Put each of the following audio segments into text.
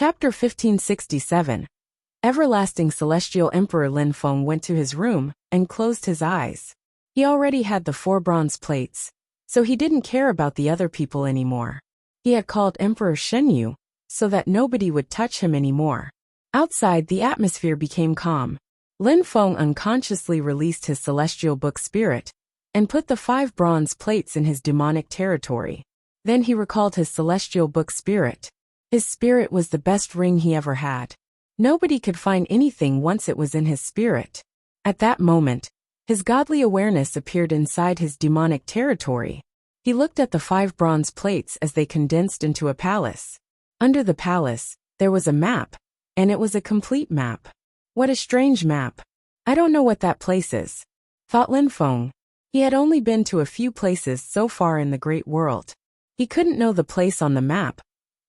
Chapter 1567. Everlasting Celestial Emperor Lin Feng went to his room and closed his eyes. He already had the 4 bronze plates, so he didn't care about the other people anymore. He had called Emperor Shenyu so that nobody would touch him anymore. Outside, the atmosphere became calm. Lin Feng unconsciously released his celestial book spirit and put the 5 bronze plates in his demonic territory. Then he recalled his celestial book spirit. His spirit was the best ring he ever had. Nobody could find anything once it was in his spirit. At that moment, his godly awareness appeared inside his demonic territory. He looked at the 5 bronze plates as they condensed into a palace. Under the palace, there was a map, and it was a complete map. What a strange map. I don't know what that place is, thought Lin Feng. He had only been to a few places so far in the great world. He couldn't know the place on the map,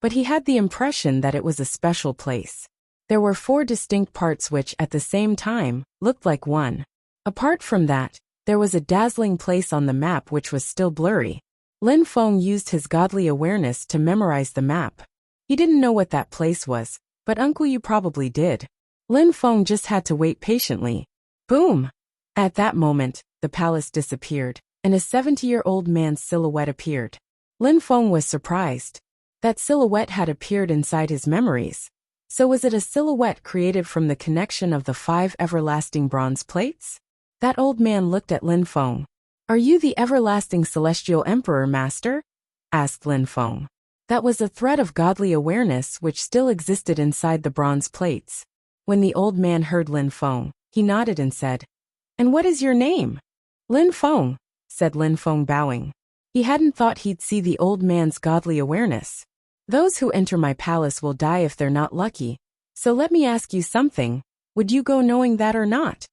but he had the impression that it was a special place. There were 4 distinct parts which, at the same time, looked like one. Apart from that, there was a dazzling place on the map which was still blurry. Lin Feng used his godly awareness to memorize the map. He didn't know what that place was, but Uncle Yu probably did. Lin Feng just had to wait patiently. Boom! At that moment, the palace disappeared, and a 70-year-old man's silhouette appeared. Lin Feng was surprised. That silhouette had appeared inside his memories. So was it a silhouette created from the connection of the 5 everlasting bronze plates? That old man looked at Lin Feng. Are you the everlasting celestial emperor, master? Asked Lin Feng. That was a thread of godly awareness which still existed inside the bronze plates. When the old man heard Lin Feng, he nodded and said, "And what is your name?" "Lin Feng," said Lin Feng, bowing. He hadn't thought he'd see the old man's godly awareness. Those who enter my palace will die if they're not lucky, so let me ask you something, would you go knowing that or not?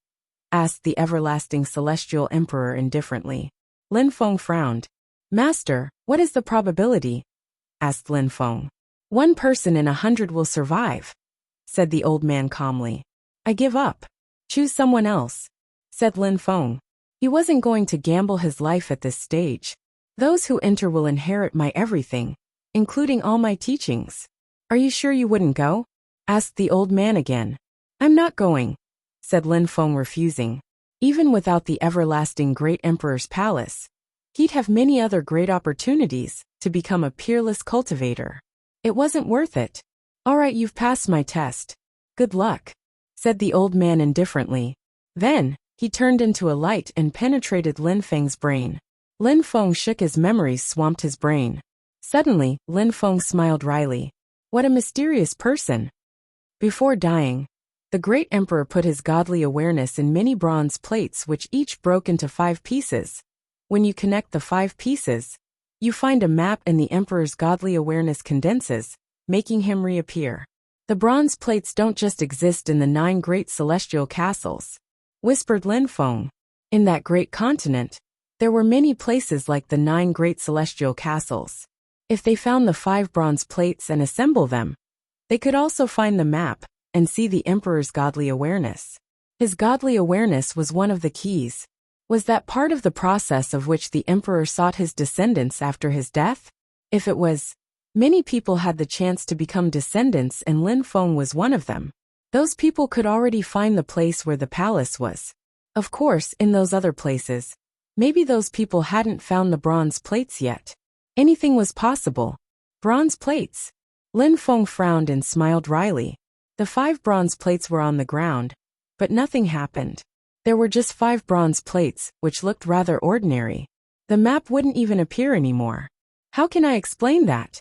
Asked the everlasting celestial emperor indifferently. Lin Feng frowned. Master, what is the probability? Asked Lin Feng. 1 person in 100 will survive, said the old man calmly. I give up. Choose someone else, said Lin Feng. He wasn't going to gamble his life at this stage. Those who enter will inherit my everything, including all my teachings. Are you sure you wouldn't go? Asked the old man again. I'm not going, said Lin Feng, refusing. Even without the everlasting great emperor's palace, he'd have many other great opportunities to become a peerless cultivator. It wasn't worth it. All right, you've passed my test. Good luck, said the old man indifferently. Then, he turned into a light and penetrated Lin Feng's brain. Lin Feng shook as memories swamped his brain. Suddenly, Lin Feng smiled wryly. What a mysterious person. Before dying, the great emperor put his godly awareness in many bronze plates which each broke into 5 pieces. When you connect the 5 pieces, you find a map and the emperor's godly awareness condenses, making him reappear. The bronze plates don't just exist in the 9 great celestial castles, whispered Lin Feng. In that great continent, there were many places like the 9 great celestial castles. If they found the 5 bronze plates and assemble them, they could also find the map and see the emperor's godly awareness. His godly awareness was one of the keys. Was that part of the process of which the emperor sought his descendants after his death? If it was, many people had the chance to become descendants and Lin Feng was one of them. Those people could already find the place where the palace was. Of course, in those other places, maybe those people hadn't found the bronze plates yet. Anything was possible. Bronze plates. Lin Feng frowned and smiled wryly. The 5 bronze plates were on the ground, but nothing happened. There were just 5 bronze plates, which looked rather ordinary. The map wouldn't even appear anymore. How can I explain that?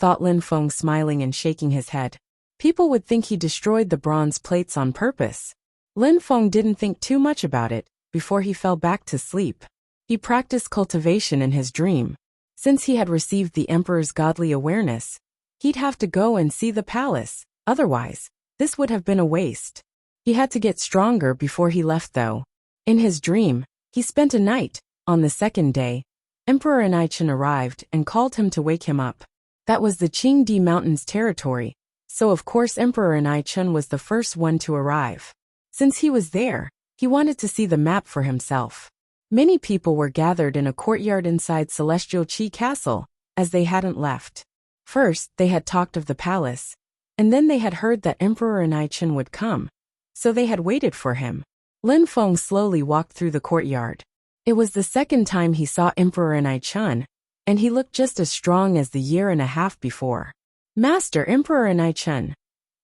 Thought Lin Feng, smiling and shaking his head. People would think he destroyed the bronze plates on purpose. Lin Feng didn't think too much about it before he fell back to sleep. He practiced cultivation in his dream. Since he had received the emperor's godly awareness, he'd have to go and see the palace, otherwise, this would have been a waste. He had to get stronger before he left though. In his dream, he spent a night. On the 2nd day, Emperor Anichen arrived and called him to wake him up. That was the Qingdi Mountains territory, so of course Emperor Anichen was the first one to arrive. Since he was there, he wanted to see the map for himself. Many people were gathered in a courtyard inside Celestial Qi Castle, as they hadn't left. First, they had talked of the palace. And then they had heard that Emperor Anichen would come, so they had waited for him. Lin Feng slowly walked through the courtyard. It was the second time he saw Emperor Anichen, and he looked just as strong as the year and a half before. "Master Emperor Anichen,"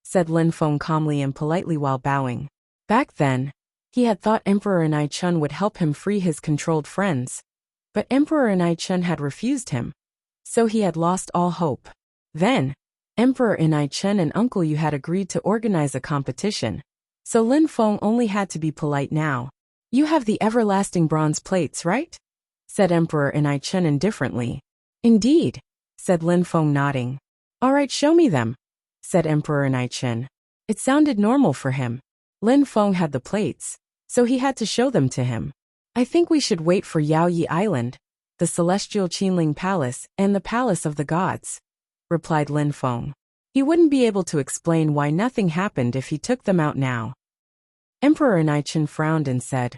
said Lin Feng calmly and politely while bowing. Back then, he had thought Emperor Anichen would help him free his controlled friends, but Emperor Anichen had refused him, so he had lost all hope. Then, Emperor Anichen and Uncle Yu had agreed to organize a competition, so Lin Feng only had to be polite now. "You have the everlasting bronze plates, right?" said Emperor Anichen indifferently. "Indeed," said Lin Feng nodding. "All right, show me them," said Emperor Anichen. It sounded normal for him. Lin Feng had the plates, so he had to show them to him. "I think we should wait for Yaoyi Island, the celestial Qinling Palace, and the Palace of the Gods," replied Lin Feng. He wouldn't be able to explain why nothing happened if he took them out now. Emperor Anichen frowned and said,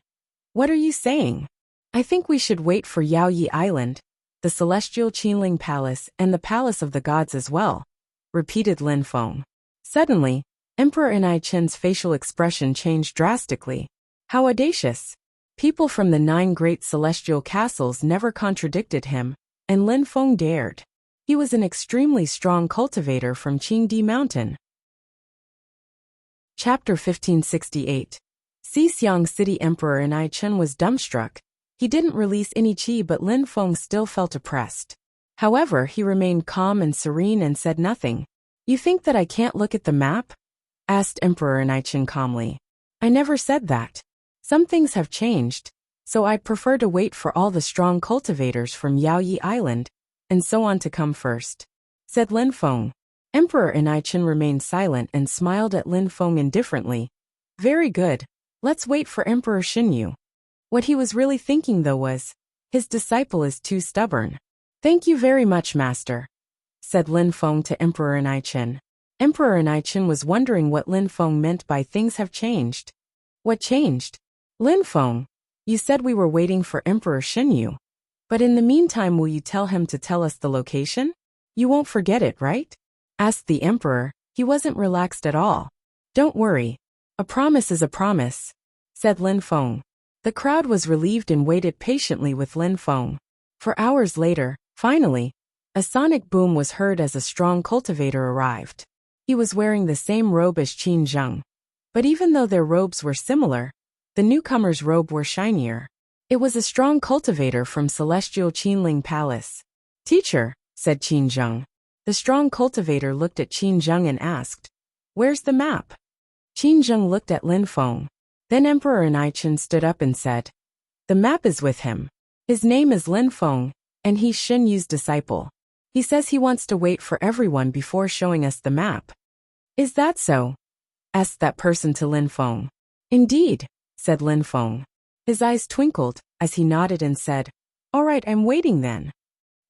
"What are you saying?" "I think we should wait for Yaoyi Island, the celestial Qinling Palace, and the Palace of the Gods as well," repeated Lin Feng. Suddenly, Emperor Anichen's facial expression changed drastically. How audacious! People from the 9 great celestial castles never contradicted him, and Lin Feng dared. He was an extremely strong cultivator from Qingdi Mountain. Chapter 1568. Xixiang City Emperor Anichen was dumbstruck. He didn't release any qi, but Lin Feng still felt oppressed. However, he remained calm and serene and said nothing. "You think that I can't look at the map?" asked Emperor Anichen calmly. "I never said that. Some things have changed, so I'd prefer to wait for all the strong cultivators from Yaoyi Island, and so on to come first," said Lin Feng. Emperor Anichen remained silent and smiled at Lin Feng indifferently. "Very good. Let's wait for Emperor Xinyu." What he was really thinking though was, his disciple is too stubborn. "Thank you very much, master," said Lin Feng to Emperor Anichen. Emperor Anichen was wondering what Lin Feng meant by "things have changed." What changed? "Lin Feng, you said we were waiting for Emperor Xinyu. But in the meantime, will you tell him to tell us the location? You won't forget it, right?" asked the emperor. He wasn't relaxed at all. "Don't worry. A promise is a promise," said Lin Feng. The crowd was relieved and waited patiently with Lin Feng. For hours later, finally, a sonic boom was heard as a strong cultivator arrived. He was wearing the same robe as Qin Zheng. But even though their robes were similar, the newcomer's robe were shinier. It was a strong cultivator from Celestial Qinling Palace. "Teacher," said Qin Zheng. The strong cultivator looked at Qin Zheng and asked, "Where's the map?" Qin Zheng looked at Lin Feng. Then Emperor Anichen stood up and said, "The map is with him. His name is Lin Feng, and he's Xinyu's disciple. He says he wants to wait for everyone before showing us the map." "Is that so?" asked that person to Lin Feng. "Indeed," said Lin Feng. His eyes twinkled as he nodded and said, "All right, I'm waiting then."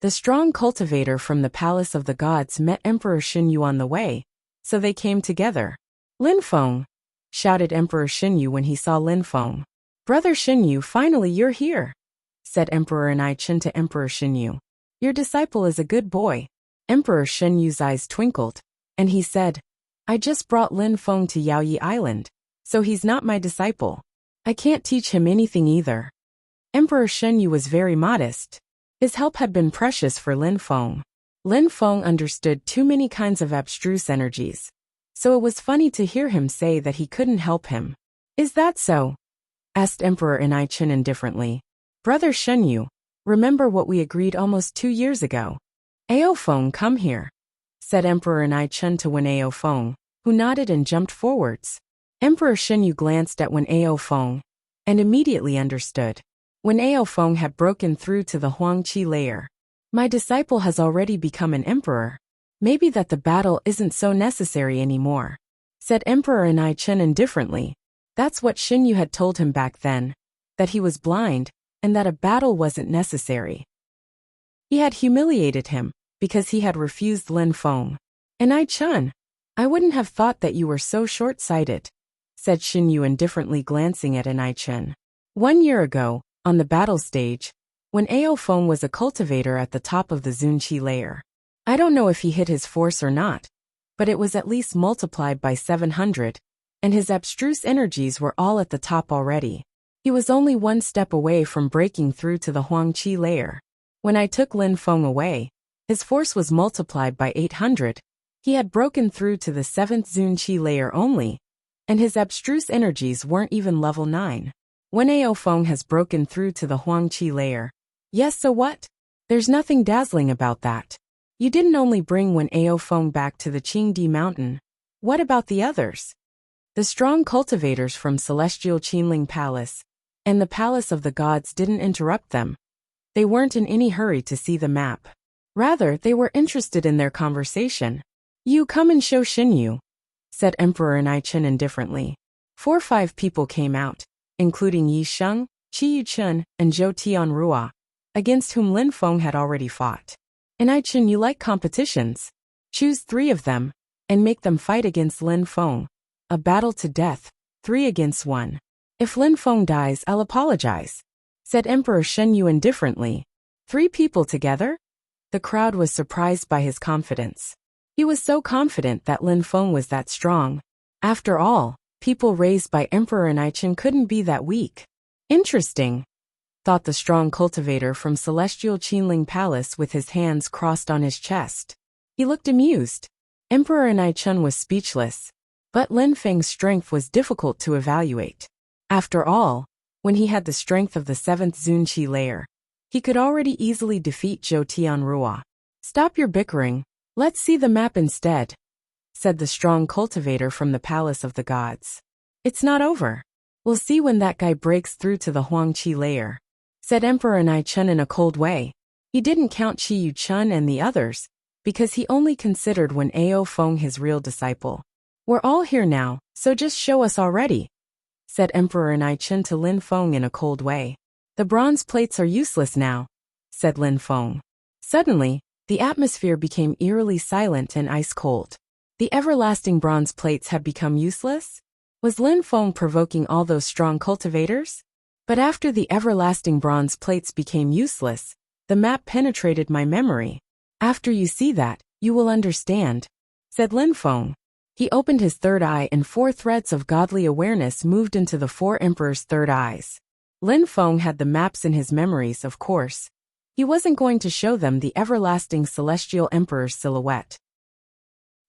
The strong cultivator from the Palace of the Gods met Emperor Xinyu on the way, so they came together. "Lin Feng," shouted Emperor Xinyu when he saw Lin Feng. "Brother Xinyu, finally you're here," said Emperor Anichen to Emperor Xinyu. "Your disciple is a good boy." Emperor Xinyu's eyes twinkled, and he said, "I just brought Lin Feng to Yaoyi Island, so he's not my disciple. I can't teach him anything either." Emperor Xinyu was very modest. His help had been precious for Lin Feng. Lin Feng understood too many kinds of abstruse energies, so it was funny to hear him say that he couldn't help him. "Is that so?" asked Emperor Anichen indifferently. "Brother Xinyu, remember what we agreed almost 2 years ago?" "Ao Feng, come here," said Emperor Anichen to Wen Ao Feng, who nodded and jumped forwards. Emperor Xinyu glanced at Wen Ao Feng and immediately understood. Wen Ao Feng had broken through to the Huangqi layer. "My disciple has already become an emperor. Maybe that the battle isn't so necessary anymore," said Emperor Anichen indifferently. That's what Xinyu had told him back then, that he was blind and that a battle wasn't necessary. He had humiliated him because he had refused Lin Feng. "Anichen, I wouldn't have thought that you were so short-sighted," said Xinyu indifferently, glancing at Anichen. 1 year ago, on the battle stage, when Ao Feng was a cultivator at the top of the Zunqi layer. I don't know if he hit his force or not, but it was at least multiplied by 700, and his abstruse energies were all at the top already. He was only one step away from breaking through to the Huangqi layer. When I took Lin Feng away, his force was multiplied by 800. He had broken through to the 7th Zunqi layer only, and his abstruse energies weren't even level 9. When Ao Feng has broken through to the Huangqi layer. Yes, so what? There's nothing dazzling about that. You didn't only bring Wen Ao Feng back to the Qingdi mountain. What about the others? The strong cultivators from Celestial Qinling Palace and the Palace of the Gods didn't interrupt them. They weren't in any hurry to see the map. Rather, they were interested in their conversation. You come and show Xinyu, said Emperor Nichen indifferently. 4 or 5 people came out, including Yi Sheng, Qi Yuchun, and Zhou Tianrua, against whom Lin Feng had already fought. In Nichen, you like competitions. Choose 3 of them, and make them fight against Lin Feng. A battle to death, 3 against 1. If Lin Feng dies, I'll apologize, said Emperor Xinyu indifferently. 3 people together? The crowd was surprised by his confidence. He was so confident that Lin Feng was that strong. After all, people raised by Emperor Nichen couldn't be that weak. Interesting, thought the strong cultivator from Celestial Qinling Palace with his hands crossed on his chest. He looked amused. Emperor Nichen was speechless, but Lin Feng's strength was difficult to evaluate. After all, when he had the strength of the 7th Zunqi layer, he could already easily defeat Zhou Tianrua. Stop your bickering, let's see the map instead, said the strong cultivator from the Palace of the Gods. It's not over. We'll see when that guy breaks through to the Huangqi layer, said Emperor Nichen in a cold way. He didn't count Qi Yuchun and the others, because he only considered Wen Ao Feng his real disciple. We're all here now, so just show us already, said Emperor Nichen to Lin Feng in a cold way. The bronze plates are useless now, said Lin Feng. Suddenly, the atmosphere became eerily silent and ice-cold. The everlasting bronze plates had become useless? Was Lin Feng provoking all those strong cultivators? But after the everlasting bronze plates became useless, the map penetrated my memory. After you see that, you will understand, said Lin Feng. He opened his third eye and 4 threads of godly awareness moved into the 4 emperors' third eyes. Lin Feng had the maps in his memories, of course. He wasn't going to show them the everlasting celestial emperor's silhouette.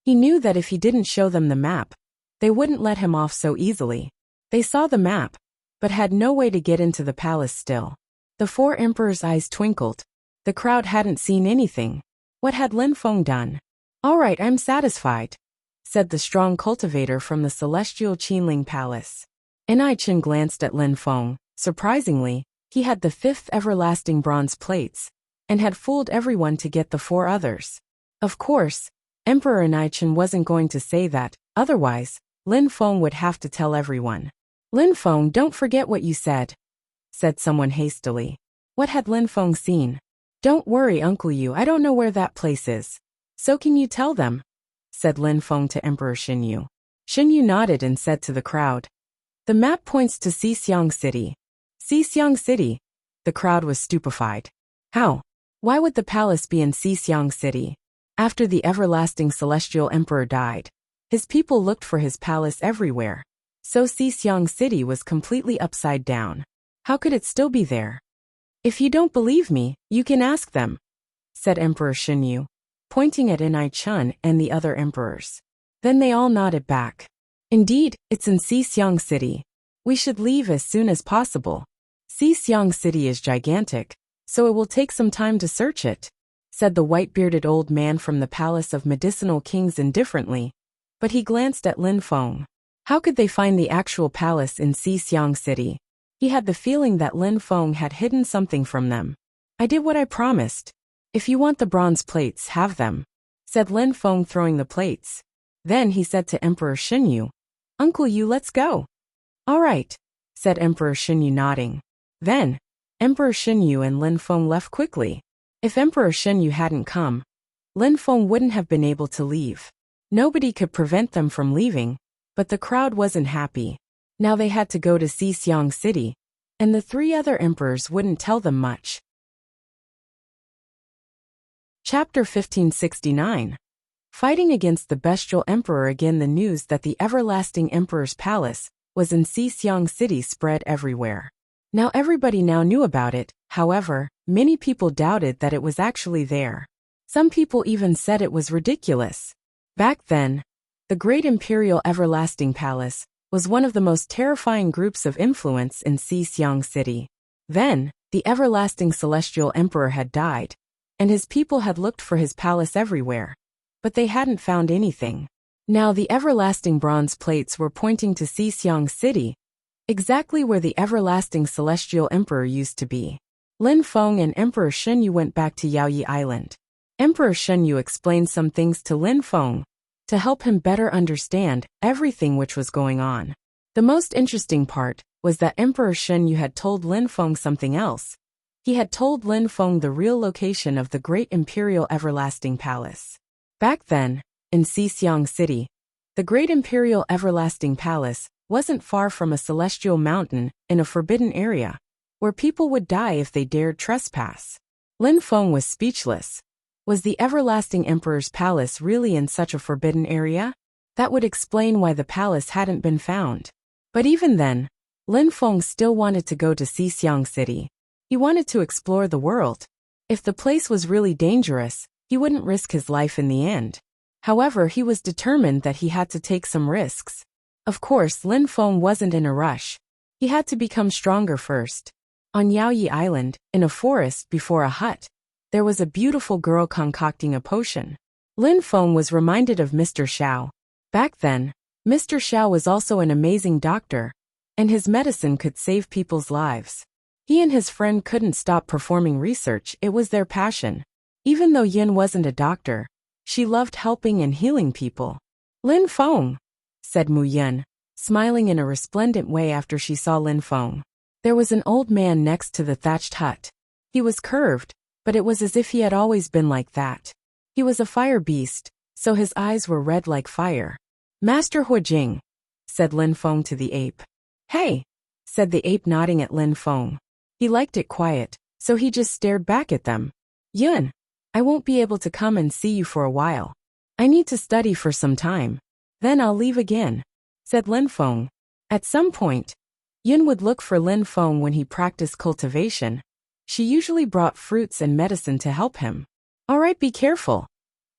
He knew that if he didn't show them the map, they wouldn't let him off so easily. They saw the map, but had no way to get into the palace still. The 4 emperors' eyes twinkled. The crowd hadn't seen anything. What had Lin Feng done? All right, I'm satisfied, said the strong cultivator from the Celestial Qinling Palace. Nichen glanced at Lin Feng. Surprisingly, he had the 5th everlasting bronze plates, and had fooled everyone to get the 4 others. Of course, Emperor Nichen wasn't going to say that, otherwise, Lin Feng would have to tell everyone. Lin Feng, don't forget what you said, said someone hastily. What had Lin Feng seen? Don't worry, Uncle Yu, I don't know where that place is. So can you tell them? Said Lin Feng to Emperor Xinyu. Xinyu nodded and said to the crowd. The map points to Xixiang City. Xixiang City? The crowd was stupefied. How? Why would the palace be in Xixiang City? After the everlasting celestial emperor died, his people looked for his palace everywhere. So Xixiang City was completely upside down. How could it still be there? If you don't believe me, you can ask them, said Emperor Xinyu, pointing at Nichen and the other emperors. Then they all nodded back. Indeed, it's in Xixiang City. We should leave as soon as possible. Xixiang City is gigantic, so it will take some time to search it, said the white-bearded old man from the Palace of Medicinal Kings indifferently, but he glanced at Lin Feng. How could they find the actual palace in Xixiang City? He had the feeling that Lin Feng had hidden something from them. I did what I promised. If you want the bronze plates, have them, said Lin Feng, throwing the plates. Then he said to Emperor Xinyu, Uncle Yu, let's go. All right, said Emperor Xinyu, nodding. Then, Emperor Xinyu and Lin Feng left quickly. If Emperor Xinyu hadn't come, Lin Feng wouldn't have been able to leave. Nobody could prevent them from leaving, but the crowd wasn't happy. Now they had to go to Xixiang City, and the 3 other emperors wouldn't tell them much. Chapter 1569. fighting against the bestial emperor again. The news that the everlasting emperor's palace was in Xixiang City spread everywhere. Now everybody now knew about it. However, many people doubted that it was actually there. Some people even said it was ridiculous. Back then, the Great Imperial Everlasting Palace was one of the most terrifying groups of influence in Xixiang City. Then, the everlasting celestial emperor had died, and his people had looked for his palace everywhere, but they hadn't found anything. Now the everlasting bronze plates were pointing to Xixiang City, exactly where the everlasting celestial emperor used to be. Lin Feng and Emperor Shenyu went back to Yaoyi Island. Emperor Shenyu explained some things to Lin Feng to help him better understand everything which was going on. The most interesting part was that Emperor Shenyu had told Lin Feng something else. He had told Lin Feng the real location of the Great Imperial Everlasting Palace. Back then, in Xixiang City, the Great Imperial Everlasting Palace wasn't far from a celestial mountain in a forbidden area, where people would die if they dared trespass. Lin Feng was speechless. Was the Everlasting Emperor's palace really in such a forbidden area? That would explain why the palace hadn't been found. But even then, Lin Feng still wanted to go to Xixiang City. He wanted to explore the world. If the place was really dangerous, he wouldn't risk his life in the end. However, he was determined that he had to take some risks. Of course, Lin Feng wasn't in a rush. He had to become stronger first. On Yaoyi Island, in a forest before a hut, there was a beautiful girl concocting a potion. Lin Feng was reminded of Mr. Xiao. Back then, Mr. Xiao was also an amazing doctor, and his medicine could save people's lives. He and his friend couldn't stop performing research. It was their passion. Even though Yin wasn't a doctor, she loved helping and healing people. Lin Feng, said Mu Yin, smiling in a resplendent way after she saw Lin Feng. There was an old man next to the thatched hut. He was curved, but it was as if he had always been like that. He was a fire beast, so his eyes were red like fire. Master Huijing, said Lin Feng to the ape. Hey, said the ape nodding at Lin Feng. He liked it quiet, so he just stared back at them. Yun, I won't be able to come and see you for a while. I need to study for some time. Then I'll leave again, said Lin Feng. At some point, Yun would look for Lin Feng when he practiced cultivation. She usually brought fruits and medicine to help him. All right, be careful,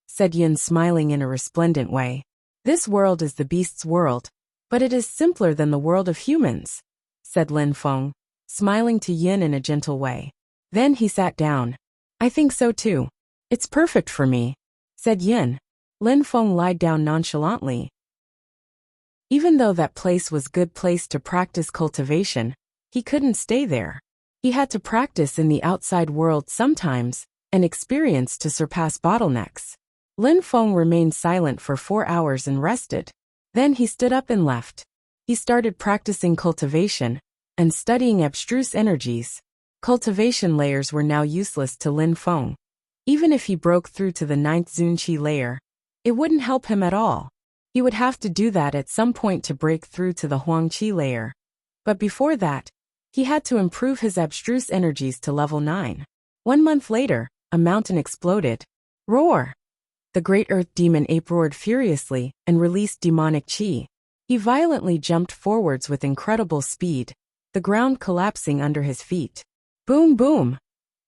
said Yun, smiling in a resplendent way. This world is the beast's world, but it is simpler than the world of humans, said Lin Feng, smiling to Yun in a gentle way. Then he sat down. I think so too. It's perfect for me, said Yun. Lin Feng lied down nonchalantly. Even though that place was a good place to practice cultivation, he couldn't stay there. He had to practice in the outside world sometimes, and experience to surpass bottlenecks. Lin Feng remained silent for 4 hours and rested. Then he stood up and left. He started practicing cultivation and studying abstruse energies. Cultivation layers were now useless to Lin Feng. Even if he broke through to the 9th Zunqi layer, it wouldn't help him at all. He would have to do that at some point to break through to the Huangqi layer. But before that, he had to improve his abstruse energies to level 9. 1 month later, a mountain exploded. Roar! The great earth demon ape roared furiously and released demonic qi. He violently jumped forwards with incredible speed, the ground collapsing under his feet. Boom boom!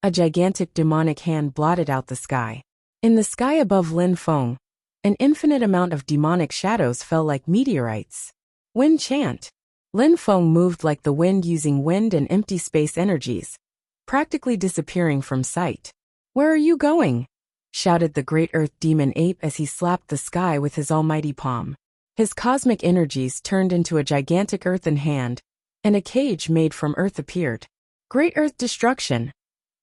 A gigantic demonic hand blotted out the sky. In the sky above Lin Feng, an infinite amount of demonic shadows fell like meteorites. Wind chant. Lin Feng moved like the wind using wind and empty space energies, practically disappearing from sight. Where are you going? Shouted the great earth demon ape as he slapped the sky with his almighty palm. His cosmic energies turned into a gigantic earthen hand, and a cage made from earth appeared. Great earth destruction.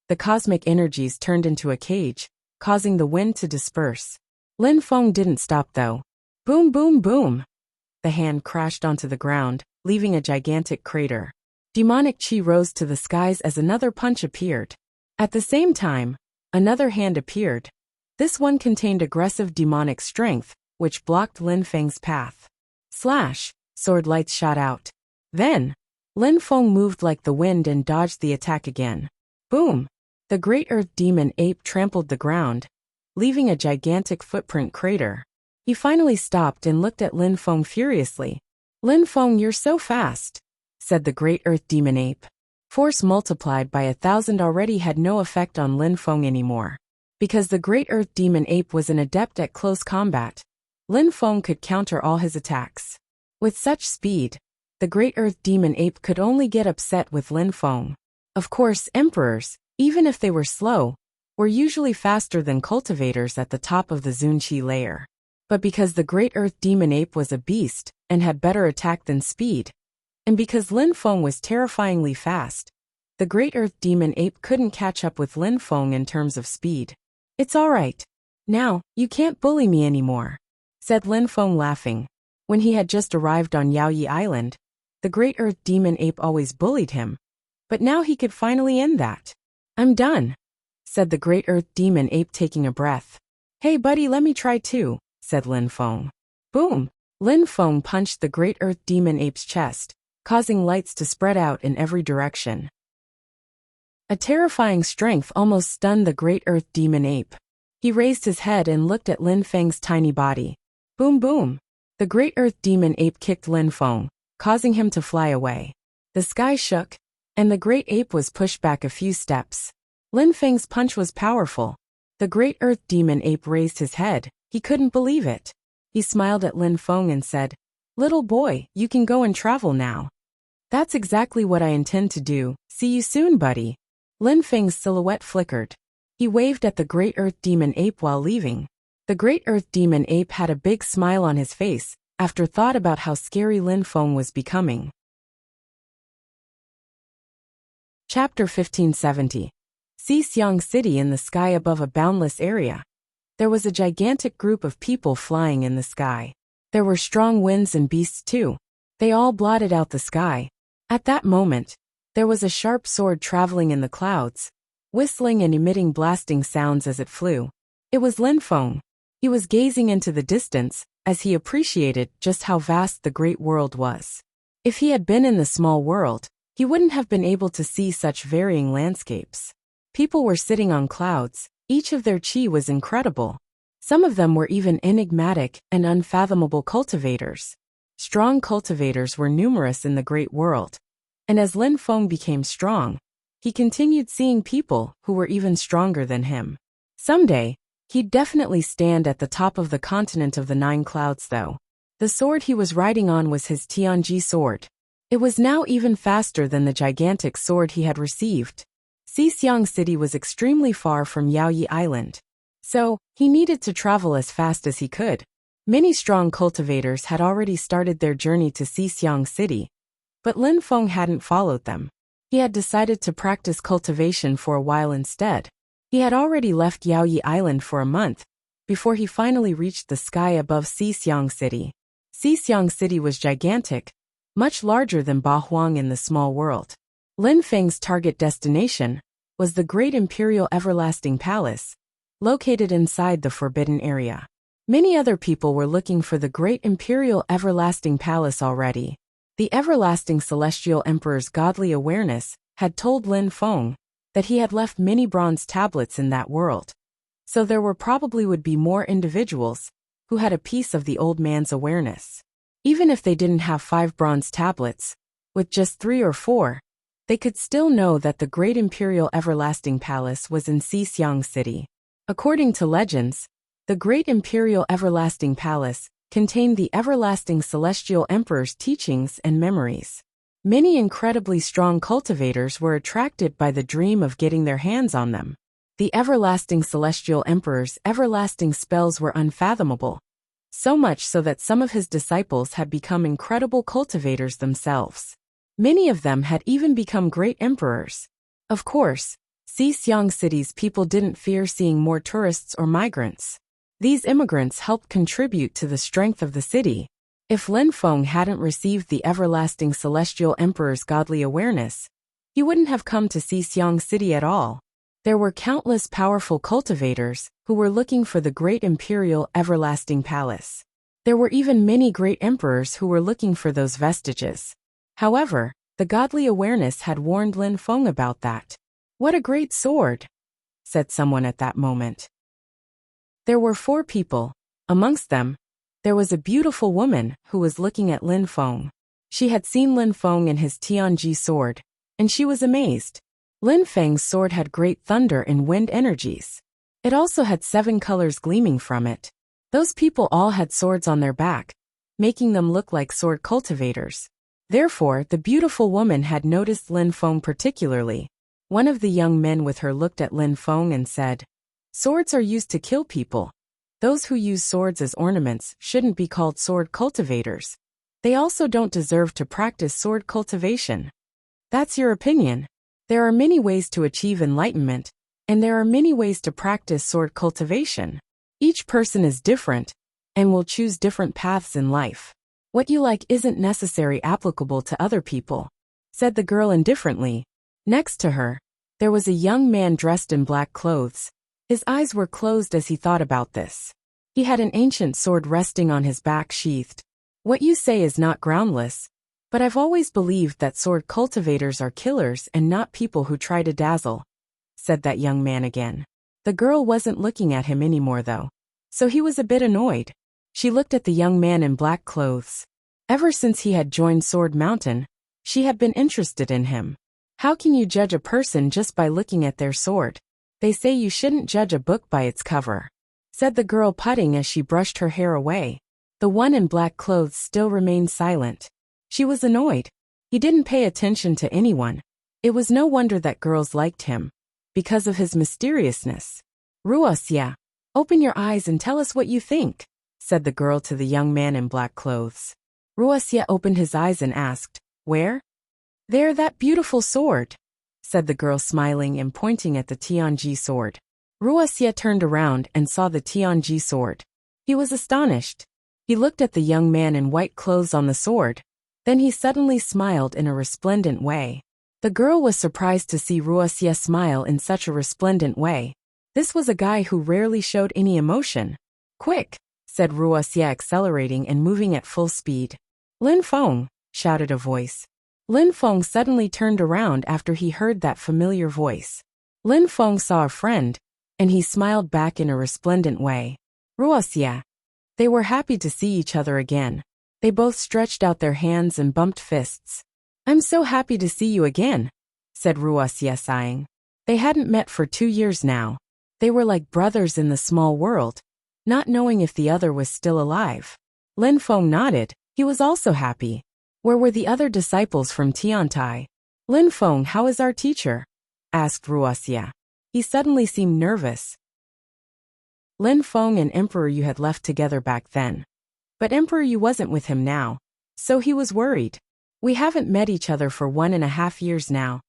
The cosmic energies turned into a cage, causing the wind to disperse. Lin Feng didn't stop though. Boom boom boom. The hand crashed onto the ground, leaving a gigantic crater. Demonic qi rose to the skies as another punch appeared. At the same time, another hand appeared. This one contained aggressive demonic strength, which blocked Lin Feng's path. Slash! Sword lights shot out. Then, Lin Feng moved like the wind and dodged the attack again. Boom! The great earth demon ape trampled the ground, leaving a gigantic footprint crater. He finally stopped and looked at Lin Feng furiously. "Lin Feng, you're so fast," said the great earth demon ape. Force multiplied by 1,000 already had no effect on Lin Feng anymore. Because the great earth demon ape was an adept at close combat, Lin Feng could counter all his attacks. With such speed, the great earth demon ape could only get upset with Lin Feng. Of course, emperors, even if they were slow, were usually faster than cultivators at the top of the Zunqi layer. But because the great earth demon ape was a beast and had better attack than speed, and because Lin Feng was terrifyingly fast, the great earth demon ape couldn't catch up with Lin Feng in terms of speed. "It's all right. Now, you can't bully me anymore," said Lin Feng laughing. When he had just arrived on Yaoyi Island, the great earth demon ape always bullied him. But now he could finally end that. "I'm done," said the great earth demon ape, taking a breath. "Hey buddy, let me try too," said Lin Feng. Boom! Lin Feng punched the great earth demon ape's chest, causing lights to spread out in every direction. A terrifying strength almost stunned the great earth demon ape. He raised his head and looked at Lin Feng's tiny body. Boom boom! The great earth demon ape kicked Lin Feng, causing him to fly away. The sky shook, and the great ape was pushed back a few steps. Lin Feng's punch was powerful. The great earth demon ape raised his head. He couldn't believe it. He smiled at Lin Feng and said, "Little boy, you can go and travel now." "That's exactly what I intend to do. See you soon, buddy." Lin Feng's silhouette flickered. He waved at the great earth demon ape while leaving. The great earth demon ape had a big smile on his face after thought about how scary Lin Feng was becoming. Chapter 1570. Xixiang City. In the sky above a boundless area, there was a gigantic group of people flying in the sky. There were strong winds and beasts too. They all blotted out the sky. At that moment, there was a sharp sword traveling in the clouds, whistling and emitting blasting sounds as it flew. It was Lin Feng. He was gazing into the distance as he appreciated just how vast the great world was. If he had been in the small world, he wouldn't have been able to see such varying landscapes. People were sitting on clouds. Each of their chi was incredible. Some of them were even enigmatic and unfathomable cultivators. Strong cultivators were numerous in the great world. And as Lin Feng became strong, he continued seeing people who were even stronger than him. Someday, he'd definitely stand at the top of the continent of the 9 clouds though. The sword he was riding on was his Tianji sword. It was now even faster than the gigantic sword he had received. Xixiang City was extremely far from Yaoyi Island, so he needed to travel as fast as he could. Many strong cultivators had already started their journey to Xixiang City, but Lin Feng hadn't followed them. He had decided to practice cultivation for a while instead. He had already left Yaoyi Island for a month before he finally reached the sky above Xixiang City. Xixiang City was gigantic, much larger than Bahuang in the small world. Lin Feng's target destination was the Great Imperial Everlasting Palace, located inside the Forbidden Area. Many other people were looking for the Great Imperial Everlasting Palace already. The Everlasting Celestial Emperor's godly awareness had told Lin Feng that he had left many bronze tablets in that world, so there were probably would be more individuals who had a piece of the old man's awareness. Even if they didn't have 5 bronze tablets, with just 3 or 4, they could still know that the Great Imperial Everlasting Palace was in Xixiang City. According to legends, the Great Imperial Everlasting Palace contained the Everlasting Celestial Emperor's teachings and memories. Many incredibly strong cultivators were attracted by the dream of getting their hands on them. The Everlasting Celestial Emperor's everlasting spells were unfathomable, so much so that some of his disciples had become incredible cultivators themselves. Many of them had even become great emperors. Of course, Xixiang City's people didn't fear seeing more tourists or migrants. These immigrants helped contribute to the strength of the city. If Lin Feng hadn't received the Everlasting Celestial Emperor's godly awareness, he wouldn't have come to Xixiang City at all. There were countless powerful cultivators who were looking for the Great Imperial Everlasting Palace. There were even many great emperors who were looking for those vestiges. However, the godly awareness had warned Lin Feng about that. "What a great sword," said someone at that moment. There were 4 people. Amongst them, there was a beautiful woman who was looking at Lin Feng. She had seen Lin Feng and his Tianji sword, and she was amazed. Lin Feng's sword had great thunder and wind energies. It also had 7 colors gleaming from it. Those people all had swords on their back, making them look like sword cultivators. Therefore, the beautiful woman had noticed Lin Feng particularly. One of the young men with her looked at Lin Feng and said, "Swords are used to kill people. Those who use swords as ornaments shouldn't be called sword cultivators. They also don't deserve to practice sword cultivation." That's your opinion. There are many ways to achieve enlightenment, and there are many ways to practice sword cultivation. Each person is different, and will choose different paths in life. What you like isn't necessarily applicable to other people, said the girl indifferently. Next to her, there was a young man dressed in black clothes. His eyes were closed as he thought about this. He had an ancient sword resting on his back sheathed. What you say is not groundless, but I've always believed that sword cultivators are killers and not people who try to dazzle, said that young man again. The girl wasn't looking at him anymore though, so he was a bit annoyed. She looked at the young man in black clothes. Ever since he had joined Sword Mountain, she had been interested in him. How can you judge a person just by looking at their sword? They say you shouldn't judge a book by its cover, said the girl putting as she brushed her hair away. The one in black clothes still remained silent. She was annoyed. He didn't pay attention to anyone. It was no wonder that girls liked him, because of his mysteriousness. "Wuxia, open your eyes and tell us what you think," said the girl to the young man in black clothes. Wuxia opened his eyes and asked, "Where?" "There, that beautiful sword," said the girl smiling and pointing at the Tianji sword. Wuxia turned around and saw the Tianji sword. He was astonished. He looked at the young man in white clothes on the sword. Then he suddenly smiled in a resplendent way. The girl was surprised to see Wuxia smile in such a resplendent way. This was a guy who rarely showed any emotion. "Quick," said Wuxia, accelerating and moving at full speed. "Lin Feng," shouted a voice. Lin Feng suddenly turned around after he heard that familiar voice. Lin Feng saw a friend, and he smiled back in a resplendent way. "Wuxia." They were happy to see each other again. They both stretched out their hands and bumped fists. "I'm so happy to see you again," said Wuxia, sighing. They hadn't met for 2 years now. They were like brothers in the small world, not knowing if the other was still alive. Lin Feng nodded. He was also happy. Where were the other disciples from Tiantai? "Lin Feng, how is our teacher?" asked Wuxia. He suddenly seemed nervous. Lin Feng and Emperor Yu had left together back then. But Emperor Yu wasn't with him now, so he was worried. "We haven't met each other for 1.5 years now.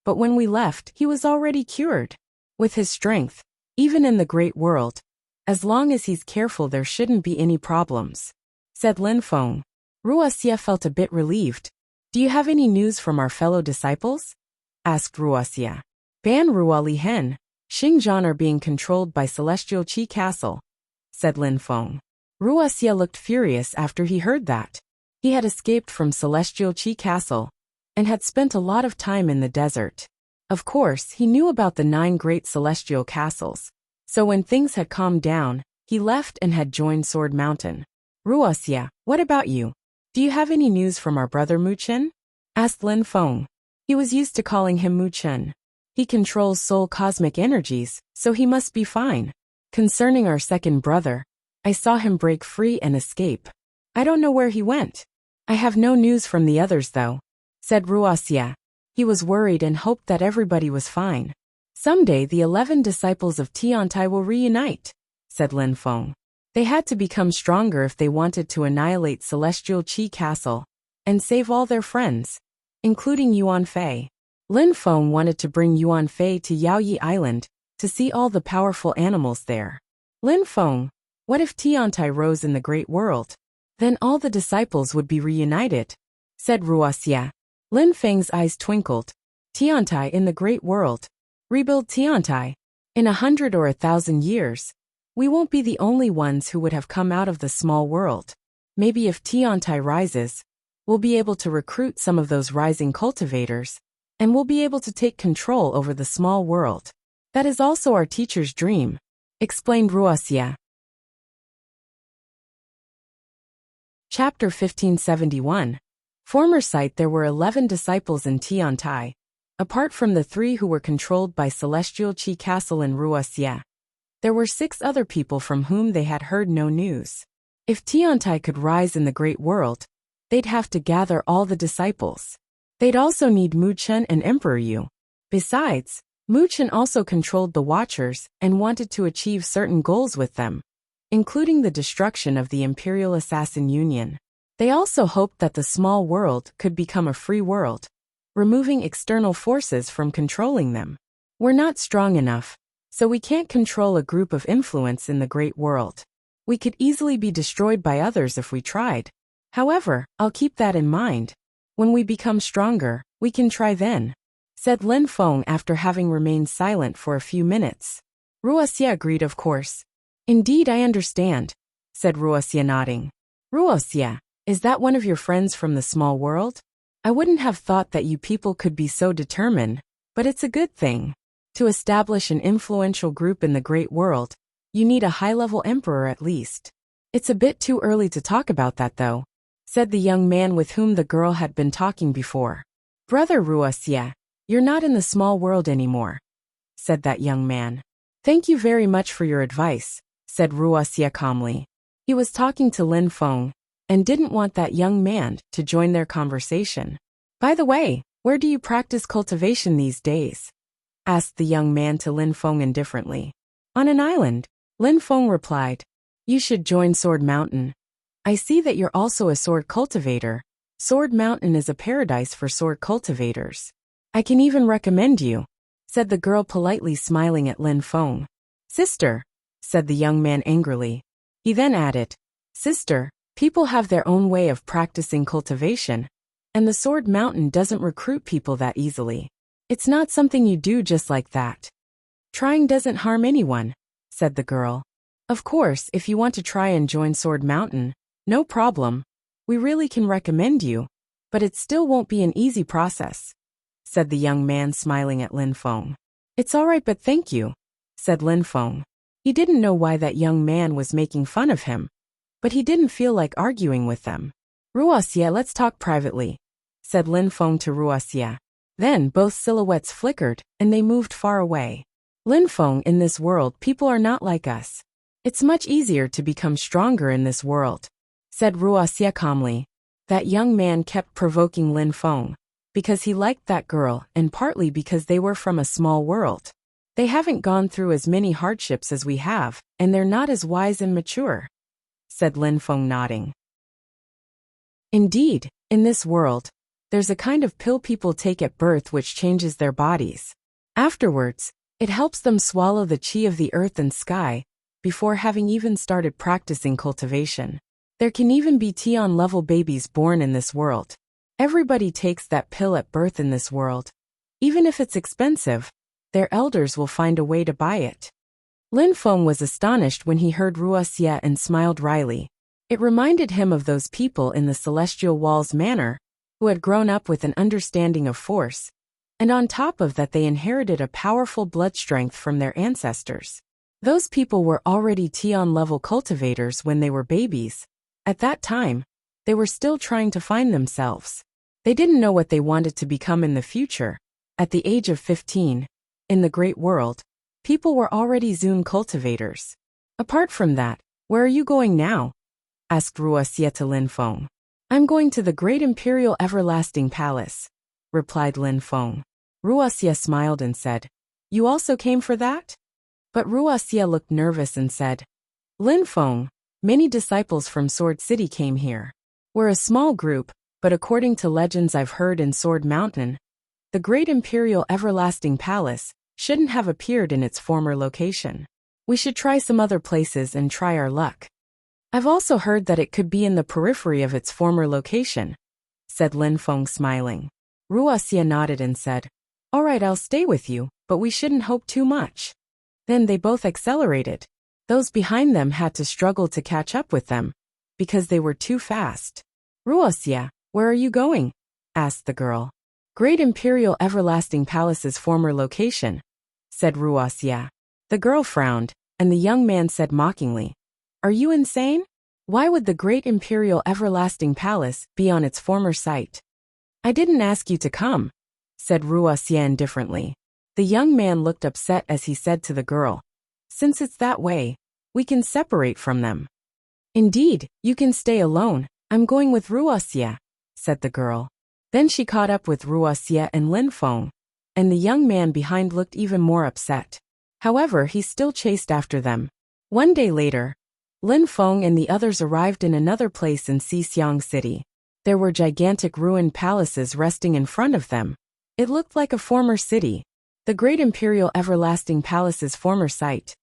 But when we left, he was already cured. With his strength, even in the great world, as long as he's careful there shouldn't be any problems," said Lin Feng. Wuxia felt a bit relieved. "Do you have any news from our fellow disciples?" asked Wuxia. "Ban Rua Li Hen, Xingzhan are being controlled by Celestial Qi Castle," said Lin Feng. Wuxia looked furious after he heard that. He had escaped from Celestial Qi Castle, and had spent a lot of time in the desert. Of course, he knew about the 9 great celestial castles. So when things had calmed down, he left and had joined Sword Mountain. "Wuxia, what about you? Do you have any news from our brother Mu Chen?" asked Lin Feng. He was used to calling him Mu Chen. He controls soul cosmic energies, so he must be fine. "Concerning our second brother, I saw him break free and escape. I don't know where he went. I have no news from the others though," said Wuxia. He was worried and hoped that everybody was fine. "Someday the 11 disciples of Tiantai will reunite," said Lin Feng. They had to become stronger if they wanted to annihilate Celestial Qi Castle and save all their friends, including Yuan Fei. Lin Feng wanted to bring Yuan Fei to Yaoyi Island to see all the powerful animals there. "Lin Feng, what if Tiantai rose in the great world? Then all the disciples would be reunited," said Wuxia. Lin Feng's eyes twinkled. "Tiantai in the great world. Rebuild Tiantai. In 100 or 1,000 years, we won't be the only ones who would have come out of the small world. Maybe if Tiantai rises, we'll be able to recruit some of those rising cultivators, and we'll be able to take control over the small world. That is also our teacher's dream," explained Wuxia. Chapter 1571. Former sight there were 11 disciples in Tiantai, apart from the 3 who were controlled by Celestial Qi Castle in Wuxia. There were 6 other people from whom they had heard no news. If Tiantai could rise in the great world, they'd have to gather all the disciples. They'd also need Mu Chen and Emperor Yu. Besides, Mu Chen also controlled the Watchers and wanted to achieve certain goals with them, including the destruction of the Imperial Assassin Union. They also hoped that the small world could become a free world, removing external forces from controlling them. We're not strong enough, so we can't control a group of influence in the great world. We could easily be destroyed by others if we tried. However, I'll keep that in mind. When we become stronger, we can try then, said Lin Feng after having remained silent for a few minutes. Wuxia agreed, of course. Indeed, I understand, said Wuxia, nodding. Wuxia, is that one of your friends from the small world? I wouldn't have thought that you people could be so determined, but it's a good thing. To establish an influential group in the great world, you need a high-level emperor at least. It's a bit too early to talk about that though, said the young man with whom the girl had been talking before. Brother Wuxia, you're not in the small world anymore, said that young man. Thank you very much for your advice, said Wuxia calmly. He was talking to Lin Feng, and didn't want that young man to join their conversation. By the way, where do you practice cultivation these days? Asked the young man to Lin Feng indifferently. On an island, Lin Feng replied. You should join Sword Mountain. I see that you're also a sword cultivator. Sword Mountain is a paradise for sword cultivators. I can even recommend you, said the girl politely, smiling at Lin Feng. Sister, said the young man angrily. He then added, Sister, people have their own way of practicing cultivation, and the Sword Mountain doesn't recruit people that easily. It's not something you do just like that. Trying doesn't harm anyone, said the girl. Of course, if you want to try and join Sword Mountain, no problem. We really can recommend you, but it still won't be an easy process, said the young man, smiling at Lin Feng. It's all right, but thank you, said Lin Feng. He didn't know why that young man was making fun of him, but he didn't feel like arguing with them. Wuxia, let's talk privately, said Lin Feng to Wuxia. Then both silhouettes flickered, and they moved far away. Lin Feng, in this world people are not like us. It's much easier to become stronger in this world, said Wuxia calmly. That young man kept provoking Lin Feng, because he liked that girl and partly because they were from a small world. They haven't gone through as many hardships as we have, and they're not as wise and mature, said Lin Feng, nodding. Indeed, in this world, there's a kind of pill people take at birth which changes their bodies. Afterwards, it helps them swallow the qi of the earth and sky, before having even started practicing cultivation. There can even be Tian-level babies born in this world. Everybody takes that pill at birth in this world. Even if it's expensive, their elders will find a way to buy it. Lin Feng was astonished when he heard Wuxia and smiled wryly. It reminded him of those people in the Celestial Walls Manor, who had grown up with an understanding of force, and on top of that they inherited a powerful blood strength from their ancestors. Those people were already Tian-level cultivators when they were babies. At that time, they were still trying to find themselves. They didn't know what they wanted to become in the future. At the age of 15, in the great world, people were already Zun cultivators. Apart from that, where are you going now? Asked Wuxia to Lin Feng. I'm going to the Great Imperial Everlasting Palace, replied Lin Feng. Wuxia smiled and said, You also came for that? But Wuxia looked nervous and said, Lin Feng, many disciples from Sword City came here. We're a small group, but according to legends I've heard in Sword Mountain, the Great Imperial Everlasting Palace shouldn't have appeared in its former location. We should try some other places and try our luck. I've also heard that it could be in the periphery of its former location, said Lin Feng, smiling. Wuxia nodded and said, All right, I'll stay with you, but we shouldn't hope too much. Then they both accelerated. Those behind them had to struggle to catch up with them, because they were too fast. Wuxia, where are you going? Asked the girl. Great Imperial Everlasting Palace's former location, said Wuxia. The girl frowned, and the young man said mockingly, Are you insane? Why would the great imperial everlasting palace be on its former site? I didn't ask you to come, said Wuxia indifferently. The young man looked upset as he said to the girl, since it's that way, we can separate from them. Indeed, you can stay alone, I'm going with Wuxia, said the girl. Then she caught up with Wuxia and Lin Feng, and the young man behind looked even more upset. However, he still chased after them. One day later, Lin Feng and the others arrived in another place in Xixiang City. There were gigantic ruined palaces resting in front of them. It looked like a former city. The great imperial everlasting palace's former site,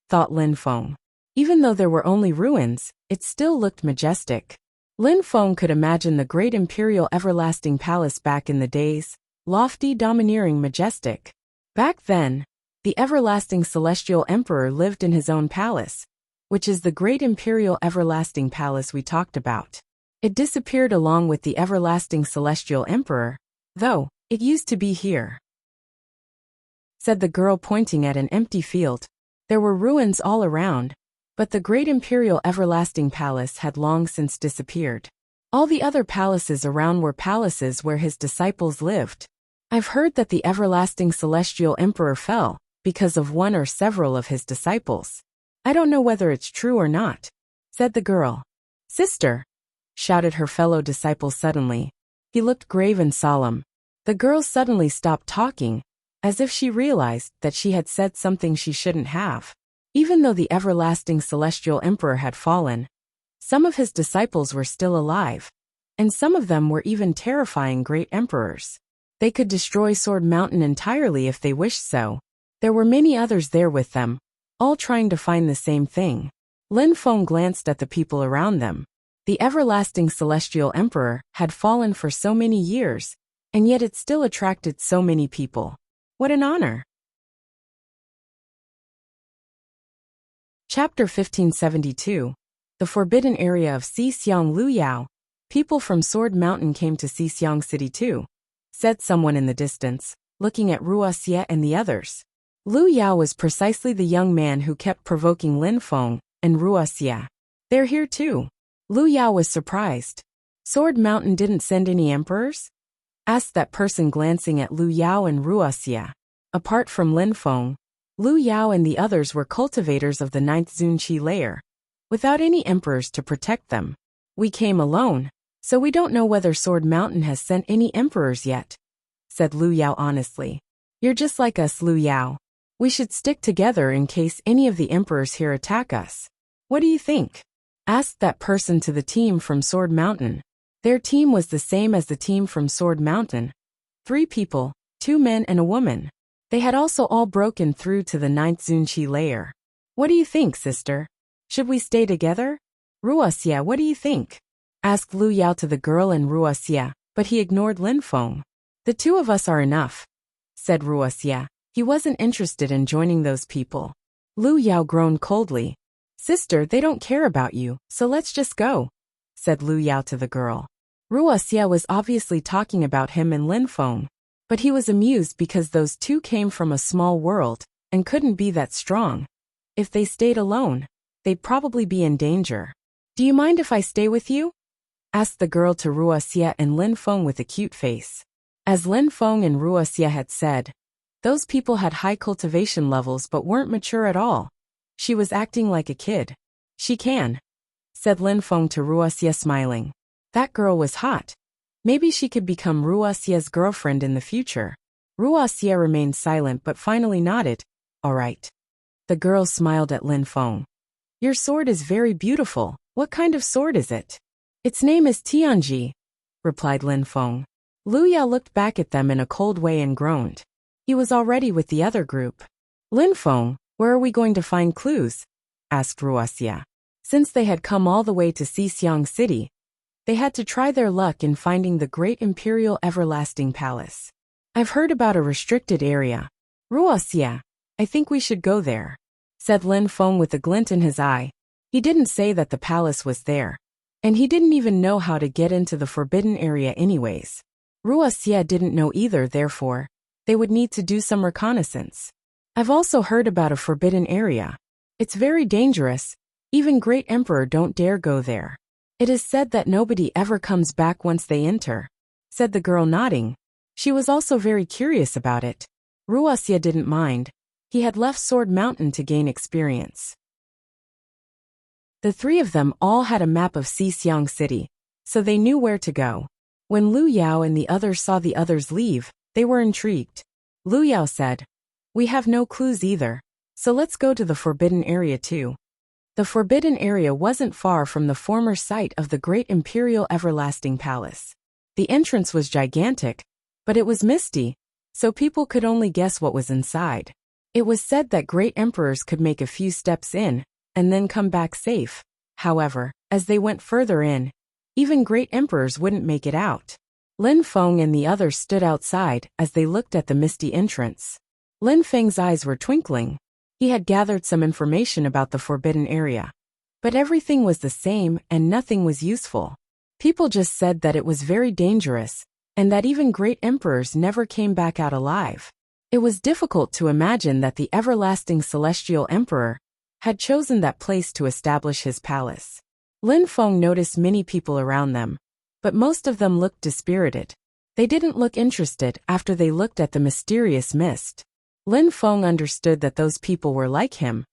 thought Lin Feng. Even though there were only ruins, it still looked majestic. Lin Feng could imagine the great imperial everlasting palace back in the days, lofty, domineering, majestic. Back then, the everlasting celestial emperor lived in his own palace, which is the great imperial everlasting palace we talked about. It disappeared along with the everlasting celestial emperor, though it used to be here, said the girl, pointing at an empty field. There were ruins all around, but the great imperial everlasting palace had long since disappeared. All the other palaces around were palaces where his disciples lived. I've heard that the everlasting celestial emperor fell because of one or several of his disciples. I don't know whether it's true or not, said the girl. Sister, shouted her fellow disciple suddenly. He looked grave and solemn. The girl suddenly stopped talking, as if she realized that she had said something she shouldn't have. Even though the everlasting celestial emperor had fallen, some of his disciples were still alive, and some of them were even terrifying great emperors. They could destroy Sword Mountain entirely if they wished so. There were many others there with them, all trying to find the same thing. Lin Feng glanced at the people around them. The everlasting celestial emperor had fallen for so many years, and yet it still attracted so many people. What an honor! Chapter 1572. The Forbidden Area of Xixiang Luyao. People from Sword Mountain came to Xixiang City too, said someone in the distance, looking at Wuxia and the others. Lu Yao was precisely the young man who kept provoking Lin Feng and Wuxia. They're here too. Lu Yao was surprised. Sword Mountain didn't send any emperors? Asked that person, glancing at Lu Yao and Wuxia. Apart from Lin Feng, Lu Yao and the others were cultivators of the 9th Zunqi layer, without any emperors to protect them. We came alone, so we don't know whether Sword Mountain has sent any emperors yet, said Lu Yao honestly. You're just like us, Lu Yao. We should stick together in case any of the emperors here attack us. What do you think? Asked that person to the team from Sword Mountain. Their team was the same as the team from Sword Mountain. 3 people, 2 men and a woman. They had also all broken through to the 9th Zunqi layer. What do you think, sister? Should we stay together? Wuxia, what do you think? Asked Lu Yao to the girl and Wuxia, but he ignored Lin Feng. The 2 of us are enough, said Wuxia. He wasn't interested in joining those people. Lu Yao groaned coldly. Sister, they don't care about you, so let's just go, said Lu Yao to the girl. Wuxia was obviously talking about him and Lin Feng, but he was amused because those 2 came from a small world and couldn't be that strong. If they stayed alone, they'd probably be in danger. Do you mind if I stay with you? Asked the girl to Wuxia and Lin Feng with a cute face. As Lin Feng and Wuxia had said, those people had high cultivation levels but weren't mature at all. She was acting like a kid. She can, said Lin Feng to Wuxia, smiling. That girl was hot. Maybe she could become Wuxia's girlfriend in the future. Wuxia remained silent but finally nodded. All right. The girl smiled at Lin Feng. Your sword is very beautiful. What kind of sword is it? Its name is Tianji, replied Lin Feng. Lu Yao looked back at them in a cold way and groaned. He was already with the other group. Lin Feng, where are we going to find clues? Asked Wuxia. Since they had come all the way to Xixiang City, they had to try their luck in finding the great imperial everlasting palace. I've heard about a restricted area. Wuxia, I think we should go there, said Lin Feng with a glint in his eye. He didn't say that the palace was there, and he didn't even know how to get into the forbidden area anyways. Wuxia didn't know either, therefore, they would need to do some reconnaissance. I've also heard about a forbidden area. It's very dangerous, Even great emperor don't dare go there. It is said that nobody ever comes back once they enter, said the girl, nodding. She was also very curious about it. Wuxia didn't mind. He had left Sword Mountain to gain experience. The three of them all had a map of Xixiang City, so they knew where to go. When Lu Yao and the others saw the others leave, they were intrigued. Lu Yao said, "We have no clues either, so let's go to the forbidden area too." The forbidden area wasn't far from the former site of the great imperial everlasting palace. The entrance was gigantic, but it was misty, so people could only guess what was inside. It was said that great emperors could make a few steps in, and then come back safe. However, as they went further in, even great emperors wouldn't make it out. Lin Feng and the others stood outside as they looked at the misty entrance. Lin Feng's eyes were twinkling. He had gathered some information about the forbidden area. But everything was the same and nothing was useful. People just said that it was very dangerous, and that even great emperors never came back out alive. It was difficult to imagine that the everlasting celestial emperor had chosen that place to establish his palace. Lin Feng noticed many people around them, but most of them looked dispirited. They didn't look interested after they looked at the mysterious mist. Lin Feng understood that those people were like him,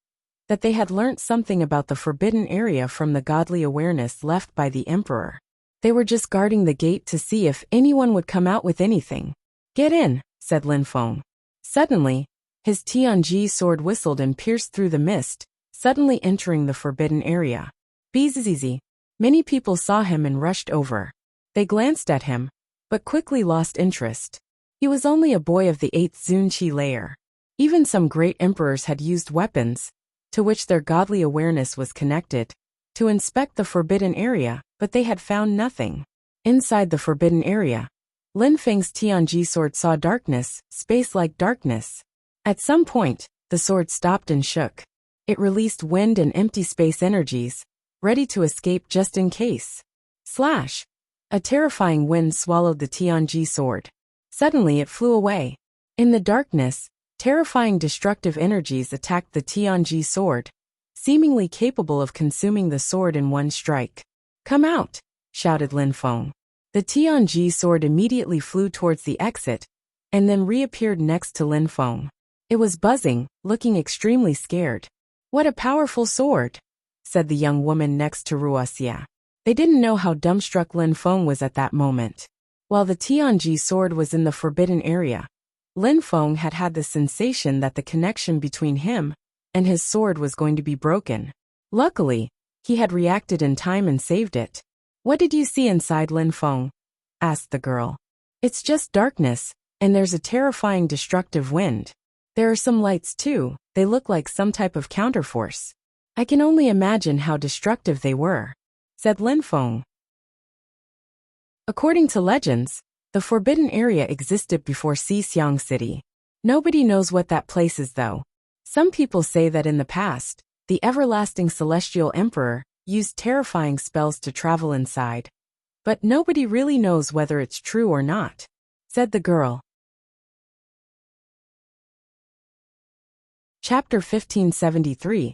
that they had learnt something about the forbidden area from the godly awareness left by the emperor. They were just guarding the gate to see if anyone would come out with anything. "Get in," said Lin Feng. Suddenly, his Tianji sword whistled and pierced through the mist, suddenly entering the forbidden area. Bzzz. Many people saw him and rushed over. They glanced at him, but quickly lost interest. He was only a boy of the 8th Zunqi layer. Even some great emperors had used weapons, to which their godly awareness was connected, to inspect the forbidden area, but they had found nothing. Inside the forbidden area, Lin Feng's Tianji sword saw darkness, space-like darkness. At some point, the sword stopped and shook. It released wind and empty space energies, ready to escape just in case. Slash! A terrifying wind swallowed the Tianji sword. Suddenly it flew away. In the darkness, terrifying destructive energies attacked the Tianji sword, seemingly capable of consuming the sword in one strike. "Come out!" shouted Lin Feng. The Tianji sword immediately flew towards the exit, and then reappeared next to Lin Feng. It was buzzing, looking extremely scared. "What a powerful sword!" said the young woman next to Wuxia. They didn't know how dumbstruck Lin Feng was at that moment. While the Tianji sword was in the forbidden area, Lin Feng had had the sensation that the connection between him and his sword was going to be broken. Luckily, he had reacted in time and saved it. "What did you see inside, Lin Feng?" asked the girl. "It's just darkness, and there's a terrifying destructive wind. There are some lights too, they look like some type of counterforce. I can only imagine how destructive they were," said Lin Feng. According to legends, the forbidden area existed before Xixiang City. Nobody knows what that place is though. Some people say that in the past, the everlasting celestial emperor used terrifying spells to travel inside. But nobody really knows whether it's true or not, said the girl. Chapter 1573.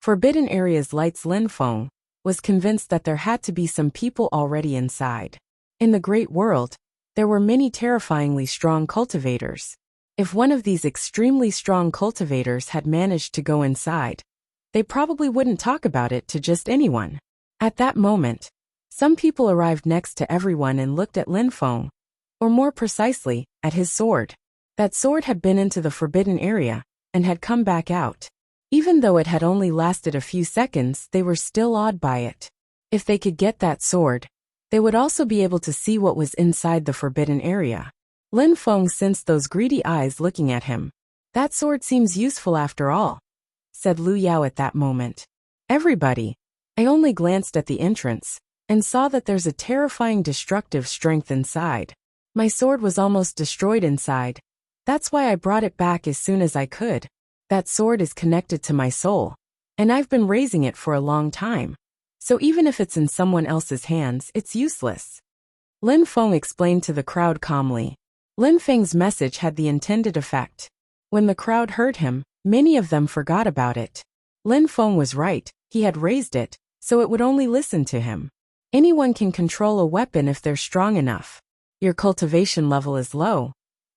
Forbidden Areas. Lights. Lin Feng was convinced that there had to be some people already inside. In the great world, there were many terrifyingly strong cultivators. If one of these extremely strong cultivators had managed to go inside, they probably wouldn't talk about it to just anyone. At that moment, some people arrived next to everyone and looked at Lin Feng, or more precisely, at his sword. That sword had been into the forbidden area and had come back out. Even though it had only lasted a few seconds, they were still awed by it. If they could get that sword, they would also be able to see what was inside the forbidden area. Lin Feng sensed those greedy eyes looking at him. That sword seems useful after all, said Lu Yao at that moment. Everybody. I only glanced at the entrance and saw that there's a terrifying destructive strength inside. My sword was almost destroyed inside. That's why I brought it back as soon as I could. That sword is connected to my soul, and I've been raising it for a long time. So even if it's in someone else's hands, it's useless. Lin Feng explained to the crowd calmly. Lin Feng's message had the intended effect. When the crowd heard him, many of them forgot about it. Lin Feng was right. He had raised it, so it would only listen to him. Anyone can control a weapon if they're strong enough. Your cultivation level is low,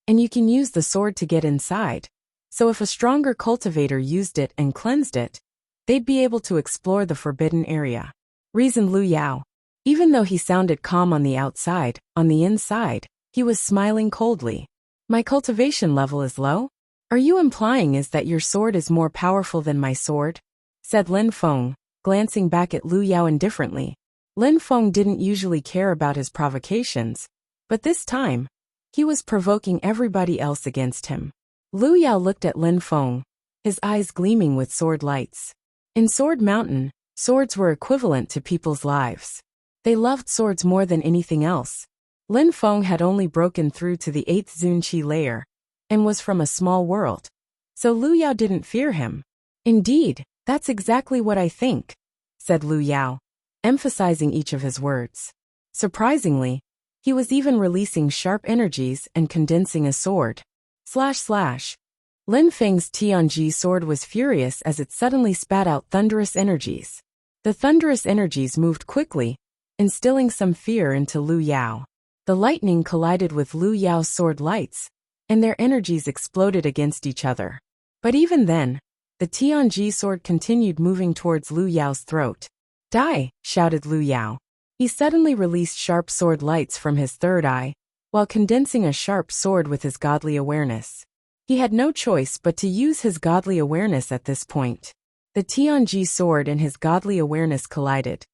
and you can use the sword to get inside. So if a stronger cultivator used it and cleansed it, they'd be able to explore the forbidden area, reasoned Lu Yao. Even though he sounded calm on the outside, on the inside, he was smiling coldly. My cultivation level is low? Are you implying is that your sword is more powerful than my sword? Said Lin Feng, glancing back at Lu Yao indifferently. Lin Feng didn't usually care about his provocations, but this time, he was provoking everybody else against him. Lu Yao looked at Lin Feng, his eyes gleaming with sword lights. In Sword Mountain, swords were equivalent to people's lives. They loved swords more than anything else. Lin Feng had only broken through to the 8th Zunqi layer, and was from a small world. So Lu Yao didn't fear him. Indeed, that's exactly what I think, said Lu Yao, emphasizing each of his words. Surprisingly, he was even releasing sharp energies and condensing a sword. Lin Feng's Tianji sword was furious as it suddenly spat out thunderous energies. The thunderous energies moved quickly, instilling some fear into Lu Yao. The lightning collided with Lu Yao's sword lights, and their energies exploded against each other. But even then, the Tianji sword continued moving towards Lu Yao's throat. Die! Shouted Lu Yao. He suddenly released sharp sword lights from his third eye, while condensing a sharp sword with his godly awareness. He had no choice but to use his godly awareness at this point. The Tianji sword and his godly awareness collided.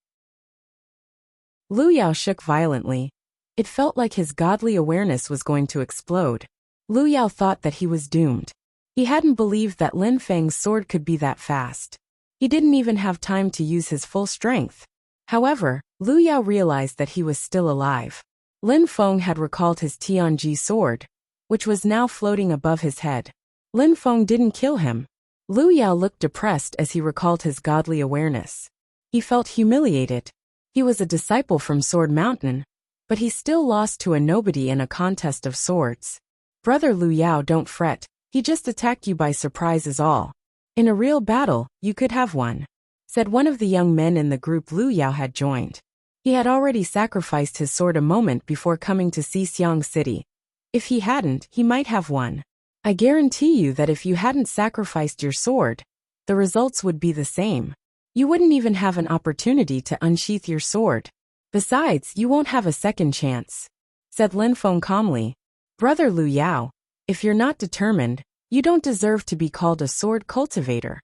Lu Yao shook violently. It felt like his godly awareness was going to explode. Lu Yao thought that he was doomed. He hadn't believed that Lin Feng's sword could be that fast. He didn't even have time to use his full strength. However, Lu Yao realized that he was still alive. Lin Feng had recalled his Tianji sword, which was now floating above his head. Lin Feng didn't kill him. Lu Yao looked depressed as he recalled his godly awareness. He felt humiliated. He was a disciple from Sword Mountain, but he still lost to a nobody in a contest of swords. Brother Lu Yao, don't fret, he just attacked you by surprise is all. In a real battle, you could have won, said one of the young men in the group Lu Yao had joined. He had already sacrificed his sword a moment before coming to Xixiang City. If he hadn't, he might have won. I guarantee you that if you hadn't sacrificed your sword, the results would be the same. You wouldn't even have an opportunity to unsheath your sword. Besides, you won't have a second chance, said Lin Feng calmly. Brother Lu Yao, if you're not determined, you don't deserve to be called a sword cultivator,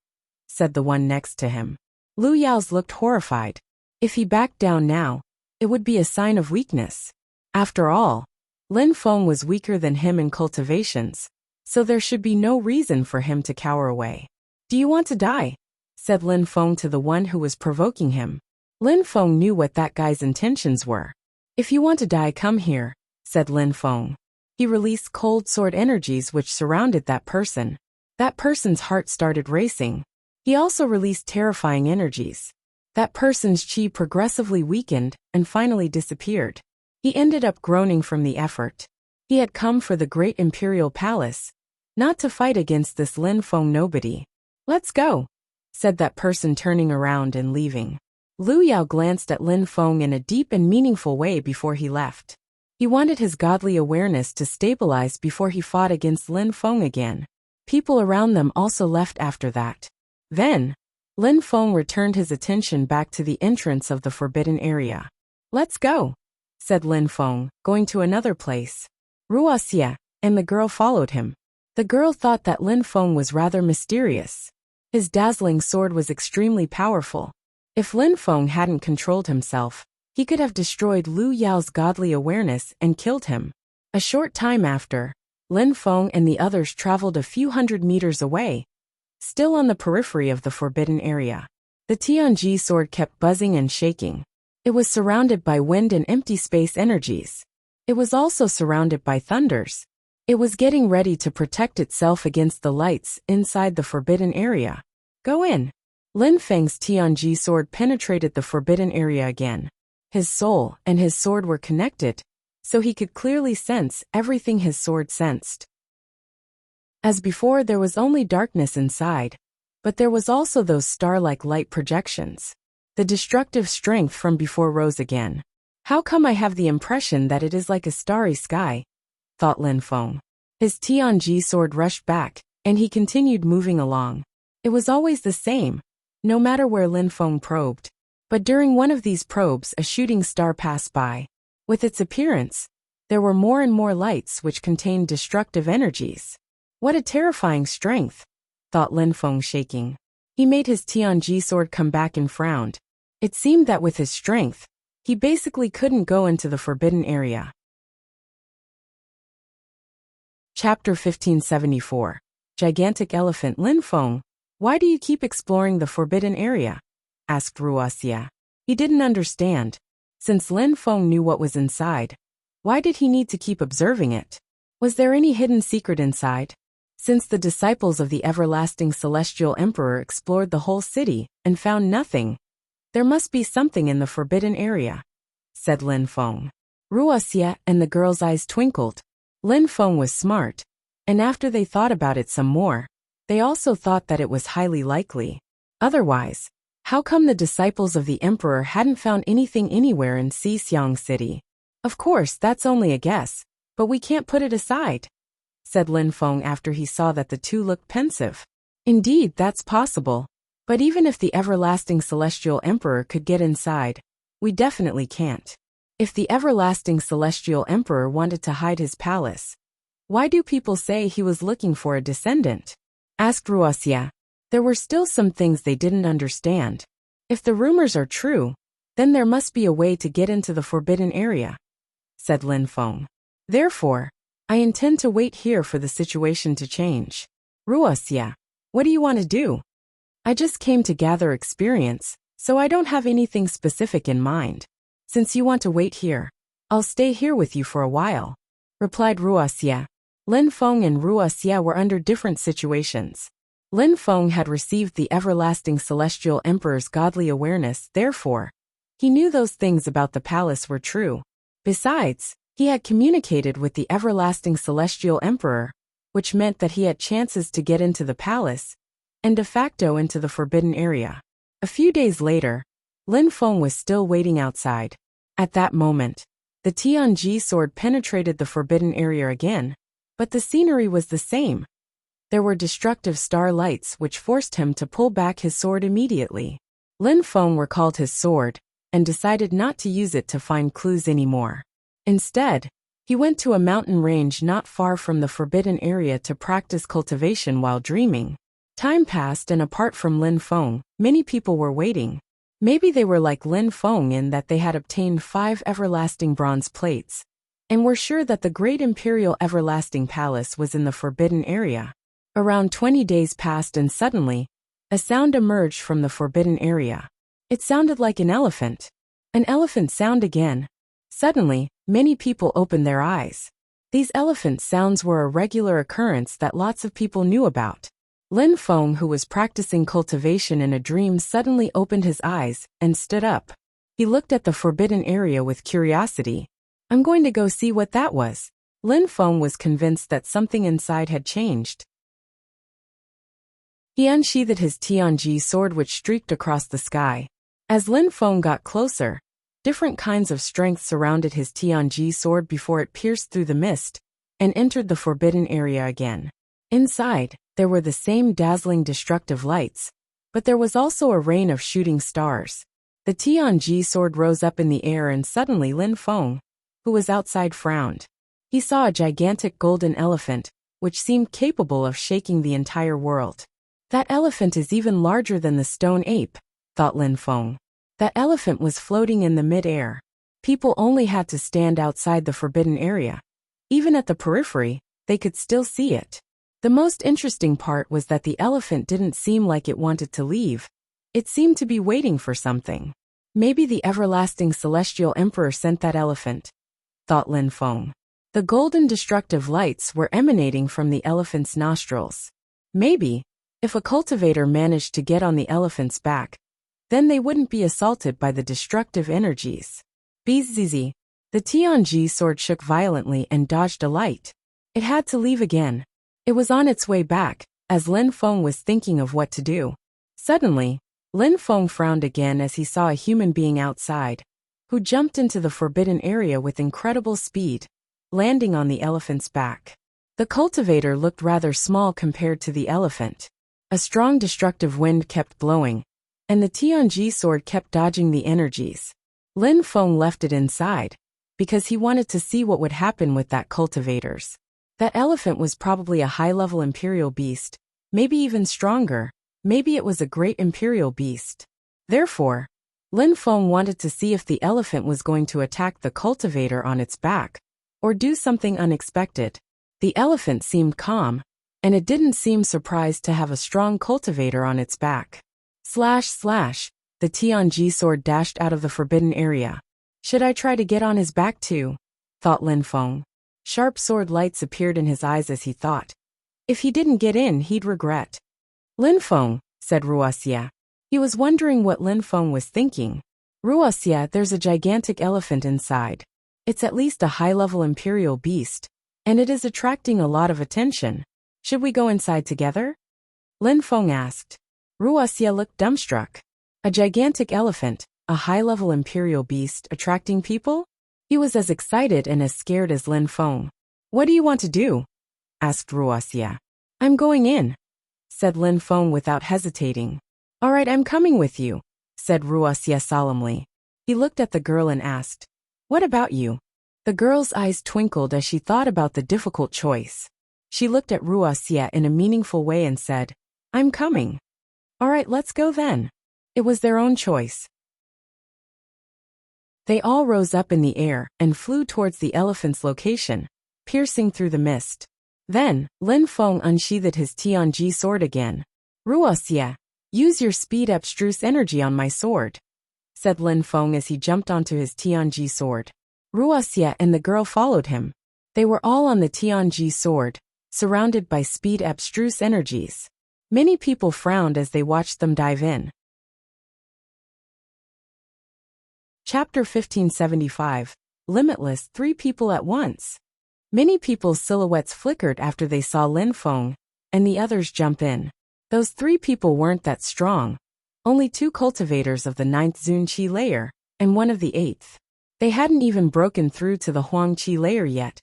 said the one next to him. Lu Yao's looked horrified. If he backed down now, it would be a sign of weakness. After all, Lin Feng was weaker than him in cultivations, so there should be no reason for him to cower away. Do you want to die? Said Lin Feng to the one who was provoking him. Lin Feng knew what that guy's intentions were. If you want to die, come here, said Lin Feng. He released cold sword energies which surrounded that person. That person's heart started racing. He also released terrifying energies. That person's chi progressively weakened and finally disappeared. He ended up groaning from the effort. He had come for the great imperial palace, not to fight against this Lin Feng nobody. Let's go, said that person, turning around and leaving. Lu Yao glanced at Lin Feng in a deep and meaningful way before he left. He wanted his godly awareness to stabilize before he fought against Lin Feng again. People around them also left after that. Then, Lin Feng returned his attention back to the entrance of the forbidden area. Let's go, said Lin Feng, going to another place. Wuxia, and the girl followed him. The girl thought that Lin Feng was rather mysterious. His dazzling sword was extremely powerful. If Lin Feng hadn't controlled himself, he could have destroyed Lu Yao's godly awareness and killed him. A short time after, Lin Feng and the others traveled a few hundred meters away, still on the periphery of the forbidden area. The Tianji sword kept buzzing and shaking. It was surrounded by wind and empty space energies. It was also surrounded by thunders. It was getting ready to protect itself against the lights inside the forbidden area. Go in. Lin Feng's Tianji sword penetrated the forbidden area again. His soul and his sword were connected, so he could clearly sense everything his sword sensed. As before, there was only darkness inside, But there was also those star-like light projections. The destructive strength from before rose again. How come I have the impression that it is like a starry sky? Thought Lin Feng. His Tianji sword rushed back, and he continued moving along. It was always the same, no matter where Lin Feng probed. But during one of these probes, a shooting star passed by. With its appearance, there were more and more lights which contained destructive energies. What a terrifying strength, thought Lin Feng, shaking. He made his Tianji sword come back and frowned. It seemed that with his strength, he basically couldn't go into the forbidden area. Chapter 1574. Gigantic Elephant. Lin Feng, why do you keep exploring the forbidden area? Asked Wuxia. He didn't understand. Since Lin Feng knew what was inside, why did he need to keep observing it? Was there any hidden secret inside? Since the disciples of the everlasting celestial emperor explored the whole city and found nothing, there must be something in the forbidden area, said Lin Feng. Wuxia and the girl's eyes twinkled. Lin Feng was smart, and after they thought about it some more, they also thought that it was highly likely. Otherwise, how come the disciples of the emperor hadn't found anything anywhere in Xixiang City? Of course, that's only a guess, but we can't put it aside, said Lin Feng after he saw that the two looked pensive. Indeed, that's possible. But even if the everlasting celestial emperor could get inside, we definitely can't. If the everlasting celestial emperor wanted to hide his palace, why do people say he was looking for a descendant? Asked Wuxia. There were still some things they didn't understand. If the rumors are true, then there must be a way to get into the forbidden area, said Lin Feng. Therefore, I intend to wait here for the situation to change. Wuxia, what do you want to do? I just came to gather experience, so I don't have anything specific in mind. Since you want to wait here, I'll stay here with you for a while, replied Wuxia. Lin Feng and Wuxia were under different situations. Lin Feng had received the everlasting celestial emperor's godly awareness, therefore, he knew those things about the palace were true. Besides, he had communicated with the everlasting celestial emperor, which meant that he had chances to get into the palace, and de facto into the forbidden area. A few days later, Lin Feng was still waiting outside. At that moment, the Tianji sword penetrated the forbidden area again, but the scenery was the same. There were destructive star lights which forced him to pull back his sword immediately. Lin Feng recalled his sword and decided not to use it to find clues anymore. Instead, he went to a mountain range not far from the forbidden area to practice cultivation while dreaming. Time passed, and apart from Lin Feng, many people were waiting. Maybe they were like Lin Feng in that they had obtained 5 everlasting bronze plates, and were sure that the great imperial everlasting palace was in the forbidden area. Around 20 days passed, and suddenly, a sound emerged from the forbidden area. It sounded like an elephant. An elephant sound again. Suddenly, many people opened their eyes. These elephant sounds were a regular occurrence that lots of people knew about. Lin Feng, who was practicing cultivation in a dream, suddenly opened his eyes and stood up. He looked at the forbidden area with curiosity. I'm going to go see what that was. Lin Feng was convinced that something inside had changed. He unsheathed his Tianji sword, which streaked across the sky. As Lin Feng got closer, different kinds of strength surrounded his Tianji sword before it pierced through the mist and entered the forbidden area again. Inside, there were the same dazzling destructive lights, but there was also a rain of shooting stars. The Tianji sword rose up in the air, and suddenly Lin Feng, who was outside, frowned. He saw a gigantic golden elephant, which seemed capable of shaking the entire world. That elephant is even larger than the stone ape, thought Lin Feng. That elephant was floating in the mid-air. People only had to stand outside the forbidden area. Even at the periphery, they could still see it. The most interesting part was that the elephant didn't seem like it wanted to leave. It seemed to be waiting for something. Maybe the everlasting celestial emperor sent that elephant, thought Lin Feng. The golden destructive lights were emanating from the elephant's nostrils. Maybe, if a cultivator managed to get on the elephant's back, then they wouldn't be assaulted by the destructive energies. Bzzz. The Tianji sword shook violently and dodged a light. It had to leave again. It was on its way back, as Lin Feng was thinking of what to do. Suddenly, Lin Feng frowned again as he saw a human being outside, who jumped into the forbidden area with incredible speed, landing on the elephant's back. The cultivator looked rather small compared to the elephant. A strong destructive wind kept blowing, and the Tianji sword kept dodging the energies. Lin Feng left it inside, because he wanted to see what would happen with that cultivators. That elephant was probably a high-level imperial beast, maybe even stronger, maybe it was a great imperial beast. Therefore, Lin Feng wanted to see if the elephant was going to attack the cultivator on its back, or do something unexpected. The elephant seemed calm, and it didn't seem surprised to have a strong cultivator on its back. Slash slash, the Tianji sword dashed out of the forbidden area. Should I try to get on his back too? Thought Lin Feng. Sharp sword lights appeared in his eyes as he thought. If he didn't get in, he'd regret. Lin Feng, said Wuxia. He was wondering what Lin Feng was thinking. Wuxia, there's a gigantic elephant inside. It's at least a high-level imperial beast, and it is attracting a lot of attention. Should we go inside together? Lin Feng asked. Wuxia looked dumbstruck. A gigantic elephant, a high-level imperial beast attracting people? He was as excited and as scared as Lin Feng. What do you want to do? Asked Wuxia. I'm going in, said Lin Feng without hesitating. All right, I'm coming with you, said Wuxia solemnly. He looked at the girl and asked, What about you? The girl's eyes twinkled as she thought about the difficult choice. She looked at Wuxia in a meaningful way and said, I'm coming. All right, let's go then. It was their own choice. They all rose up in the air and flew towards the elephant's location, piercing through the mist. Then, Lin Feng unsheathed his Tianji sword again. Wuxia, use your speed abstruse energy on my sword, said Lin Feng as he jumped onto his Tianji sword. Wuxia and the girl followed him. They were all on the Tianji sword, surrounded by speed abstruse energies. Many people frowned as they watched them dive in. Chapter 1575, Limitless 3 people at once. Many people's silhouettes flickered after they saw Lin Feng and the others jump in. Those 3 people weren't that strong. Only 2 cultivators of the 9th Zun Qi layer, and 1 of the 8th. They hadn't even broken through to the Huang Qi layer yet,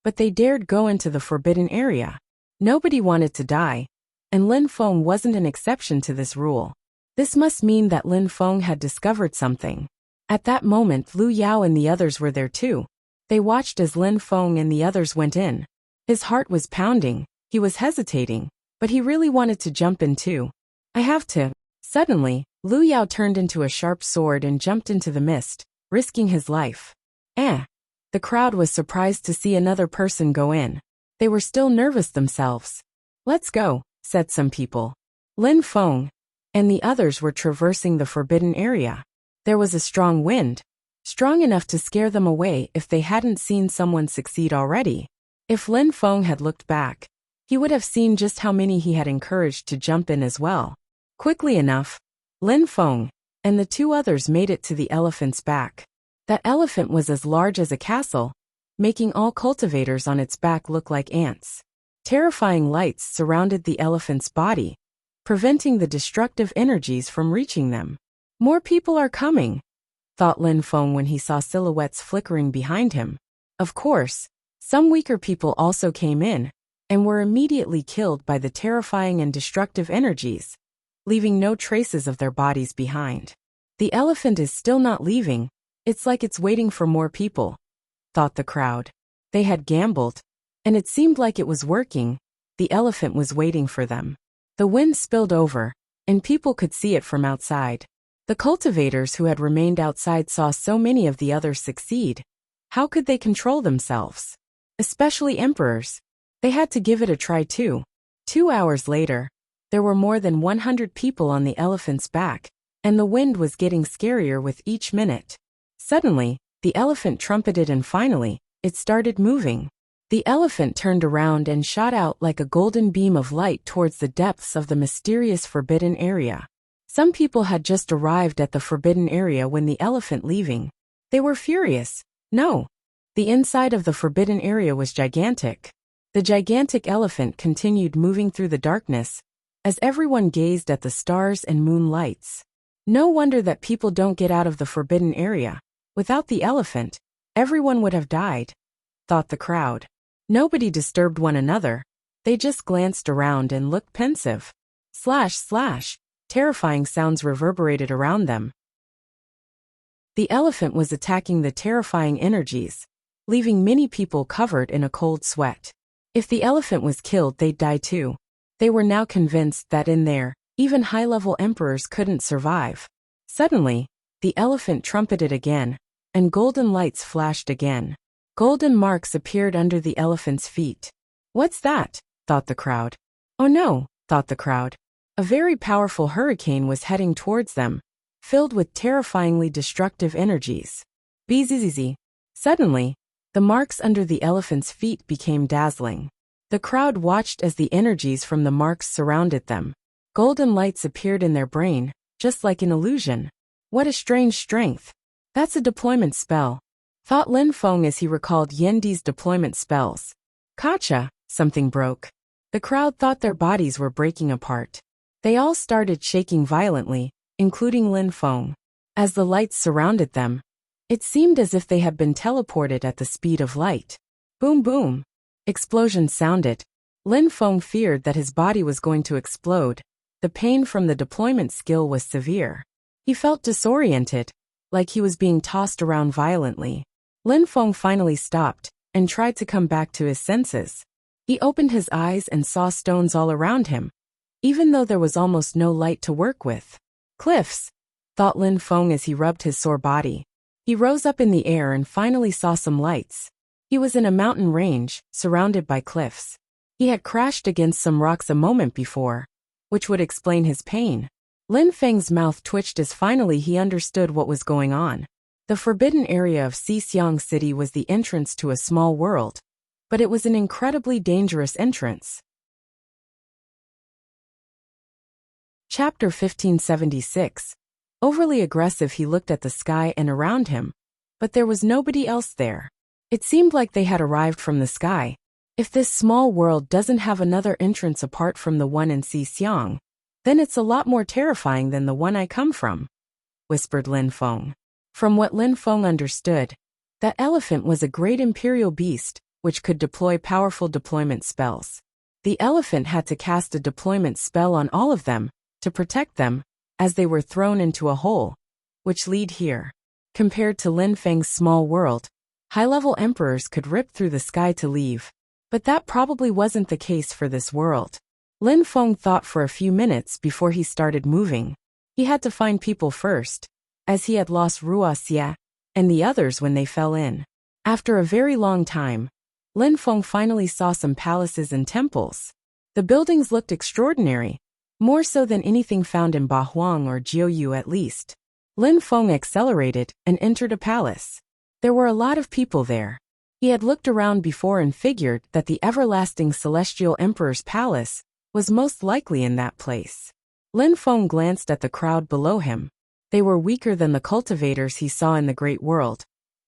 but they dared go into the forbidden area. Nobody wanted to die, and Lin Feng wasn't an exception to this rule. This must mean that Lin Feng had discovered something. At that moment, Lu Yao and the others were there too. They watched as Lin Feng and the others went in. His heart was pounding, he was hesitating, but he really wanted to jump in too. I have to. Suddenly, Lu Yao turned into a sharp sword and jumped into the mist, risking his life. The crowd was surprised to see another person go in. They were still nervous themselves. Let's go, said some people. Lin Feng and the others were traversing the forbidden area. There was a strong wind, strong enough to scare them away if they hadn't seen someone succeed already. If Lin Feng had looked back, he would have seen just how many he had encouraged to jump in as well. Quickly enough, Lin Feng and the 2 others made it to the elephant's back. That elephant was as large as a castle, making all cultivators on its back look like ants. Terrifying lights surrounded the elephant's body, preventing the destructive energies from reaching them. More people are coming, thought Lin Feng when he saw silhouettes flickering behind him. Of course, some weaker people also came in, and were immediately killed by the terrifying and destructive energies, leaving no traces of their bodies behind. The elephant is still not leaving, it's like it's waiting for more people, thought the crowd. They had gambled, and it seemed like it was working. The elephant was waiting for them. The wind spilled over, and people could see it from outside. The cultivators who had remained outside saw so many of the others succeed. How could they control themselves? Especially emperors. They had to give it a try too. 2 hours later, there were more than 100 people on the elephant's back, and the wind was getting scarier with each minute. Suddenly, the elephant trumpeted and finally, it started moving. The elephant turned around and shot out like a golden beam of light towards the depths of the mysterious forbidden area. Some people had just arrived at the forbidden area when the elephant leaving. They were furious. No. The inside of the forbidden area was gigantic. The gigantic elephant continued moving through the darkness, as everyone gazed at the stars and moon lights. No wonder that people don't get out of the forbidden area. Without the elephant, everyone would have died, thought the crowd. Nobody disturbed one another. They just glanced around and looked pensive. Slash, slash, terrifying sounds reverberated around them. The elephant was attacking the terrifying energies, leaving many people covered in a cold sweat. If the elephant was killed, they'd die too. They were now convinced that in there, even high-level emperors couldn't survive. Suddenly, the elephant trumpeted again, and golden lights flashed again. Golden marks appeared under the elephant's feet. What's that? Thought the crowd. Oh no, thought the crowd. A very powerful hurricane was heading towards them, filled with terrifyingly destructive energies. Bzzz. Suddenly, the marks under the elephant's feet became dazzling. The crowd watched as the energies from the marks surrounded them. Golden lights appeared in their brain, just like an illusion. What a strange strength. That's a deployment spell, thought Lin Feng as he recalled Yendi's deployment spells. Gotcha, something broke. The crowd thought their bodies were breaking apart. They all started shaking violently, including Lin Feng. As the lights surrounded them, it seemed as if they had been teleported at the speed of light. Boom boom. Explosions sounded. Lin Feng feared that his body was going to explode. The pain from the deployment skill was severe. He felt disoriented, like he was being tossed around violently. Lin Feng finally stopped and tried to come back to his senses. He opened his eyes and saw stones all around him, even though there was almost no light to work with. Cliffs, thought Lin Feng as he rubbed his sore body. He rose up in the air and finally saw some lights. He was in a mountain range, surrounded by cliffs. He had crashed against some rocks a moment before, which would explain his pain. Lin Feng's mouth twitched as finally he understood what was going on. The forbidden area of Xixiang City was the entrance to a small world, but it was an incredibly dangerous entrance. Chapter 1576. Overly aggressive, he looked at the sky and around him, but there was nobody else there. It seemed like they had arrived from the sky. If this small world doesn't have another entrance apart from the one in Xixiang, then it's a lot more terrifying than the one I come from, whispered Lin Feng. From what Lin Feng understood, that elephant was a great imperial beast, which could deploy powerful deployment spells. The elephant had to cast a deployment spell on all of them, to protect them, as they were thrown into a hole, which lead here. Compared to Lin Feng's small world, high-level emperors could rip through the sky to leave. But that probably wasn't the case for this world. Lin Feng thought for a few minutes before he started moving. He had to find people first, as he had lost Wuxia and the others when they fell in. After a very long time, Lin Feng finally saw some palaces and temples. The buildings looked extraordinary, more so than anything found in Bahuang or Jiuyu at least. Lin Feng accelerated and entered a palace. There were a lot of people there. He had looked around before and figured that the everlasting celestial emperor's palace was most likely in that place. Lin Feng glanced at the crowd below him. They were weaker than the cultivators he saw in the Great World,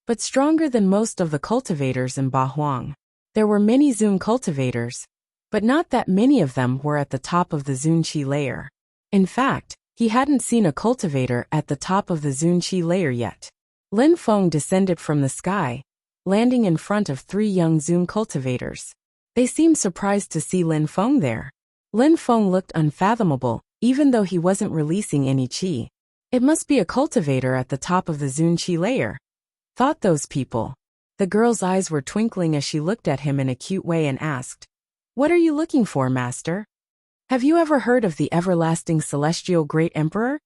but stronger than most of the cultivators in Bahuang. There were many Zun cultivators, but not that many of them were at the top of the Zunqi layer. In fact, he hadn't seen a cultivator at the top of the Zunqi layer yet. Lin Feng descended from the sky, landing in front of 3 young Zun cultivators. They seemed surprised to see Lin Feng there. Lin Feng looked unfathomable, even though he wasn't releasing any qi. It must be a cultivator at the top of the Zunqi layer, thought those people. The girl's eyes were twinkling as she looked at him in a cute way and asked, "What are you looking for, master? Have you ever heard of the everlasting celestial great emperor?"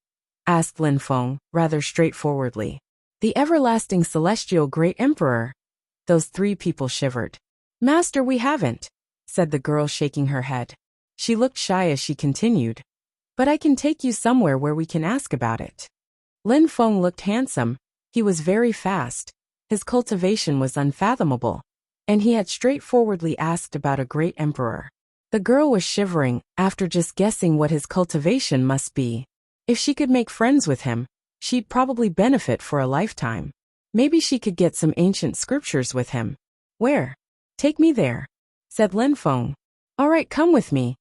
asked Lin Feng, rather straightforwardly. The everlasting celestial great emperor? Those 3 people shivered. "Master, we haven't," said the girl, shaking her head. She looked shy as she continued, "But I can take you somewhere where we can ask about it." Lin Feng looked handsome. He was very fast. His cultivation was unfathomable, and he had straightforwardly asked about a great emperor. The girl was shivering after just guessing what his cultivation must be. If she could make friends with him, she'd probably benefit for a lifetime. Maybe she could get some ancient scriptures with him. "Where? Take me there," said Lin Feng. All right, come with me,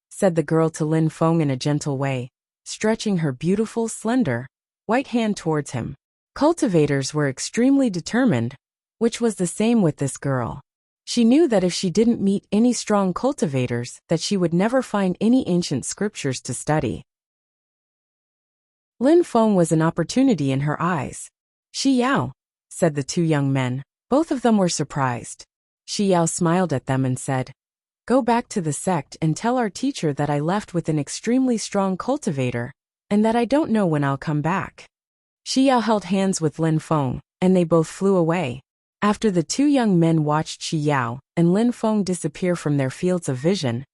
said the girl to Lin Feng in a gentle way, stretching her beautiful, slender, white hand towards him. Cultivators were extremely determined, which was the same with this girl. She knew that if she didn't meet any strong cultivators, that she would never find any ancient scriptures to study. Lin Feng was an opportunity in her eyes. Shi Yao, said the two young men. Both of them were surprised. Shi Yao smiled at them and said, Go back to the sect and tell our teacher that I left with an extremely strong cultivator, and that I don't know when I'll come back. Shi Yao held hands with Lin Feng, and they both flew away. After the two young men watched Shi Yao and Lin Feng disappear from their fields of vision,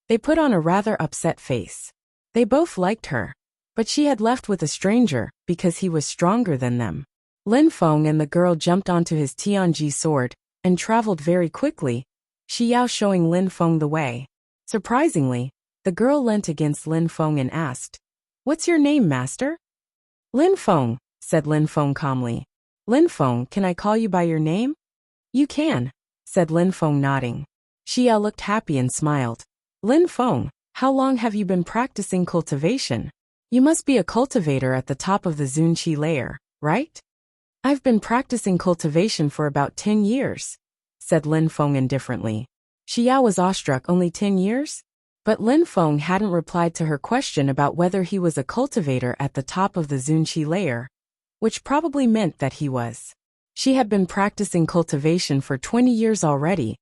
they put on a rather upset face. They both liked her, but she had left with a stranger because he was stronger than them. Lin Feng and the girl jumped onto his Tianji sword and traveled very quickly, Shi Yao showing Lin Feng the way. Surprisingly, the girl leant against Lin Feng and asked, What's your name, master? Lin Feng, said Lin Feng calmly. Lin Feng, can I call you by your name? You can, said Lin Feng nodding. Shi Yao looked happy and smiled. Lin Feng, how long have you been practicing cultivation? You must be a cultivator at the top of the Zunqi layer, right? I've been practicing cultivation for about 10 years, said Lin Feng indifferently. Shi Yao was awestruck. Only 10 years? But Lin Feng hadn't replied to her question about whether he was a cultivator at the top of the Zunqi layer, which probably meant that he was. She had been practicing cultivation for 20 years already,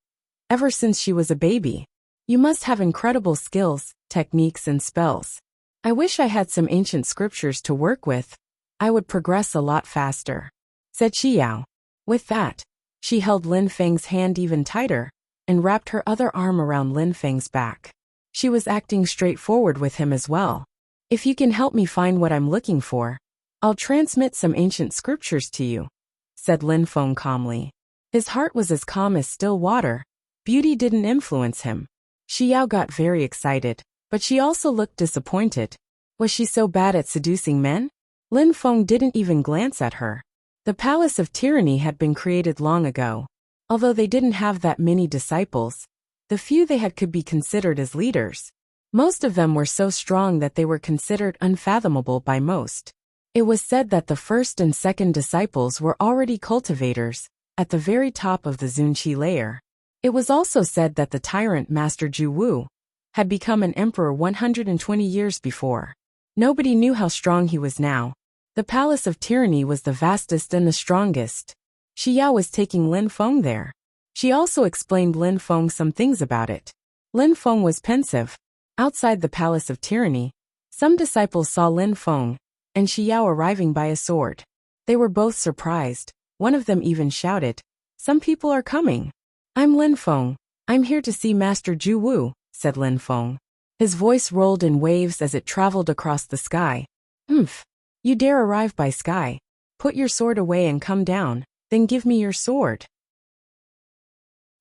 ever since she was a baby. You must have incredible skills, techniques and spells. I wish I had some ancient scriptures to work with. I would progress a lot faster, said Shi Yao. With that, she held Lin Feng's hand even tighter and wrapped her other arm around Lin Feng's back. She was acting straightforward with him as well. If you can help me find what I'm looking for, I'll transmit some ancient scriptures to you, said Lin Feng calmly. His heart was as calm as still water. Beauty didn't influence him. Shi Yao got very excited, but she also looked disappointed. Was she so bad at seducing men? Lin Feng didn't even glance at her. The Palace of Tyranny had been created long ago. Although they didn't have that many disciples, the few they had could be considered as leaders. Most of them were so strong that they were considered unfathomable by most. It was said that the first and second disciples were already cultivators, at the very top of the Zunqi layer. It was also said that the tyrant Master Zhu Wu had become an emperor 120 years before. Nobody knew how strong he was now. The Palace of Tyranny was the vastest and the strongest. Shi Yao was taking Lin Feng there. She also explained Lin Feng some things about it. Lin Feng was pensive. Outside the Palace of Tyranny, some disciples saw Lin Feng and Shi Yao arriving by a sword. They were both surprised. One of them even shouted, Some people are coming. I'm Lin Feng. I'm here to see Master Zhu Wu, said Lin Feng. His voice rolled in waves as it traveled across the sky. Humph. You dare arrive by sky. Put your sword away and come down, then give me your sword.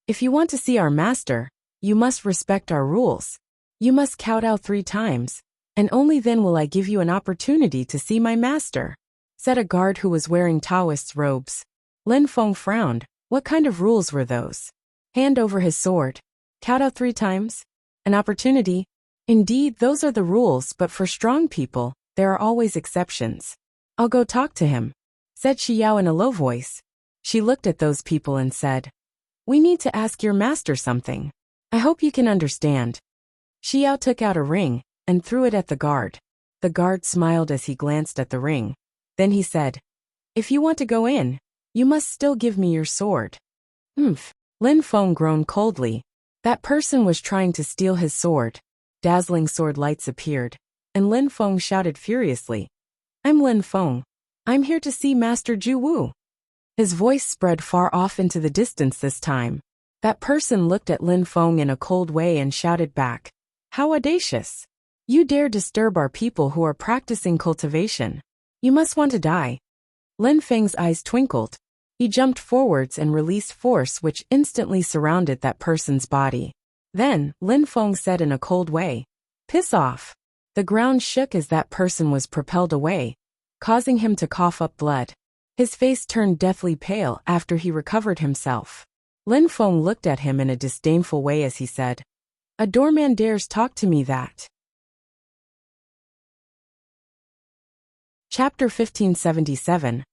If you want to see our master, you must respect our rules. You must kowtow 3 times, and only then will I give you an opportunity to see my master, said a guard who was wearing Taoist's robes. Lin Feng frowned. What kind of rules were those? Hand over his sword. Kowtow 3 times? An opportunity? Indeed, those are the rules, but for strong people, there are always exceptions. I'll go talk to him, said Shi Yao in a low voice. She looked at those people and said, We need to ask your master something. I hope you can understand. Shi Yao took out a ring and threw it at the guard. The guard smiled as he glanced at the ring. Then he said, If you want to go in, you must still give me your sword. Humph. Lin Feng groaned coldly. That person was trying to steal his sword. Dazzling sword lights appeared, and Lin Feng shouted furiously, I'm Lin Feng. I'm here to see Master Zhu Wu. His voice spread far off into the distance this time. That person looked at Lin Feng in a cold way and shouted back, How audacious! You dare disturb our people who are practicing cultivation. You must want to die. Lin Feng's eyes twinkled. He jumped forwards and released force which instantly surrounded that person's body. Then, Lin Feng said in a cold way, Piss off. The ground shook as that person was propelled away, causing him to cough up blood. His face turned deathly pale after he recovered himself. Lin Feng looked at him in a disdainful way as he said, "A doorman dares talk to me that?" Chapter 1577.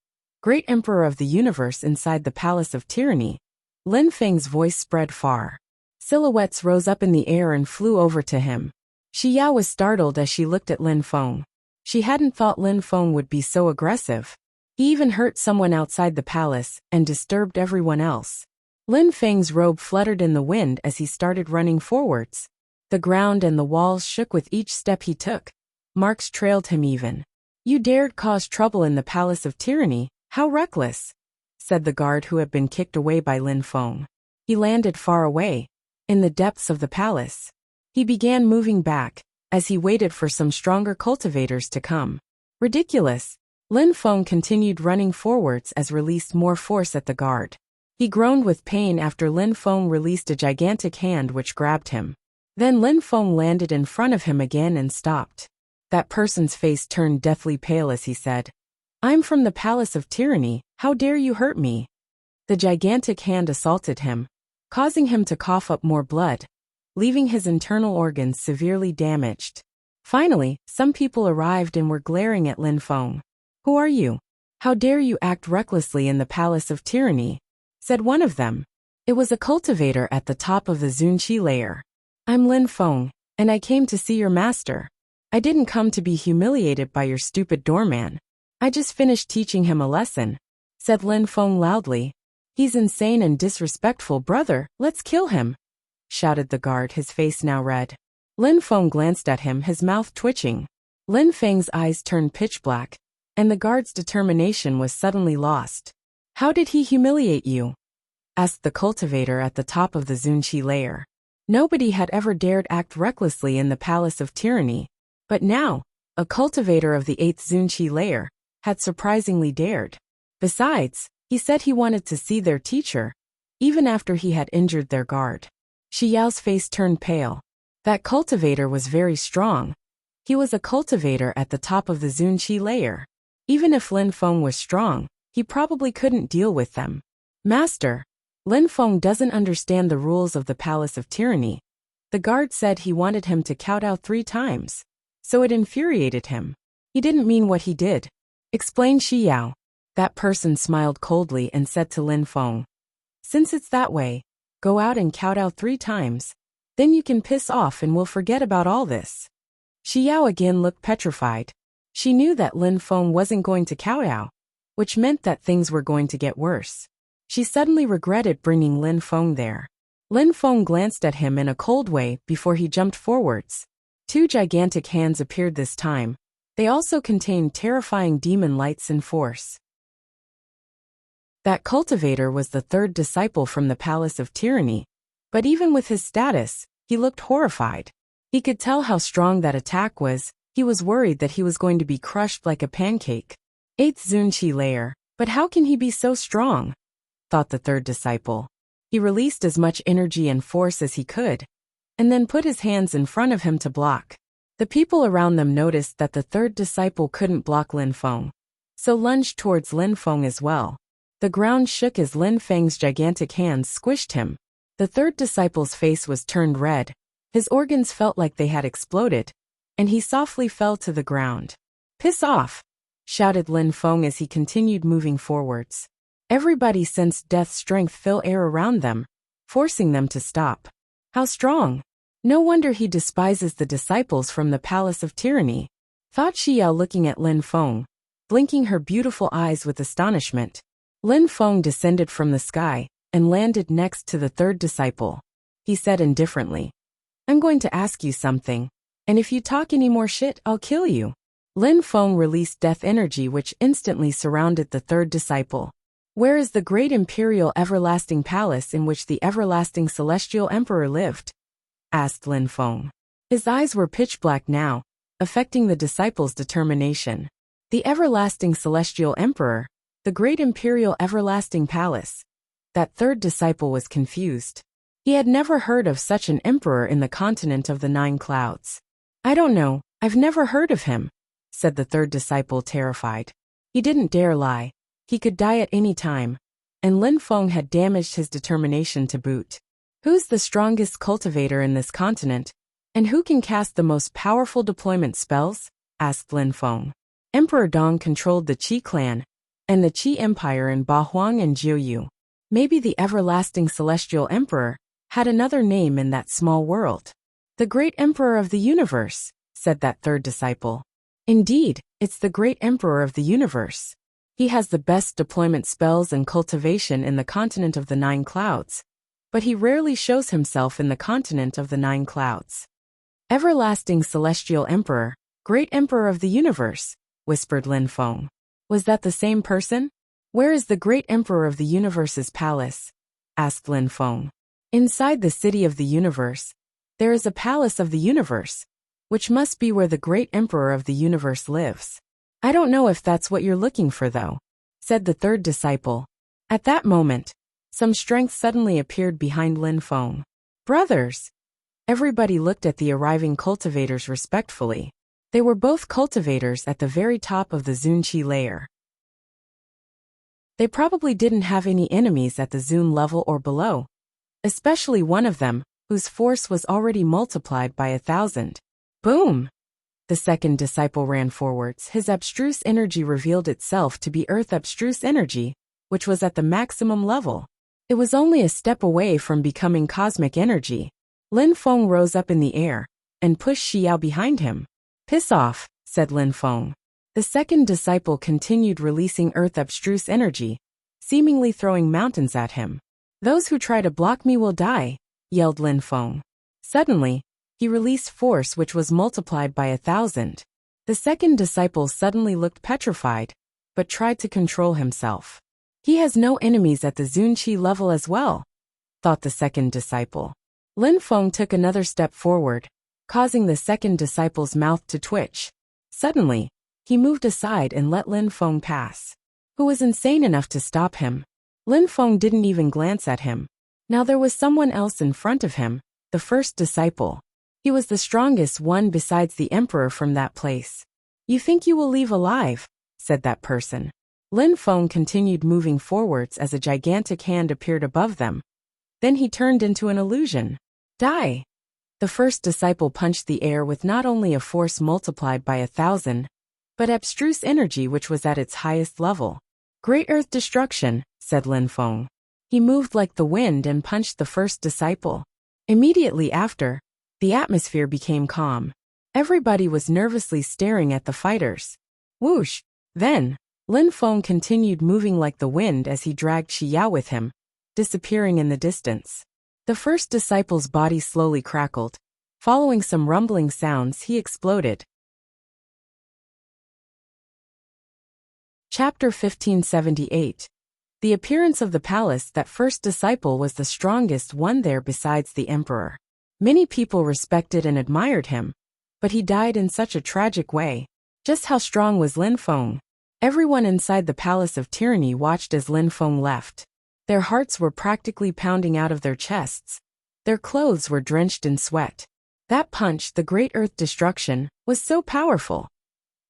Great Emperor of the Universe. Inside the Palace of Tyranny, Lin Feng's voice spread far. Silhouettes rose up in the air and flew over to him. Xi Yao was startled as she looked at Lin Feng. She hadn't thought Lin Feng would be so aggressive. He even hurt someone outside the palace and disturbed everyone else. Lin Feng's robe fluttered in the wind as he started running forwards. The ground and the walls shook with each step he took. Marks trailed him even. "You dared cause trouble in the Palace of Tyranny, how reckless," said the guard who had been kicked away by Lin Feng. He landed far away, in the depths of the palace. He began moving back, as he waited for some stronger cultivators to come. "Ridiculous." Lin Feng continued running forwards as released more force at the guard. He groaned with pain after Lin Feng released a gigantic hand which grabbed him. Then Lin Feng landed in front of him again and stopped. That person's face turned deathly pale as he said, "I'm from the Palace of Tyranny, how dare you hurt me?" The gigantic hand assaulted him, causing him to cough up more blood, leaving his internal organs severely damaged. Finally, some people arrived and were glaring at Lin Feng. "Who are you? How dare you act recklessly in the Palace of Tyranny?" said one of them. It was a cultivator at the top of the Zunqi layer. "I'm Lin Feng, and I came to see your master. I didn't come to be humiliated by your stupid doorman. I just finished teaching him a lesson," said Lin Feng loudly. "He's insane and disrespectful, brother, let's kill him," shouted the guard, his face now red. Lin Feng glanced at him, his mouth twitching. Lin Feng's eyes turned pitch black, and the guard's determination was suddenly lost. "How did he humiliate you?" asked the cultivator at the top of the Zunqi layer. Nobody had ever dared act recklessly in the Palace of Tyranny. But now, a cultivator of the 8th Zunqi layer had surprisingly dared. Besides, he said he wanted to see their teacher, even after he had injured their guard. Xi Yao's face turned pale. That cultivator was very strong. He was a cultivator at the top of the Zunqi layer. Even if Lin Feng was strong, he probably couldn't deal with them. "Master, Lin Feng doesn't understand the rules of the Palace of Tyranny." The guard said he wanted him to kowtow 3 times. So it infuriated him. "He didn't mean what he did," explained Xi Yao. That person smiled coldly and said to Lin Feng, "Since it's that way, go out and kowtow 3 times. Then you can piss off and we'll forget about all this." Xi Yao again looked petrified. She knew that Lin Feng wasn't going to kowtow, which meant that things were going to get worse. She suddenly regretted bringing Lin Feng there. Lin Feng glanced at him in a cold way before he jumped forwards. 2 gigantic hands appeared this time. They also contained terrifying demon lights and force. That cultivator was the 3rd disciple from the Palace of Tyranny, but even with his status, he looked horrified. He could tell how strong that attack was. He was worried that he was going to be crushed like a pancake. 8th Zunqi layer, but how can he be so strong? Thought the 3rd disciple. He released as much energy and force as he could, and then put his hands in front of him to block. The people around them noticed that the 3rd disciple couldn't block Lin Feng, so lunged towards Lin Feng as well. The ground shook as Lin Feng's gigantic hands squished him. The 3rd disciple's face was turned red. His organs felt like they had exploded, and he softly fell to the ground. "Piss off!" shouted Lin Feng as he continued moving forwards. Everybody sensed death's strength fill air around them, forcing them to stop. How strong! No wonder he despises the disciples from the Palace of Tyranny, thought Xi Yao looking at Lin Feng, blinking her beautiful eyes with astonishment. Lin Feng descended from the sky and landed next to the 3rd disciple. He said indifferently, "I'm going to ask you something, and if you talk any more shit, I'll kill you." Lin Feng released death energy which instantly surrounded the 3rd disciple. "Where is the great imperial everlasting palace in which the everlasting celestial emperor lived?" asked Lin Feng. His eyes were pitch black now, affecting the disciple's determination. The everlasting celestial emperor, the great imperial everlasting palace. That 3rd disciple was confused. He had never heard of such an emperor in the continent of the 9 clouds. "I don't know, I've never heard of him," said the 3rd disciple, terrified. He didn't dare lie. He could die at any time. and Lin Feng had damaged his determination to boot. Who's the strongest cultivator in this continent, and who can cast the most powerful deployment spells? Asked Lin Feng. Emperor Dong controlled the Qi clan and the Qi Empire in Bahuang and Jiuyu. Maybe the everlasting celestial emperor had another name in that small world. The great emperor of the universe, said that third disciple. Indeed, it's the great emperor of the universe. He has the best deployment spells and cultivation in the continent of the 9 clouds, but he rarely shows himself in the continent of the 9 clouds. Everlasting celestial emperor, great emperor of the universe, whispered Lin Feng. Was that the same person? Where is the great emperor of the universe's palace? Asked Lin Feng. Inside the city of the universe, there is a palace of the universe, which must be where the great emperor of the universe lives. I don't know if that's what you're looking for though, said the third disciple. At that moment, some strength suddenly appeared behind Lin Feng. Brothers! Everybody looked at the arriving cultivators respectfully. They were both cultivators at the very top of the Zunqi layer. They probably didn't have any enemies at the Zun level or below, especially one of them, whose force was already multiplied by 1,000. Boom! The second disciple ran forwards. His abstruse energy revealed itself to be Earth abstruse energy, which was at the maximum level. It was only a step away from becoming cosmic energy. Lin Feng rose up in the air and pushed Xiao behind him. Piss off, said Lin Feng. The second disciple continued releasing Earth abstruse energy, seemingly throwing mountains at him. Those who try to block me will die, yelled Lin Feng. Suddenly, he released force which was multiplied by 1,000. The second disciple suddenly looked petrified, but tried to control himself. He has no enemies at the Zunqi level as well, thought the second disciple. Lin Feng took another step forward, causing the second disciple's mouth to twitch. Suddenly, he moved aside and let Lin Feng pass. Who was insane enough to stop him? Lin Feng didn't even glance at him. Now there was someone else in front of him, the first disciple. He was the strongest one besides the emperor from that place. You think you will leave alive? Said that person. Lin Feng continued moving forwards as a gigantic hand appeared above them. Then he turned into an illusion. Die! The first disciple punched the air with not only a force multiplied by 1,000, but abstruse energy which was at its highest level. Great Earth Destruction, said Lin Feng. He moved like the wind and punched the first disciple. Immediately after, the atmosphere became calm. Everybody was nervously staring at the fighters. Whoosh! Then, Lin Feng continued moving like the wind as he dragged Xiao with him, disappearing in the distance. The first disciple's body slowly crackled. Following some rumbling sounds, he exploded. Chapter 1578. The appearance of the palace. That first disciple was the strongest one there besides the emperor. Many people respected and admired him, but he died in such a tragic way. Just how strong was Lin Feng? Everyone inside the Palace of Tyranny watched as Lin Feng left. Their hearts were practically pounding out of their chests. Their clothes were drenched in sweat. That punch, the Great Earth Destruction, was so powerful,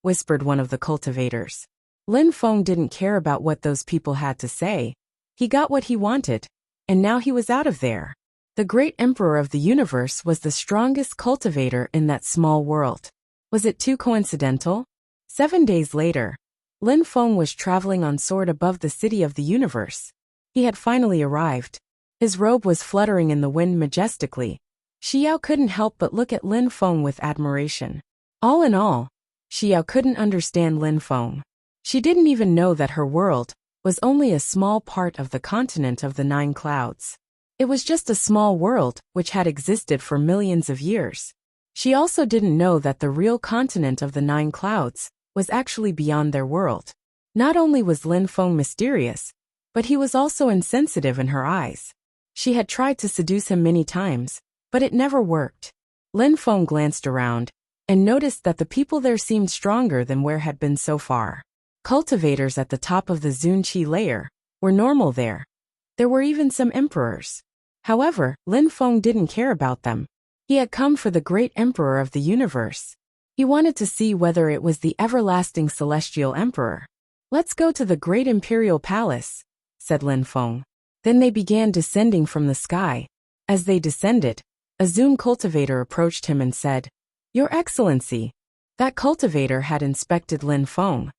whispered one of the cultivators. Lin Feng didn't care about what those people had to say. He got what he wanted, and now he was out of there. The great emperor of the universe was the strongest cultivator in that small world. Was it too coincidental? 7 days later, Lin Feng was traveling on sword above the city of the universe. He had finally arrived. His robe was fluttering in the wind majestically. Xiao couldn't help but look at Lin Feng with admiration. All in all, Xiao couldn't understand Lin Feng. She didn't even know that her world was only a small part of the continent of the 9 clouds. It was just a small world which had existed for millions of years. She also didn't know that the real continent of the 9 clouds was actually beyond their world. Not only was Lin Feng mysterious, but he was also insensitive in her eyes. She had tried to seduce him many times, but it never worked. Lin Feng glanced around and noticed that the people there seemed stronger than where had been so far. Cultivators at the top of the Zunqi layer were normal there. There were even some emperors. However, Lin Feng didn't care about them. He had come for the great emperor of the universe. He wanted to see whether it was the everlasting celestial emperor. Let's go to the great imperial palace, said Lin Feng. Then they began descending from the sky. As they descended, a Zoom cultivator approached him and said, "Your Excellency." That cultivator had inspected Lin Feng.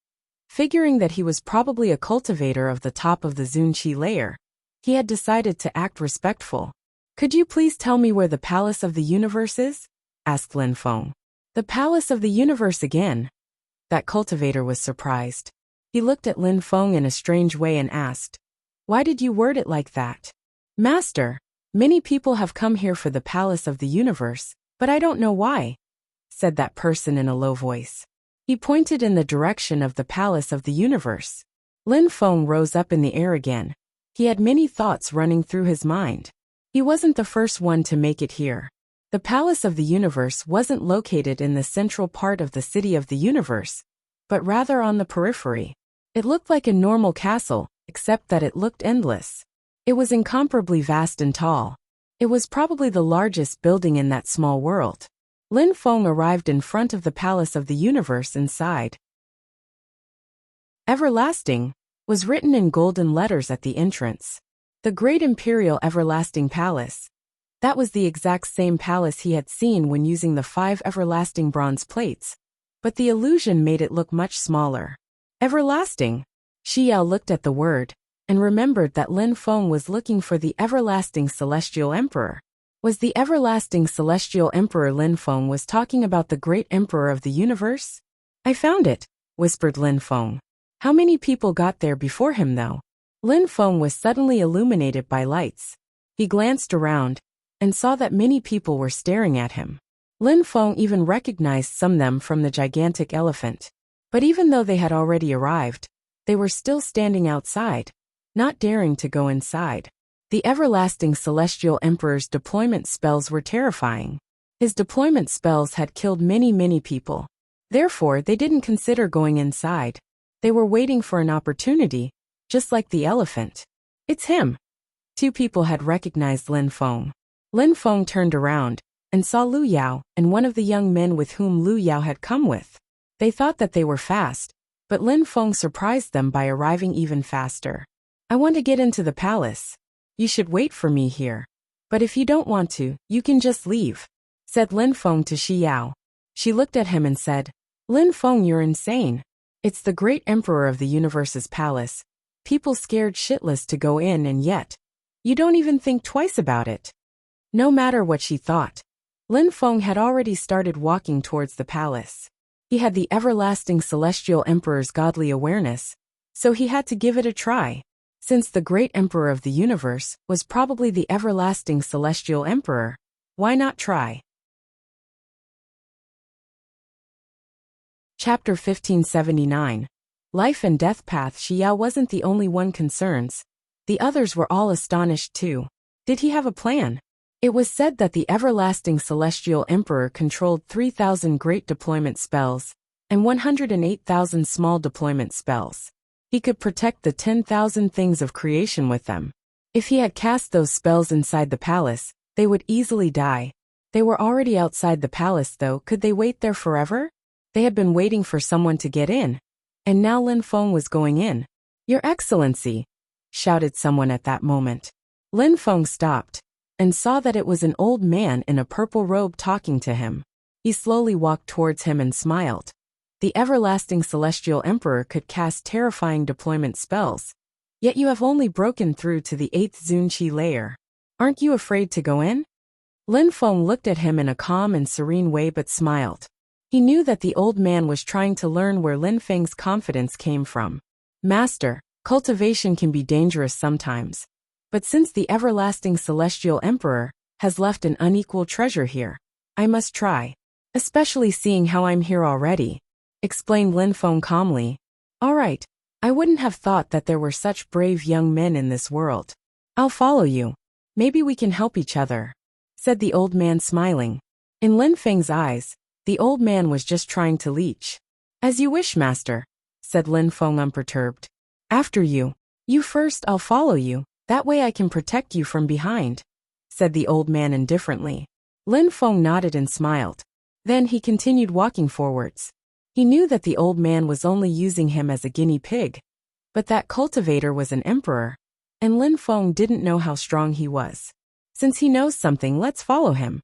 Figuring that he was probably a cultivator of the top of the Zunqi layer, he had decided to act respectful. "Could you please tell me where the Palace of the Universe is?" asked Lin Feng. "The Palace of the Universe again?" That cultivator was surprised. He looked at Lin Feng in a strange way and asked, "Why did you word it like that?" "Master, many people have come here for the Palace of the Universe, but I don't know why," said that person in a low voice. He pointed in the direction of the Palace of the Universe. Lin Feng rose up in the air again. He had many thoughts running through his mind. He wasn't the first one to make it here. The Palace of the Universe wasn't located in the central part of the City of the Universe, but rather on the periphery. It looked like a normal castle, except that it looked endless. It was incomparably vast and tall. It was probably the largest building in that small world. Lin Feng arrived in front of the Palace of the Universe inside. "Everlasting" was written in golden letters at the entrance. The Great Imperial Everlasting Palace. That was the exact same palace he had seen when using the 5 everlasting bronze plates, but the illusion made it look much smaller. Everlasting? Xiao looked at the word and remembered that Lin Feng was looking for the Everlasting Celestial Emperor. Was the Everlasting Celestial Emperor Lin Feng was talking about the Great Emperor of the Universe? "I found it," whispered Lin Feng. How many people got there before him though? Lin Feng was suddenly illuminated by lights. He glanced around and saw that many people were staring at him. Lin Feng even recognized some of them from the gigantic elephant. But even though they had already arrived, they were still standing outside, not daring to go inside. The Everlasting Celestial Emperor's deployment spells were terrifying. His deployment spells had killed many people. Therefore, they didn't consider going inside. They were waiting for an opportunity, just like the elephant. "It's him." 2 people had recognized Lin Feng. Lin Feng turned around and saw Lu Yao and one of the young men with whom Lu Yao had come with. They thought that they were fast, but Lin Feng surprised them by arriving even faster. "I want to get into the palace. You should wait for me here. But if you don't want to, you can just leave," said Lin Feng to Xiao. She looked at him and said, "Lin Feng, you're insane. It's the Great Emperor of the Universe's palace. People scared shitless to go in, and yet you don't even think twice about it." No matter what she thought, Lin Feng had already started walking towards the palace. He had the Everlasting Celestial Emperor's godly awareness, so he had to give it a try. Since the Great Emperor of the Universe was probably the Everlasting Celestial Emperor, why not try? Chapter 1579. Life and Death Path. Xiao wasn't the only one concerned. The others were all astonished too. Did he have a plan? It was said that the Everlasting Celestial Emperor controlled 3,000 great deployment spells and 108,000 small deployment spells. He could protect the 10,000 things of creation with them. If he had cast those spells inside the palace, they would easily die. They were already outside the palace though. Could they wait there forever? They had been waiting for someone to get in. And now Lin Feng was going in. "Your Excellency!" shouted someone at that moment. Lin Feng stopped and saw that it was an old man in a purple robe talking to him. He slowly walked towards him and smiled. The Everlasting Celestial Emperor could cast terrifying deployment spells. Yet you have only broken through to the 8th Zunqi layer. Aren't you afraid to go in? Lin Feng looked at him in a calm and serene way but smiled. He knew that the old man was trying to learn where Lin Feng's confidence came from. "Master, cultivation can be dangerous sometimes. But since the Everlasting Celestial Emperor has left an unequal treasure here, I must try. Especially seeing how I'm here already," explained Lin Feng calmly. "All right, I wouldn't have thought that there were such brave young men in this world. I'll follow you. Maybe we can help each other," said the old man smiling. In Lin Feng's eyes, the old man was just trying to leech. "As you wish, master," said Lin Feng unperturbed. "After you. You first, I'll follow you. That way I can protect you from behind," said the old man indifferently. Lin Feng nodded and smiled. Then he continued walking forwards. He knew that the old man was only using him as a guinea pig. But that cultivator was an emperor. And Lin Feng didn't know how strong he was. Since he knows something, let's follow him,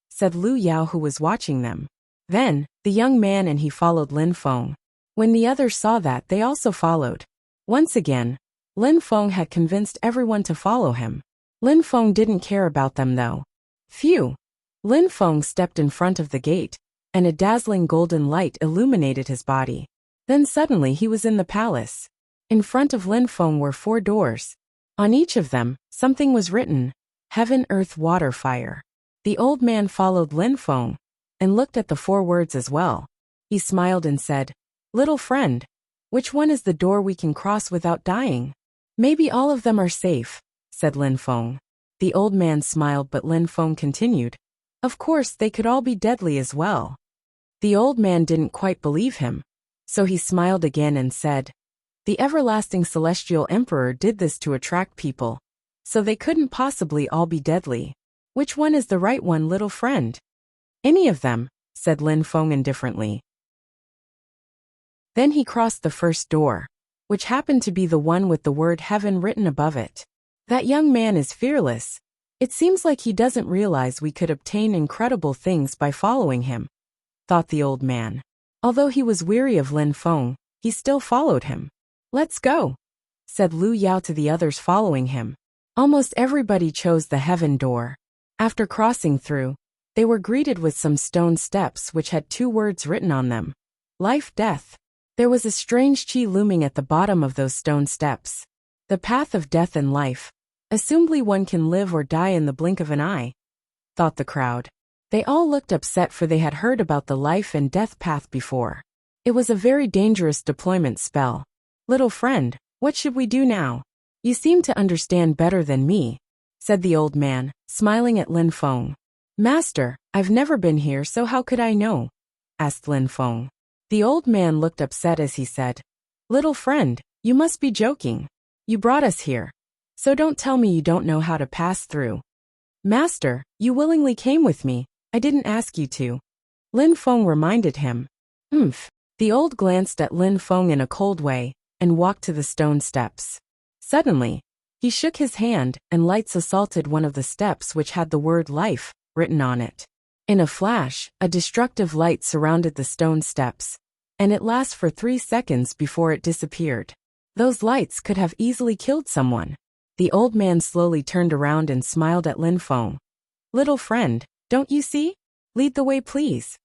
said Lu Yao, who was watching them. Then, the young man and he followed Lin Feng. When the others saw that, they also followed. Once again, Lin Feng had convinced everyone to follow him. Lin Feng didn't care about them though. Phew! Lin Feng stepped in front of the gate, and a dazzling golden light illuminated his body. Then suddenly he was in the palace. In front of Lin Feng were 4 doors. On each of them, something was written: Heaven, Earth, Water, Fire. The old man followed Lin Feng, and looked at the 4 words as well. He smiled and said, "Little friend, which one is the door we can cross without dying?" "Maybe all of them are safe," said Lin Feng. The old man smiled, but Lin Feng continued, "Of course they could all be deadly as well." The old man didn't quite believe him, so he smiled again and said, "The everlasting celestial emperor did this to attract people, so they couldn't possibly all be deadly. Which one is the right one, little friend?" "Any of them," said Lin Feng indifferently. Then he crossed the first door, which happened to be the one with the word heaven written above it. "That young man is fearless. It seems like he doesn't realize we could obtain incredible things by following him," thought the old man. Although he was weary of Lin Feng, he still followed him. "Let's go," said Lu Yao to the others following him. Almost everybody chose the heaven door. After crossing through, they were greeted with some stone steps which had 2 words written on them: Life, Death. There was a strange chi looming at the bottom of those stone steps. The path of death and life. Assumably one can live or die in the blink of an eye, thought the crowd. They all looked upset, for they had heard about the life and death path before. It was a very dangerous deployment spell. "Little friend, what should we do now? You seem to understand better than me," said the old man, smiling at Lin Feng. "Master, I've never been here, so how could I know?" asked Lin Feng. The old man looked upset as he said, "Little friend, you must be joking. You brought us here, so don't tell me you don't know how to pass through." "Master, you willingly came with me. I didn't ask you to," Lin Feng reminded him. "Umph." The old glanced at Lin Feng in a cold way, and walked to the stone steps. Suddenly, he shook his hand, and lights assaulted one of the steps which had the word life written on it. In a flash, a destructive light surrounded the stone steps, and it lasted for 3 seconds before it disappeared. Those lights could have easily killed someone. The old man slowly turned around and smiled at Lin Feng. "Little friend, don't you see? Lead the way, please."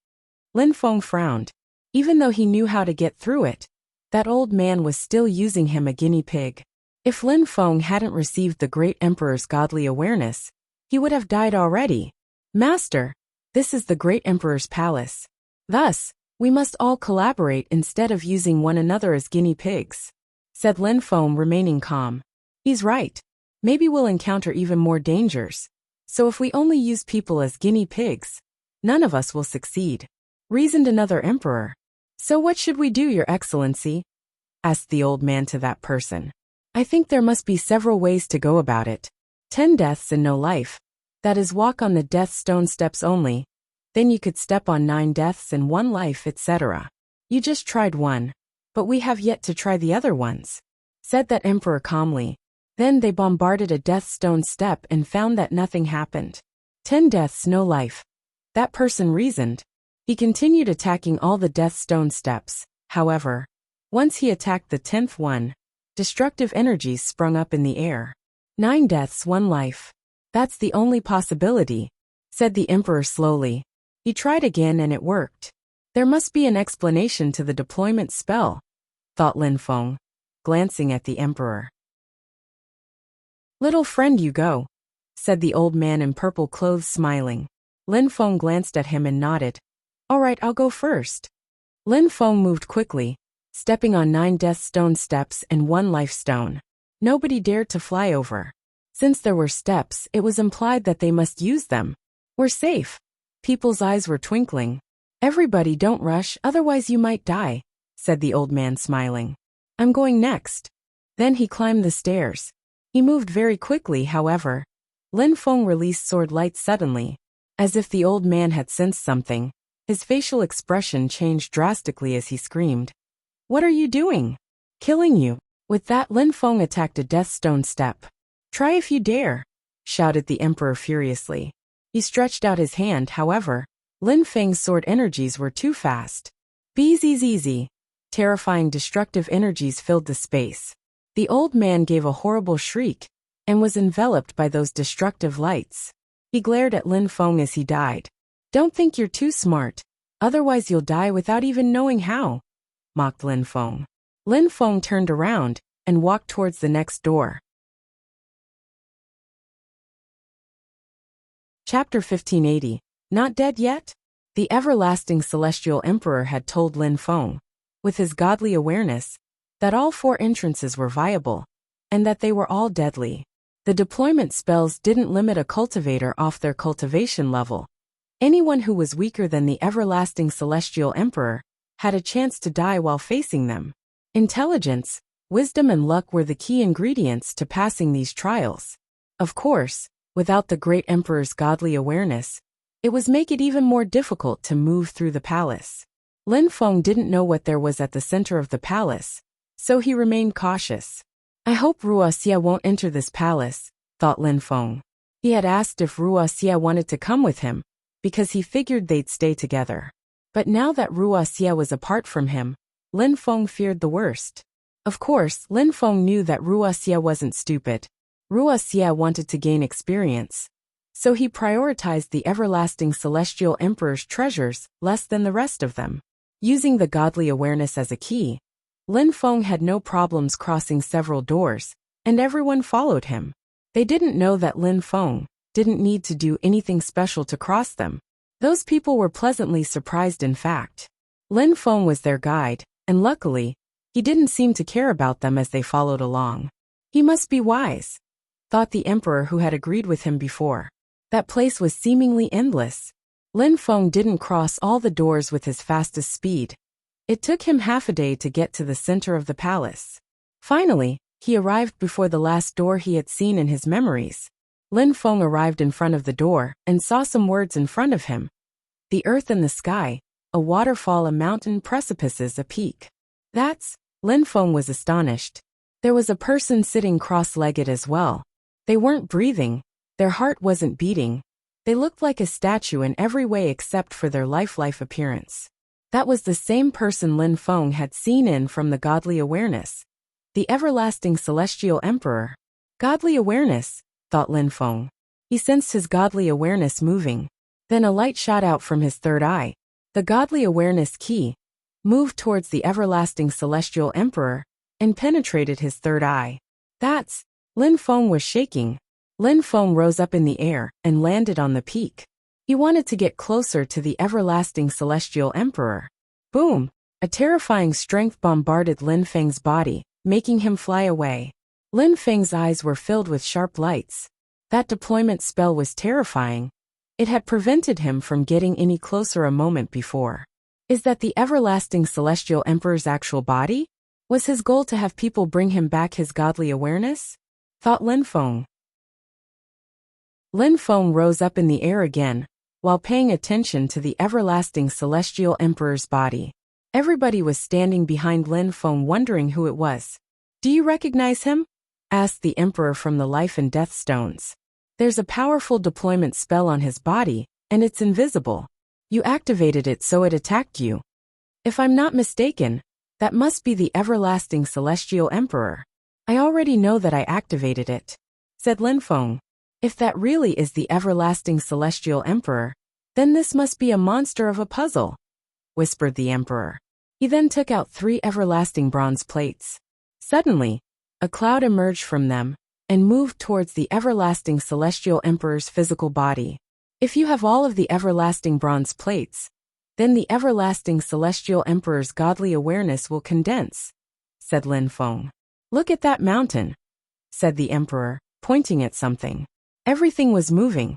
Lin Feng frowned. Even though he knew how to get through it, that old man was still using him a guinea pig. If Lin Feng hadn't received the great emperor's godly awareness, he would have died already. "Master, this is the great emperor's palace. Thus, we must all collaborate instead of using one another as guinea pigs," said Lin Feng, remaining calm. "He's right. Maybe we'll encounter even more dangers. So if we only use people as guinea pigs, none of us will succeed," reasoned another emperor. "So what should we do, Your Excellency?" asked the old man to that person. "I think there must be several ways to go about it. 10 deaths and no life. That is, walk on the death stone steps only. Then you could step on 9 deaths and 1 life, etc. You just tried one, but we have yet to try the other ones," said that emperor calmly. Then they bombarded a death stone step and found that nothing happened. 10 deaths, no life. That person reasoned. He continued attacking all the death stone steps. However, once he attacked the 10th one, destructive energies sprung up in the air. 9 deaths, 1 life. That's the only possibility, said the emperor slowly. He tried again and it worked. There must be an explanation to the deployment spell, thought Lin Feng, glancing at the emperor. Little friend, you go, said the old man in purple clothes, smiling. Lin Feng glanced at him and nodded. All right, I'll go first. Lin Feng moved quickly, stepping on 9 death stone steps and 1 life stone. Nobody dared to fly over. Since there were steps, it was implied that they must use them. We're safe. People's eyes were twinkling. Everybody, don't rush, otherwise you might die, said the old man, smiling. I'm going next. Then he climbed the stairs. He moved very quickly, however. Lin Feng released sword light suddenly. As if the old man had sensed something, his facial expression changed drastically as he screamed. What are you doing? Killing you. With that, Lin Feng attacked a death stone step. Try if you dare, shouted the emperor furiously. He stretched out his hand, however. Lin Feng's sword energies were too fast. Bzzz. Terrifying destructive energies filled the space. The old man gave a horrible shriek and was enveloped by those destructive lights. He glared at Lin Feng as he died. Don't think you're too smart, otherwise you'll die without even knowing how, mocked Lin Feng. Lin Feng turned around and walked towards the next door. Chapter 1580. Not dead yet? The everlasting celestial emperor had told Lin Feng, with his godly awareness, that all 4 entrances were viable, and that they were all deadly. The deployment spells didn't limit a cultivator off their cultivation level. Anyone who was weaker than the everlasting celestial emperor had a chance to die while facing them. Intelligence, wisdom and luck were the key ingredients to passing these trials. Of course, without the great emperor's godly awareness, it would make it even more difficult to move through the palace. Lin Feng didn't know what there was at the center of the palace, so he remained cautious. I hope Wuxia won't enter this palace, thought Lin Feng. He had asked if Wuxia wanted to come with him, because he figured they'd stay together. But now that Wuxia was apart from him, Lin Feng feared the worst. Of course, Lin Feng knew that Wuxia wasn't stupid. Wuxia wanted to gain experience, so he prioritized the everlasting celestial emperor's treasures less than the rest of them. Using the godly awareness as a key, Lin Feng had no problems crossing several doors, and everyone followed him. They didn't know that Lin Feng didn't need to do anything special to cross them. Those people were pleasantly surprised in fact. Lin Feng was their guide, and luckily, he didn't seem to care about them as they followed along. He must be wise, thought the emperor who had agreed with him before. That place was seemingly endless. Lin Feng didn't cross all the doors with his fastest speed. It took him half a day to get to the center of the palace. Finally, he arrived before the last door he had seen in his memories. Lin Feng arrived in front of the door and saw some words in front of him. The earth and the sky, a waterfall, a mountain, precipices, a peak. Lin Feng was astonished. There was a person sitting cross-legged as well. They weren't breathing. Their heart wasn't beating. They looked like a statue in every way except for their lifelike appearance. That was the same person Lin Feng had seen in from the godly awareness. The everlasting celestial emperor. Godly awareness, thought Lin Feng. He sensed his godly awareness moving. Then a light shot out from his third eye. The godly awareness key moved towards the everlasting celestial emperor and penetrated his third eye. Lin Feng was shaking. Lin Feng rose up in the air and landed on the peak. He wanted to get closer to the everlasting celestial emperor. Boom! A terrifying strength bombarded Lin Feng's body, making him fly away. Lin Feng's eyes were filled with sharp lights. That deployment spell was terrifying. It had prevented him from getting any closer a moment before. Is that the everlasting celestial emperor's actual body? Was his goal to have people bring him back his godly awareness? Thought Lin Feng. Lin Feng rose up in the air again, while paying attention to the everlasting celestial emperor's body. Everybody was standing behind Lin Feng wondering who it was. Do you recognize him? Asked the emperor from the life and death stones. There's a powerful deployment spell on his body, and it's invisible. You activated it so it attacked you. If I'm not mistaken, that must be the everlasting celestial emperor. I already know that I activated it, said Lin Feng. If that really is the everlasting celestial emperor, then this must be a monster of a puzzle, whispered the emperor. He then took out 3 everlasting bronze plates. Suddenly, a cloud emerged from them and moved towards the everlasting celestial emperor's physical body. If you have all of the everlasting bronze plates, then the everlasting celestial emperor's godly awareness will condense, said Lin Feng. Look at that mountain, said the emperor, pointing at something. Everything was moving.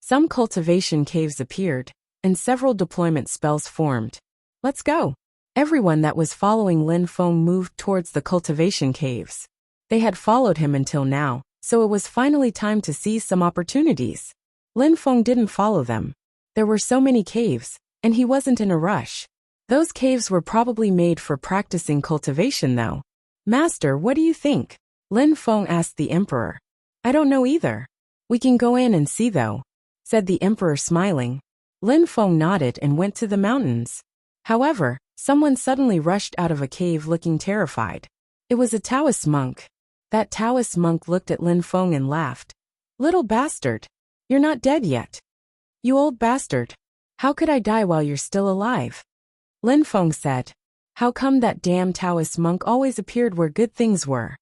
Some cultivation caves appeared, and several deployment spells formed. Let's go. Everyone that was following Lin Feng moved towards the cultivation caves. They had followed him until now, so it was finally time to seize some opportunities. Lin Feng didn't follow them. There were so many caves, and he wasn't in a rush. Those caves were probably made for practicing cultivation though. Master, what do you think? Lin Feng asked the emperor. I don't know either. We can go in and see though, said the emperor smiling. Lin Feng nodded and went to the mountains. However, someone suddenly rushed out of a cave looking terrified. It was a Taoist monk. That Taoist monk looked at Lin Feng and laughed. Little bastard. You're not dead yet. You old bastard. How could I die while you're still alive? Lin Feng said. How come that damn Taoist monk always appeared where good things were?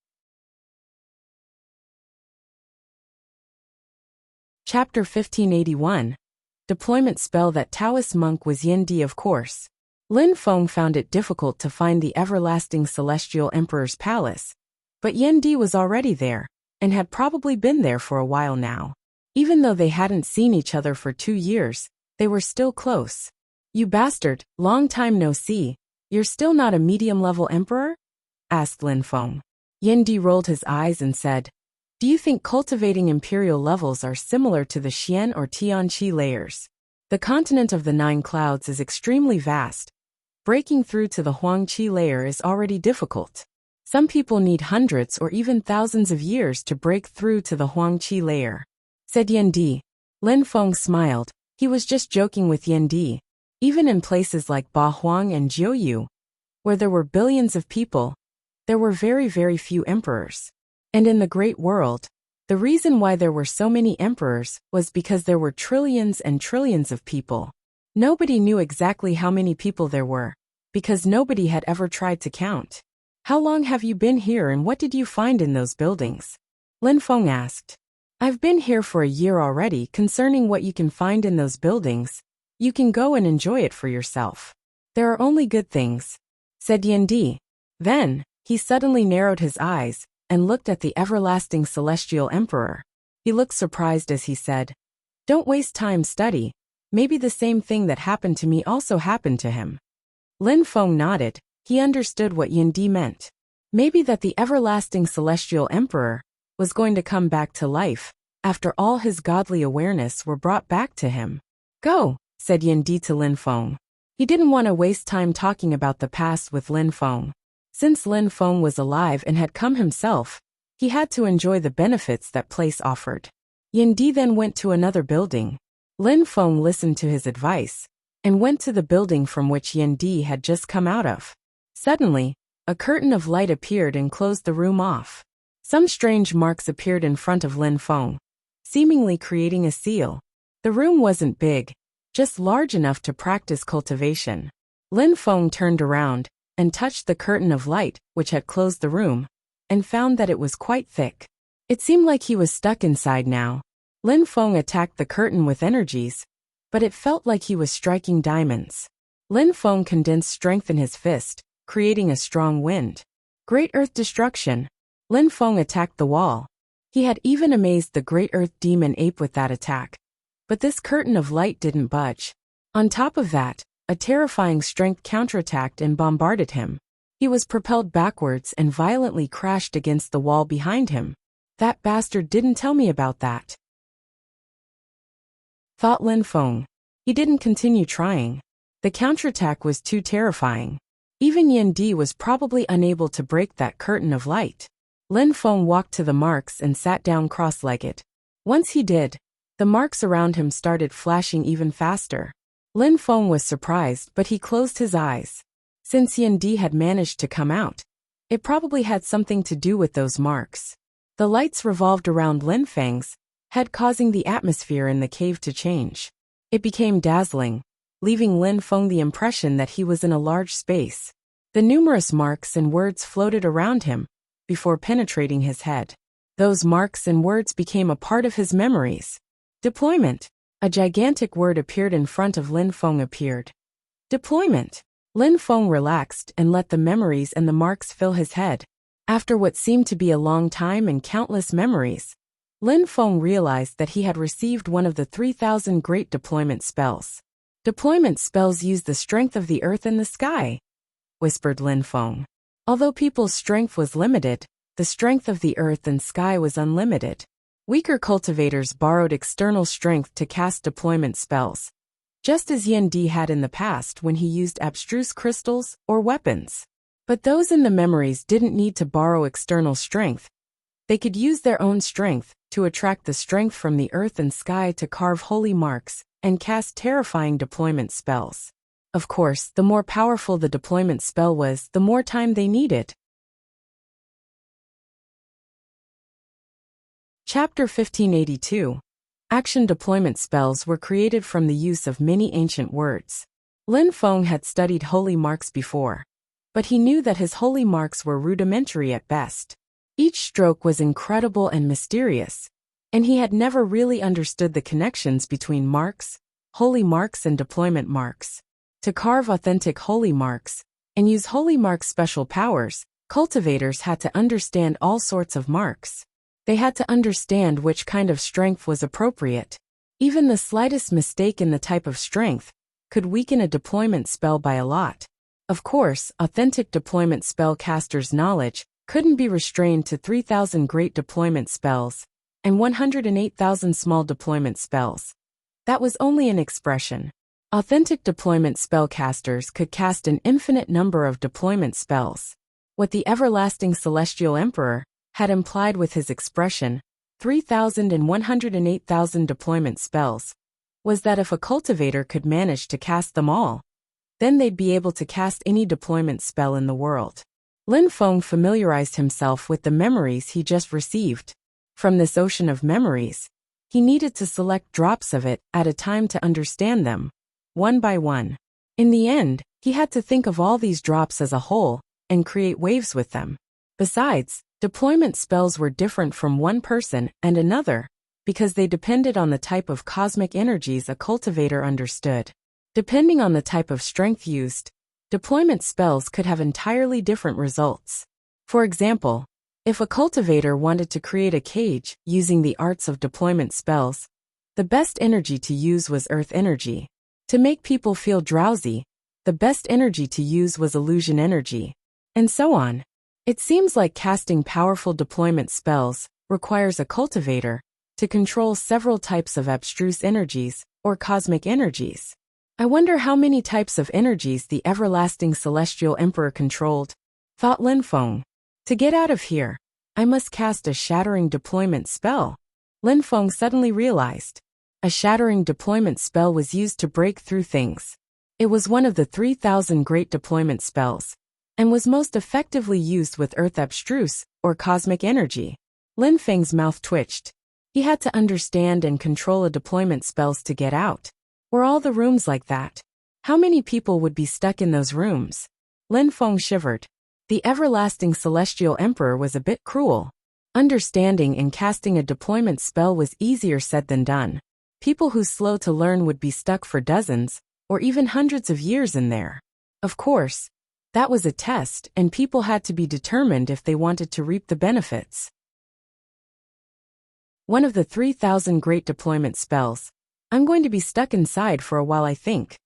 Chapter 1581. Deployment spell. That Taoist monk was Yin Di, of course. Lin Feng found it difficult to find the everlasting celestial emperor's palace, but Yin Di was already there, and had probably been there for a while now. Even though they hadn't seen each other for 2 years, they were still close. You bastard, long time no see. You're still not a medium-level emperor? Asked Lin Feng. Yin Di rolled his eyes and said, Do you think cultivating imperial levels are similar to the Xian or Tianqi layers? The continent of the 9 clouds is extremely vast. Breaking through to the Huangqi layer is already difficult. Some people need hundreds or even thousands of years to break through to the Huangqi layer, said Yin Di. Lin Feng smiled. He was just joking with Yin Di. Even in places like Ba Huang and Jiuyu, where there were billions of people, there were very, very few emperors. And in the Great World, the reason why there were so many emperors was because there were trillions and trillions of people. Nobody knew exactly how many people there were, because nobody had ever tried to count. How long have you been here and what did you find in those buildings? Lin Feng asked. I've been here for a year already. Concerning what you can find in those buildings, you can go and enjoy it for yourself. There are only good things, said Yin Di. Then, he suddenly narrowed his eyes and looked at the everlasting celestial emperor. He looked surprised as he said, Don't waste time, study. Maybe the same thing that happened to me also happened to him. Lin Feng nodded. He understood what Yin Di meant. Maybe that the everlasting celestial emperor was going to come back to life after all his godly awareness were brought back to him. Go, said Yin Di to Lin Feng. He didn't want to waste time talking about the past with Lin Feng. Since Lin Feng was alive and had come himself, he had to enjoy the benefits that place offered. Yin Di then went to another building. Lin Feng listened to his advice and went to the building from which Yin Di had just come out of. Suddenly, a curtain of light appeared and closed the room off. Some strange marks appeared in front of Lin Feng, seemingly creating a seal. The room wasn't big, just large enough to practice cultivation. Lin Feng turned around and touched the curtain of light which had closed the room, and found that it was quite thick. It seemed like he was stuck inside now. Lin Feng attacked the curtain with energies, but it felt like he was striking diamonds. Lin Feng condensed strength in his fist, creating a strong wind. Great Earth Destruction. Lin Feng attacked the wall. He had even amazed the Great Earth Demon Ape with that attack. But this curtain of light didn't budge. On top of that, a terrifying strength counterattacked and bombarded him. He was propelled backwards and violently crashed against the wall behind him. That bastard didn't tell me about that, thought Lin Feng. He didn't continue trying. The counterattack was too terrifying. Even Yin Di was probably unable to break that curtain of light. Lin Feng walked to the marks and sat down cross-legged. Once he did, the marks around him started flashing even faster. Lin Feng was surprised, but he closed his eyes. Since Yin Di had managed to come out, it probably had something to do with those marks. The lights revolved around Lin Feng's head, causing the atmosphere in the cave to change. It became dazzling, leaving Lin Feng the impression that he was in a large space. The numerous marks and words floated around him before penetrating his head. Those marks and words became a part of his memories. Deployment. A gigantic word appeared in front of Lin Feng. Deployment. Lin Feng relaxed and let the memories and the marks fill his head. After what seemed to be a long time and countless memories, Lin Feng realized that he had received one of the 3,000 great deployment spells. Deployment spells use the strength of the earth and the sky, whispered Lin Feng. Although people's strength was limited, the strength of the earth and sky was unlimited. Weaker cultivators borrowed external strength to cast deployment spells, just as Yin Di had in the past when he used abstruse crystals or weapons. But those in the memories didn't need to borrow external strength. They could use their own strength to attract the strength from the earth and sky to carve holy marks and cast terrifying deployment spells. Of course, the more powerful the deployment spell was, the more time they needed. Chapter 1582. Action deployment spells were created from the use of many ancient words. Lin Feng had studied holy marks before, but he knew that his holy marks were rudimentary at best. Each stroke was incredible and mysterious, and he had never really understood the connections between marks, holy marks and deployment marks. To carve authentic holy marks and use holy marks' special powers, cultivators had to understand all sorts of marks. They had to understand which kind of strength was appropriate. Even the slightest mistake in the type of strength could weaken a deployment spell by a lot. Of course, authentic deployment spell casters' knowledge couldn't be restrained to 3,000 great deployment spells and 108,000 small deployment spells. That was only an expression. Authentic deployment spellcasters could cast an infinite number of deployment spells. What the everlasting celestial emperor had implied with his expression, 3,000 and 108,000 deployment spells, was that if a cultivator could manage to cast them all, then they'd be able to cast any deployment spell in the world. Lin Feng familiarized himself with the memories he just received. From this ocean of memories, he needed to select drops of it at a time to understand them, one by one. In the end, he had to think of all these drops as a whole and create waves with them. Besides, deployment spells were different from one person and another because they depended on the type of cosmic energies a cultivator understood. Depending on the type of strength used, deployment spells could have entirely different results. For example, if a cultivator wanted to create a cage using the arts of deployment spells, the best energy to use was earth energy. To make people feel drowsy, the best energy to use was illusion energy, and so on. It seems like casting powerful deployment spells requires a cultivator to control several types of abstruse energies or cosmic energies. I wonder how many types of energies the everlasting celestial emperor controlled, thought Lin Feng. To get out of here, I must cast a shattering deployment spell. Lin Feng suddenly realized. A shattering deployment spell was used to break through things. It was one of the 3,000 great deployment spells, and was most effectively used with earth abstruse, or cosmic energy. Lin Feng's mouth twitched. He had to understand and control a deployment spells to get out. Were all the rooms like that? How many people would be stuck in those rooms? Lin Feng shivered. The everlasting celestial emperor was a bit cruel. Understanding and casting a deployment spell was easier said than done. People who slow to learn would be stuck for dozens, or even hundreds of years in there. Of course, that was a test, and people had to be determined if they wanted to reap the benefits. One of the 3,000 great deployment spells. I'm going to be stuck inside for a while, I think,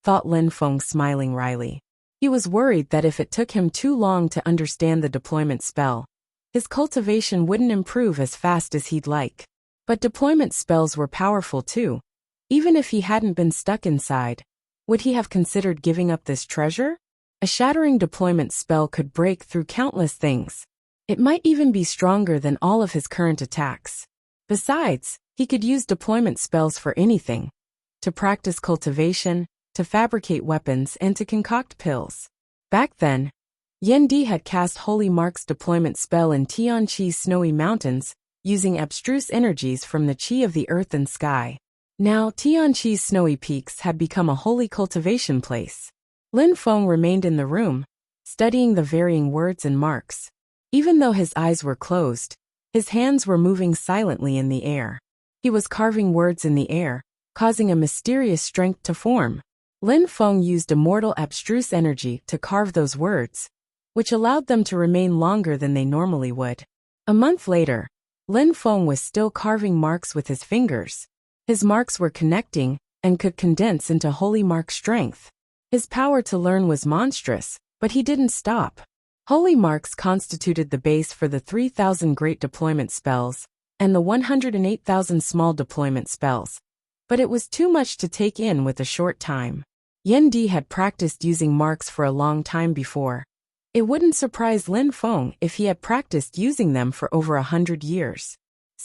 thought Lin Feng, smiling wryly. He was worried that if it took him too long to understand the deployment spell, his cultivation wouldn't improve as fast as he'd like. But deployment spells were powerful too. Even if he hadn't been stuck inside, would he have considered giving up this treasure? A shattering deployment spell could break through countless things. It might even be stronger than all of his current attacks. Besides, he could use deployment spells for anything. To practice cultivation, to fabricate weapons, and to concoct pills. Back then, Yan Di had cast Holy Mark's deployment spell in Tianqi's snowy mountains, using abstruse energies from the qi of the earth and sky. Now, Tianqi's snowy peaks had become a holy cultivation place. Lin Feng remained in the room, studying the varying words and marks. Even though his eyes were closed, his hands were moving silently in the air. He was carving words in the air, causing a mysterious strength to form. Lin Feng used immortal abstruse energy to carve those words, which allowed them to remain longer than they normally would. A month later, Lin Feng was still carving marks with his fingers. His marks were connecting and could condense into holy mark strength. His power to learn was monstrous, but he didn't stop. Holy marks constituted the base for the 3,000 great deployment spells and the 108,000 small deployment spells. But it was too much to take in with a short time. Yan Di had practiced using marks for a long time before. It wouldn't surprise Lin Feng if he had practiced using them for over 100 years.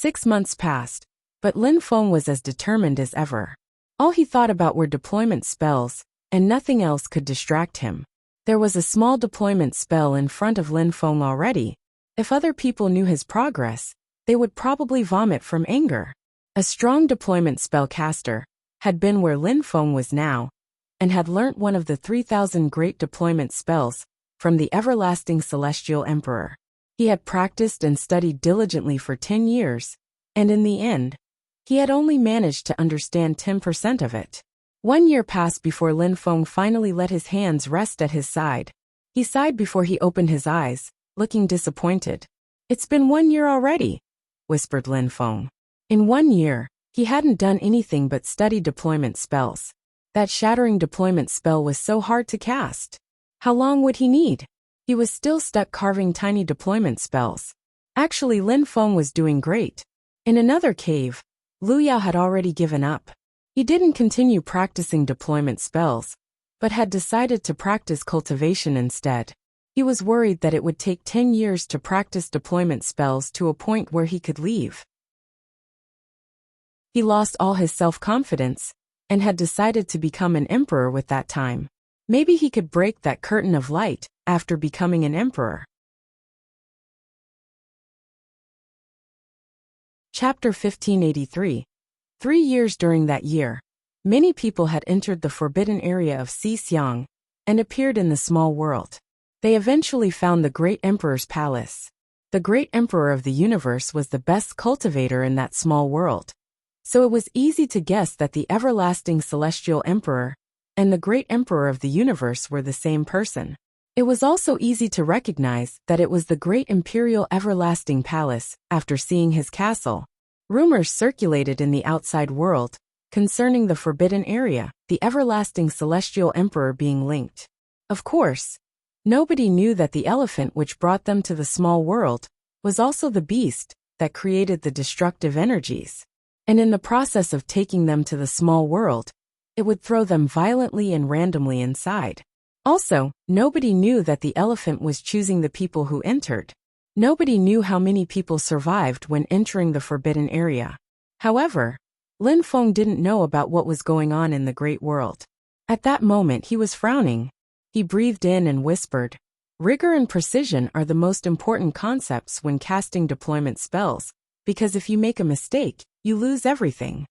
6 months passed, but Lin Feng was as determined as ever. All he thought about were deployment spells, and nothing else could distract him. There was a small deployment spell in front of Lin Feng already. If other people knew his progress, they would probably vomit from anger. A strong deployment spell caster had been where Lin Feng was now, and had learnt one of the 3,000 great deployment spells from the everlasting celestial emperor. He had practiced and studied diligently for 10 years, and in the end, he had only managed to understand 10% of it. 1 year passed before Lin Feng finally let his hands rest at his side. He sighed before he opened his eyes, looking disappointed. "It's been 1 year already," whispered Lin Feng. In 1 year, he hadn't done anything but study deployment spells. That shattering deployment spell was so hard to cast. How long would he need? He was still stuck carving tiny deployment spells. Actually, Lin Feng was doing great. In another cave, Lu Yao had already given up. He didn't continue practicing deployment spells, but had decided to practice cultivation instead. He was worried that it would take 10 years to practice deployment spells to a point where he could leave. He lost all his self-confidence, and had decided to become an emperor with that time. Maybe he could break that curtain of light after becoming an emperor. Chapter 1583. 3 years during that year, many people had entered the forbidden area of Xixiang and appeared in the small world. They eventually found the great emperor's palace. The great emperor of the universe was the best cultivator in that small world, so it was easy to guess that the everlasting celestial emperor and the great emperor of the universe were the same person. It was also easy to recognize that it was the great imperial everlasting palace after seeing his castle. Rumors circulated in the outside world concerning the forbidden area, the everlasting celestial emperor being linked. Of course, nobody knew that the elephant which brought them to the small world was also the beast that created the destructive energies. And in the process of taking them to the small world, it would throw them violently and randomly inside. Also, nobody knew that the elephant was choosing the people who entered. Nobody knew how many people survived when entering the forbidden area. However, Lin Feng didn't know about what was going on in the great world. At that moment he was frowning. He breathed in and whispered, "Rigor and precision are the most important concepts when casting deployment spells, because if you make a mistake, you lose everything."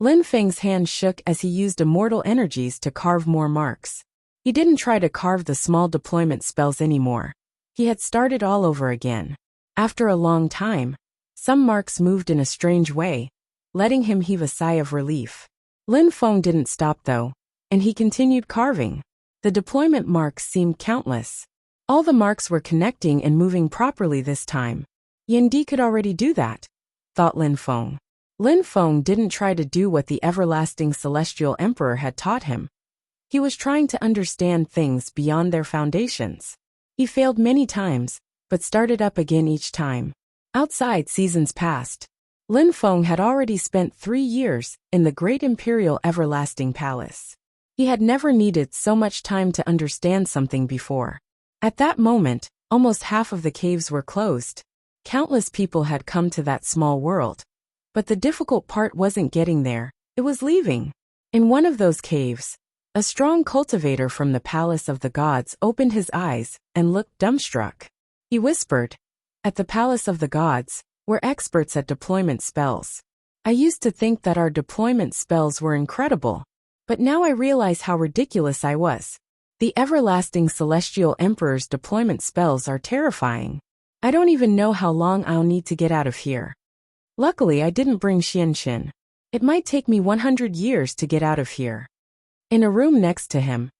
Lin Feng's hand shook as he used immortal energies to carve more marks. He didn't try to carve the small deployment spells anymore. He had started all over again. After a long time, some marks moved in a strange way, letting him heave a sigh of relief. Lin Feng didn't stop though, and he continued carving. The deployment marks seemed countless. All the marks were connecting and moving properly this time. Yan Di could already do that, thought Lin Feng. Lin Feng didn't try to do what the everlasting celestial emperor had taught him. He was trying to understand things beyond their foundations. He failed many times, but started up again each time. Outside, seasons passed. Lin Feng had already spent 3 years in the great imperial everlasting palace. He had never needed so much time to understand something before. At that moment, almost half of the caves were closed. Countless people had come to that small world. But the difficult part wasn't getting there, it was leaving. In one of those caves, a strong cultivator from the palace of the gods opened his eyes and looked dumbstruck. He whispered, "At the palace of the gods, we're experts at deployment spells. I used to think that our deployment spells were incredible, but now I realize how ridiculous I was. The everlasting celestial emperor's deployment spells are terrifying. I don't even know how long I'll need to get out of here. Luckily, I didn't bring Xianxin. It might take me 100 years to get out of here." In a room next to him,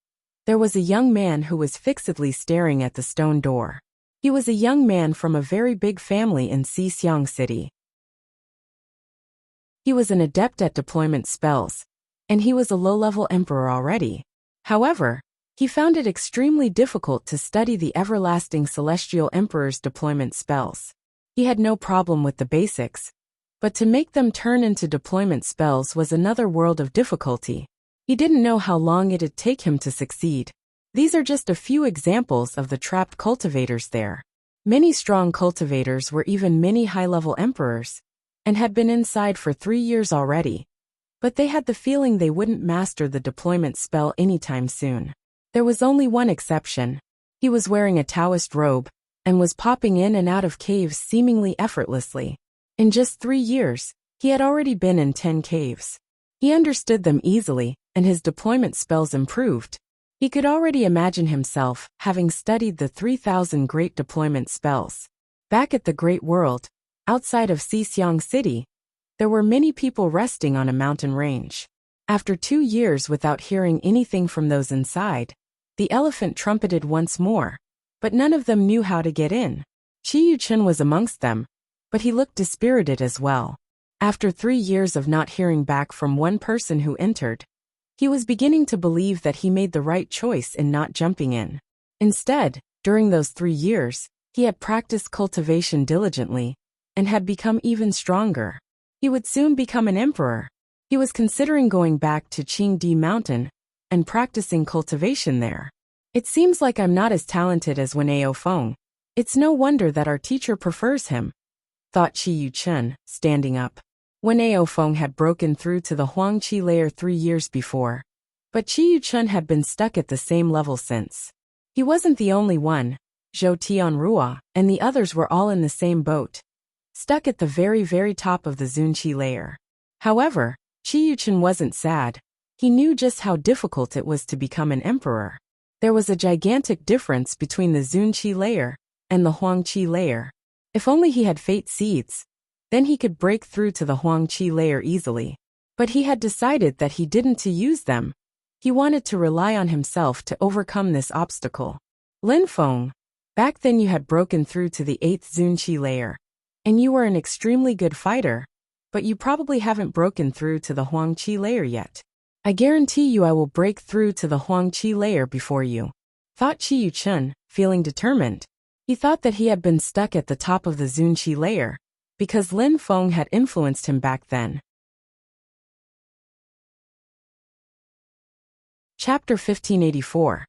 there was a young man who was fixedly staring at the stone door. He was a young man from a very big family in Xixiang City. He was an adept at deployment spells, and he was a low-level emperor already. However, he found it extremely difficult to study the everlasting celestial emperor's deployment spells. He had no problem with the basics, but to make them turn into deployment spells was another world of difficulty. He didn't know how long it'd take him to succeed. These are just a few examples of the trapped cultivators there. Many strong cultivators were even many high-level emperors, and had been inside for 3 years already. But they had the feeling they wouldn't master the deployment spell anytime soon. There was only one exception. He was wearing a Taoist robe, and was popping in and out of caves seemingly effortlessly. In just 3 years, he had already been in 10 caves. He understood them easily, and his deployment spells improved. He could already imagine himself having studied the 3,000 great deployment spells. Back at the Great World, outside of Xixiang City, there were many people resting on a mountain range. After 2 years without hearing anything from those inside, the elephant trumpeted once more, but none of them knew how to get in. Qi Yuchen was amongst them, but he looked dispirited as well. After 3 years of not hearing back from one person who entered, he was beginning to believe that he made the right choice in not jumping in. Instead, during those 3 years, he had practiced cultivation diligently, and had become even stronger. He would soon become an emperor. He was considering going back to Qingdi Mountain and practicing cultivation there. It seems like I'm not as talented as Wen Aofeng. It's no wonder that our teacher prefers him, thought Qi Yuchen, standing up. Wen Aofeng had broken through to the Huangqi layer 3 years before, but Qi Yuchen had been stuck at the same level since. He wasn't the only one. Zhou Tianrua and the others were all in the same boat, stuck at the very top of the Zunqi layer. However, Qi Yuchen wasn't sad. He knew just how difficult it was to become an emperor. There was a gigantic difference between the Zunqi layer and the Huangqi layer. If only he had fate seeds, then he could break through to the Huangqi layer easily. But he had decided that he didn't to use them. He wanted to rely on himself to overcome this obstacle. Lin Feng, back then you had broken through to the 8th Zunqi layer, and you were an extremely good fighter, but you probably haven't broken through to the Huangqi layer yet. I guarantee you I will break through to the Huangqi layer before you, thought Qi Yuchen, feeling determined. He thought that he had been stuck at the top of the Zunqi layer, because Lin Feng had influenced him back then. Chapter 1584.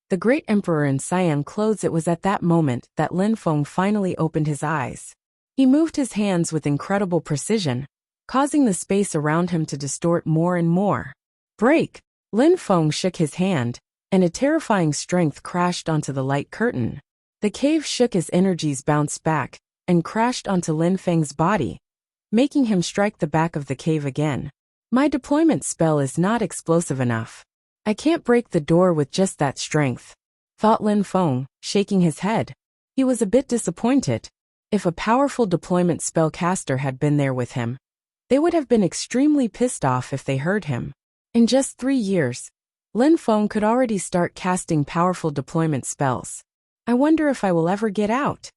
The Great Emperor in Siam clothes. It was at that moment that Lin Feng finally opened his eyes. He moved his hands with incredible precision, causing the space around him to distort more and more. Break! Lin Feng shook his hand, and a terrifying strength crashed onto the light curtain. The cave shook as energies bounced back, and crashed onto Lin Feng's body, making him strike the back of the cave again. My deployment spell is not explosive enough. I can't break the door with just that strength, thought Lin Feng, shaking his head. He was a bit disappointed. If a powerful deployment spellcaster had been there with him, they would have been extremely pissed off if they heard him. In just 3 years, Lin Feng could already start casting powerful deployment spells. I wonder if I will ever get out.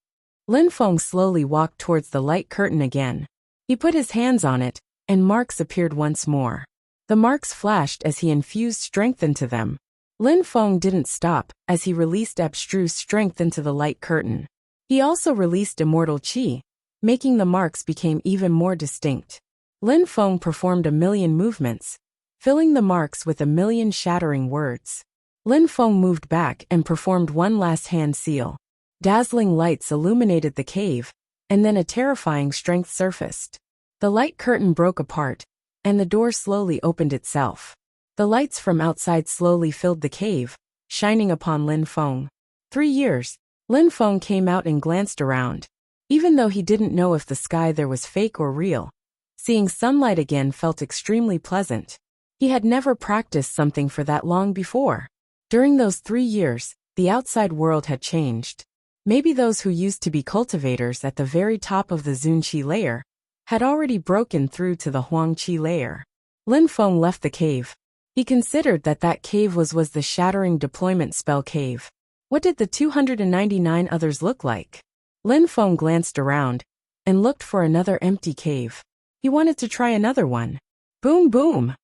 Lin Feng slowly walked towards the light curtain again. He put his hands on it, and marks appeared once more. The marks flashed as he infused strength into them. Lin Feng didn't stop as he released abstruse strength into the light curtain. He also released immortal qi, making the marks become even more distinct. Lin Feng performed 1,000,000 movements, filling the marks with 1,000,000 shattering words. Lin Feng moved back and performed one last hand seal. Dazzling lights illuminated the cave, and then a terrifying strength surfaced. The light curtain broke apart, and the door slowly opened itself. The lights from outside slowly filled the cave, shining upon Lin Feng. 3 years. Lin Feng came out and glanced around. Even though he didn't know if the sky there was fake or real, seeing sunlight again felt extremely pleasant. He had never practiced something for that long before. During those 3 years, the outside world had changed. Maybe those who used to be cultivators at the very top of the Zunqi layer had already broken through to the Huangqi layer. Lin Feng left the cave. He considered that that cave was the shattering deployment spell cave. What did the 299 others look like? Lin Feng glanced around and looked for another empty cave. He wanted to try another one. Boom boom!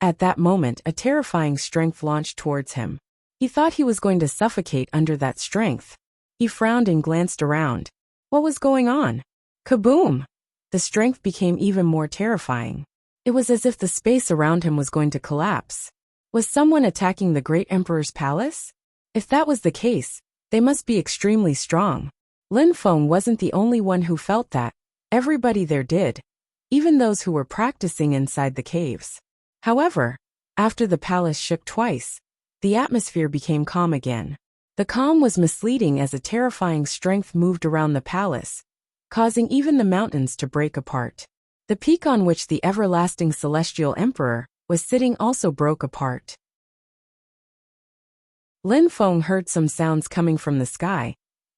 At that moment, a terrifying strength launched towards him. He thought he was going to suffocate under that strength. He frowned and glanced around. What was going on? Kaboom! The strength became even more terrifying. It was as if the space around him was going to collapse. Was someone attacking the Great Emperor's palace? If that was the case, they must be extremely strong. Lin Feng wasn't the only one who felt that. Everybody there did. even those who were practicing inside the caves. However, after the palace shook twice, the atmosphere became calm again. The calm was misleading as a terrifying strength moved around the palace, causing even the mountains to break apart. The peak on which the everlasting celestial emperor was sitting also broke apart. Lin Feng heard some sounds coming from the sky,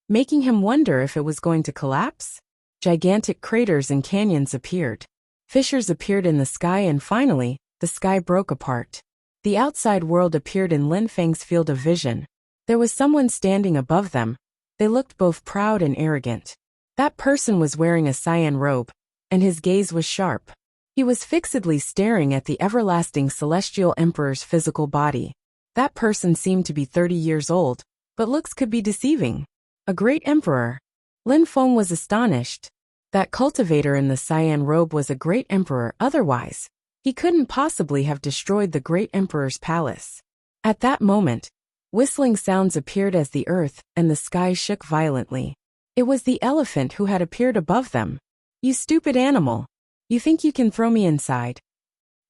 making him wonder if it was going to collapse. Gigantic craters and canyons appeared. Fissures appeared in the sky, and finally, the sky broke apart. The outside world appeared in Lin Feng's field of vision. There was someone standing above them. They looked both proud and arrogant. That person was wearing a cyan robe, and his gaze was sharp. He was fixedly staring at the everlasting celestial emperor's physical body. That person seemed to be 30 years old, but looks could be deceiving. A great emperor. Lin Feng was astonished. That cultivator in the cyan robe was a great emperor, otherwise he couldn't possibly have destroyed the great emperor's palace. At that moment, whistling sounds appeared as the earth and the sky shook violently. It was the elephant who had appeared above them. "You stupid animal! You think you can throw me inside?"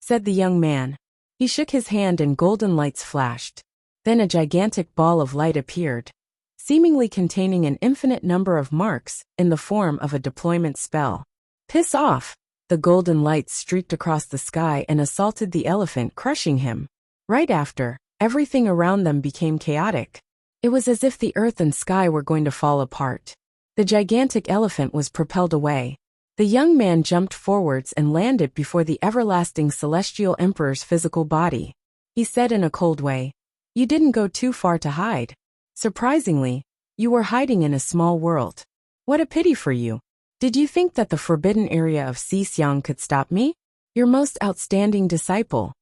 said the young man. He shook his hand and golden lights flashed. Then a gigantic ball of light appeared, seemingly containing an infinite number of marks in the form of a deployment spell. "Piss off!" The golden lights streaked across the sky and assaulted the elephant, crushing him. Right after, everything around them became chaotic. It was as if the earth and sky were going to fall apart. The gigantic elephant was propelled away. The young man jumped forwards and landed before the everlasting celestial emperor's physical body. He said in a cold way, "You didn't go too far to hide. Surprisingly, you were hiding in a small world. What a pity for you. Did you think that the forbidden area of Xixiang could stop me? Your most outstanding disciple."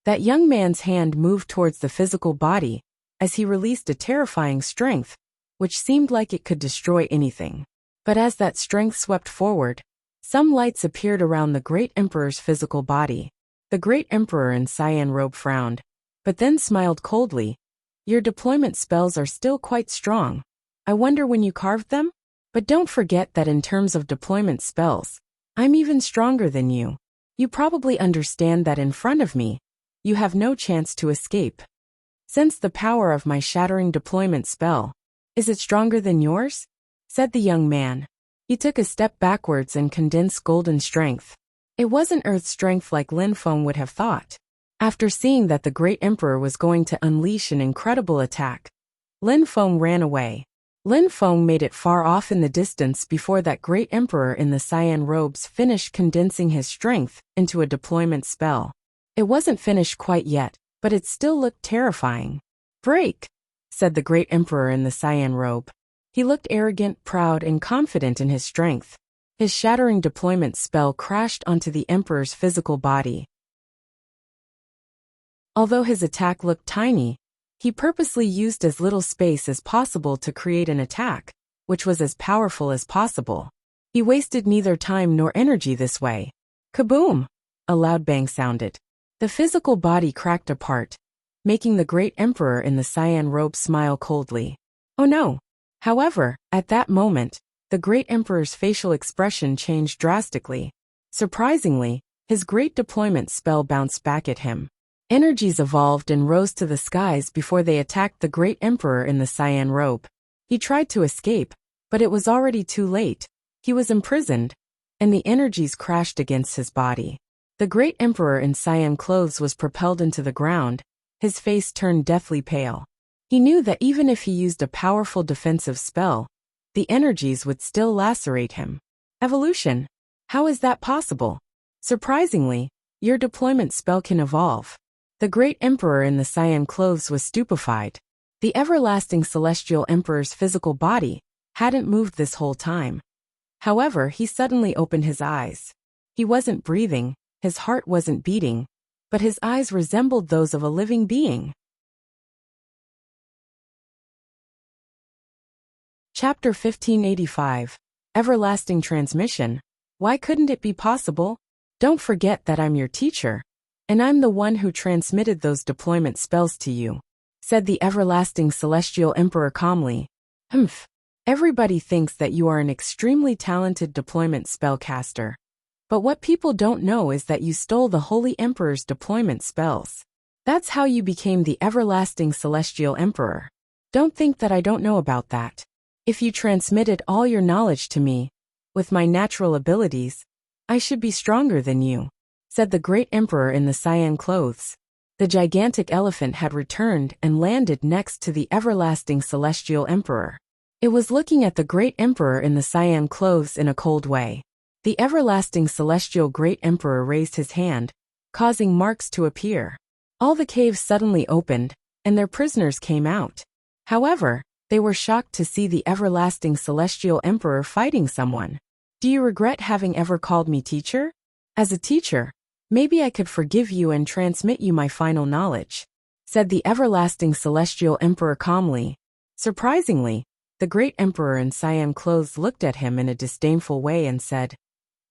That young man's hand moved towards the physical body as he released a terrifying strength, which seemed like it could destroy anything. But as that strength swept forward, some lights appeared around the great emperor's physical body. The great emperor in cyan robe frowned, but then smiled coldly. "Your deployment spells are still quite strong. I wonder when you carved them? But don't forget that in terms of deployment spells, I'm even stronger than you. You probably understand that in front of me, you have no chance to escape. Sense the power of my shattering deployment spell. Is it stronger than yours?" said the young man. He took a step backwards and condensed golden strength. It wasn't earth strength like Lin Feng would have thought. After seeing that the great emperor was going to unleash an incredible attack, Lin Feng ran away. Lin Feng made it far off in the distance before that great emperor in the cyan robes finished condensing his strength into a deployment spell. It wasn't finished quite yet, but it still looked terrifying. "Break!" said the great emperor in the cyan robe. He looked arrogant, proud, and confident in his strength. His shattering deployment spell crashed onto the emperor's physical body. Although his attack looked tiny, he purposely used as little space as possible to create an attack, which was as powerful as possible. He wasted neither time nor energy this way. Kaboom! A loud bang sounded. The physical body cracked apart, making the great emperor in the cyan robe smile coldly. Oh no! However, at that moment, the great emperor's facial expression changed drastically. Surprisingly, his great deployment spell bounced back at him. Energies evolved and rose to the skies before they attacked the great emperor in the cyan robe. He tried to escape, but it was already too late. He was imprisoned, and the energies crashed against his body. The great emperor in cyan clothes was propelled into the ground. His face turned deathly pale. He knew that even if he used a powerful defensive spell, the energies would still lacerate him. Evolution. How is that possible? Surprisingly, your deployment spell can evolve. The great emperor in the cyan clothes was stupefied. The everlasting celestial emperor's physical body hadn't moved this whole time. However, he suddenly opened his eyes. He wasn't breathing, his heart wasn't beating, but his eyes resembled those of a living being. Chapter 1585. Everlasting Transmission. Why couldn't it be possible? Don't forget that I'm your teacher, and I'm the one who transmitted those deployment spells to you, said the everlasting celestial emperor calmly. Everybody thinks that you are an extremely talented deployment spellcaster. But what people don't know is that you stole the Holy Emperor's deployment spells. That's how you became the everlasting celestial emperor. Don't think that I don't know about that. If you transmitted all your knowledge to me, with my natural abilities, I should be stronger than you, said the great emperor in the cyan clothes. The gigantic elephant had returned and landed next to the everlasting celestial emperor. It was looking at the great emperor in the cyan clothes in a cold way. The everlasting celestial great emperor raised his hand, causing marks to appear. All the caves suddenly opened, and their prisoners came out. However, they were shocked to see the everlasting celestial emperor fighting someone. Do you regret having ever called me teacher? As a teacher, maybe I could forgive you and transmit you my final knowledge, said the everlasting celestial emperor calmly. Surprisingly, the great emperor in cyan clothes looked at him in a disdainful way and said,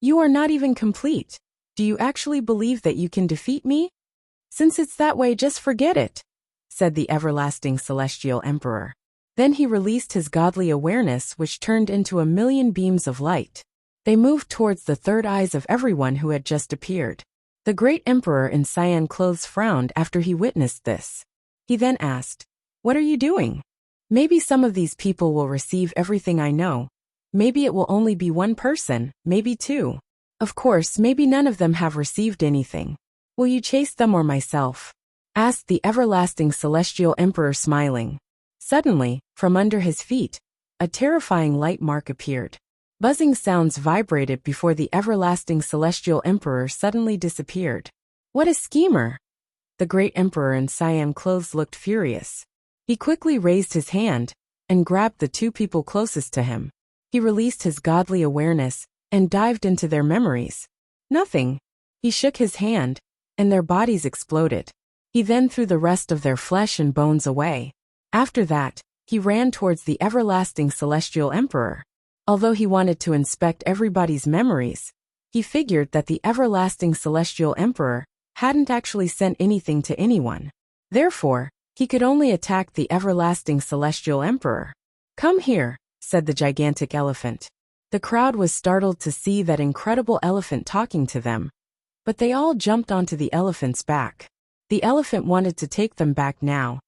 "You are not even complete. Do you actually believe that you can defeat me? Since it's that way, just forget it," said the everlasting celestial emperor. Then he released his godly awareness, which turned into a million beams of light. They moved towards the third eyes of everyone who had just appeared. The great emperor in cyan clothes frowned after he witnessed this. He then asked, "What are you doing? Maybe some of these people will receive everything I know. Maybe it will only be one person, maybe two. Of course, maybe none of them have received anything. Will you chase them or myself?" asked the everlasting celestial emperor smiling. Suddenly, from under his feet, a terrifying light mark appeared. Buzzing sounds vibrated before the everlasting celestial emperor suddenly disappeared. What a schemer! The great emperor in cyan clothes looked furious. He quickly raised his hand and grabbed the two people closest to him. He released his godly awareness and dived into their memories. Nothing. He shook his hand, and their bodies exploded. He then threw the rest of their flesh and bones away. After that, he ran towards the everlasting celestial emperor. Although he wanted to inspect everybody's memories, he figured that the everlasting celestial emperor hadn't actually sent anything to anyone. Therefore, he could only attack the everlasting celestial emperor. "Come here," said the gigantic elephant. The crowd was startled to see that incredible elephant talking to them, but they all jumped onto the elephant's back. The elephant wanted to take them back now.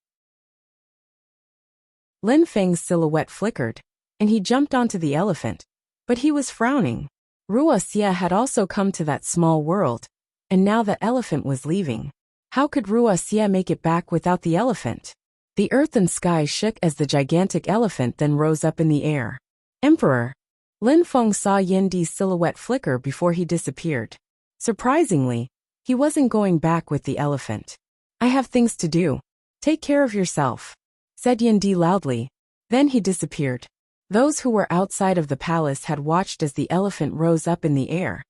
Lin Feng's silhouette flickered, and he jumped onto the elephant, but he was frowning. Wuxia had also come to that small world, and now the elephant was leaving. How could Wuxia make it back without the elephant? The earth and sky shook as the gigantic elephant then rose up in the air. "Emperor!" Lin Feng saw Yandi's silhouette flicker before he disappeared. Surprisingly, he wasn't going back with the elephant. "I have things to do. Take care of yourself," said Yandi loudly. Then he disappeared. Those who were outside of the palace had watched as the elephant rose up in the air,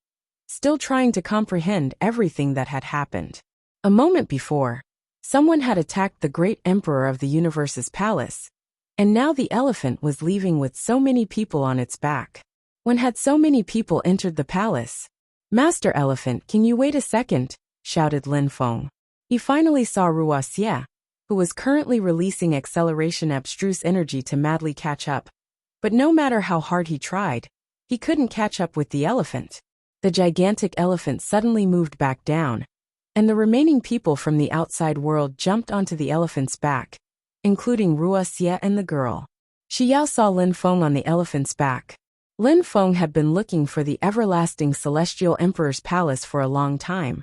still trying to comprehend everything that had happened. A moment before, someone had attacked the great emperor of the universe's palace, and now the elephant was leaving with so many people on its back. When had so many people entered the palace? "Master Elephant, can you wait a second?" shouted Lin Feng. He finally saw Wuxia, who was currently releasing acceleration abstruse energy to madly catch up. But no matter how hard he tried, he couldn't catch up with the elephant. The gigantic elephant suddenly moved back down, and the remaining people from the outside world jumped onto the elephant's back, including Wuxia and the girl. Xiao saw Lin Feng on the elephant's back. Lin Feng had been looking for the everlasting celestial emperor's palace for a long time.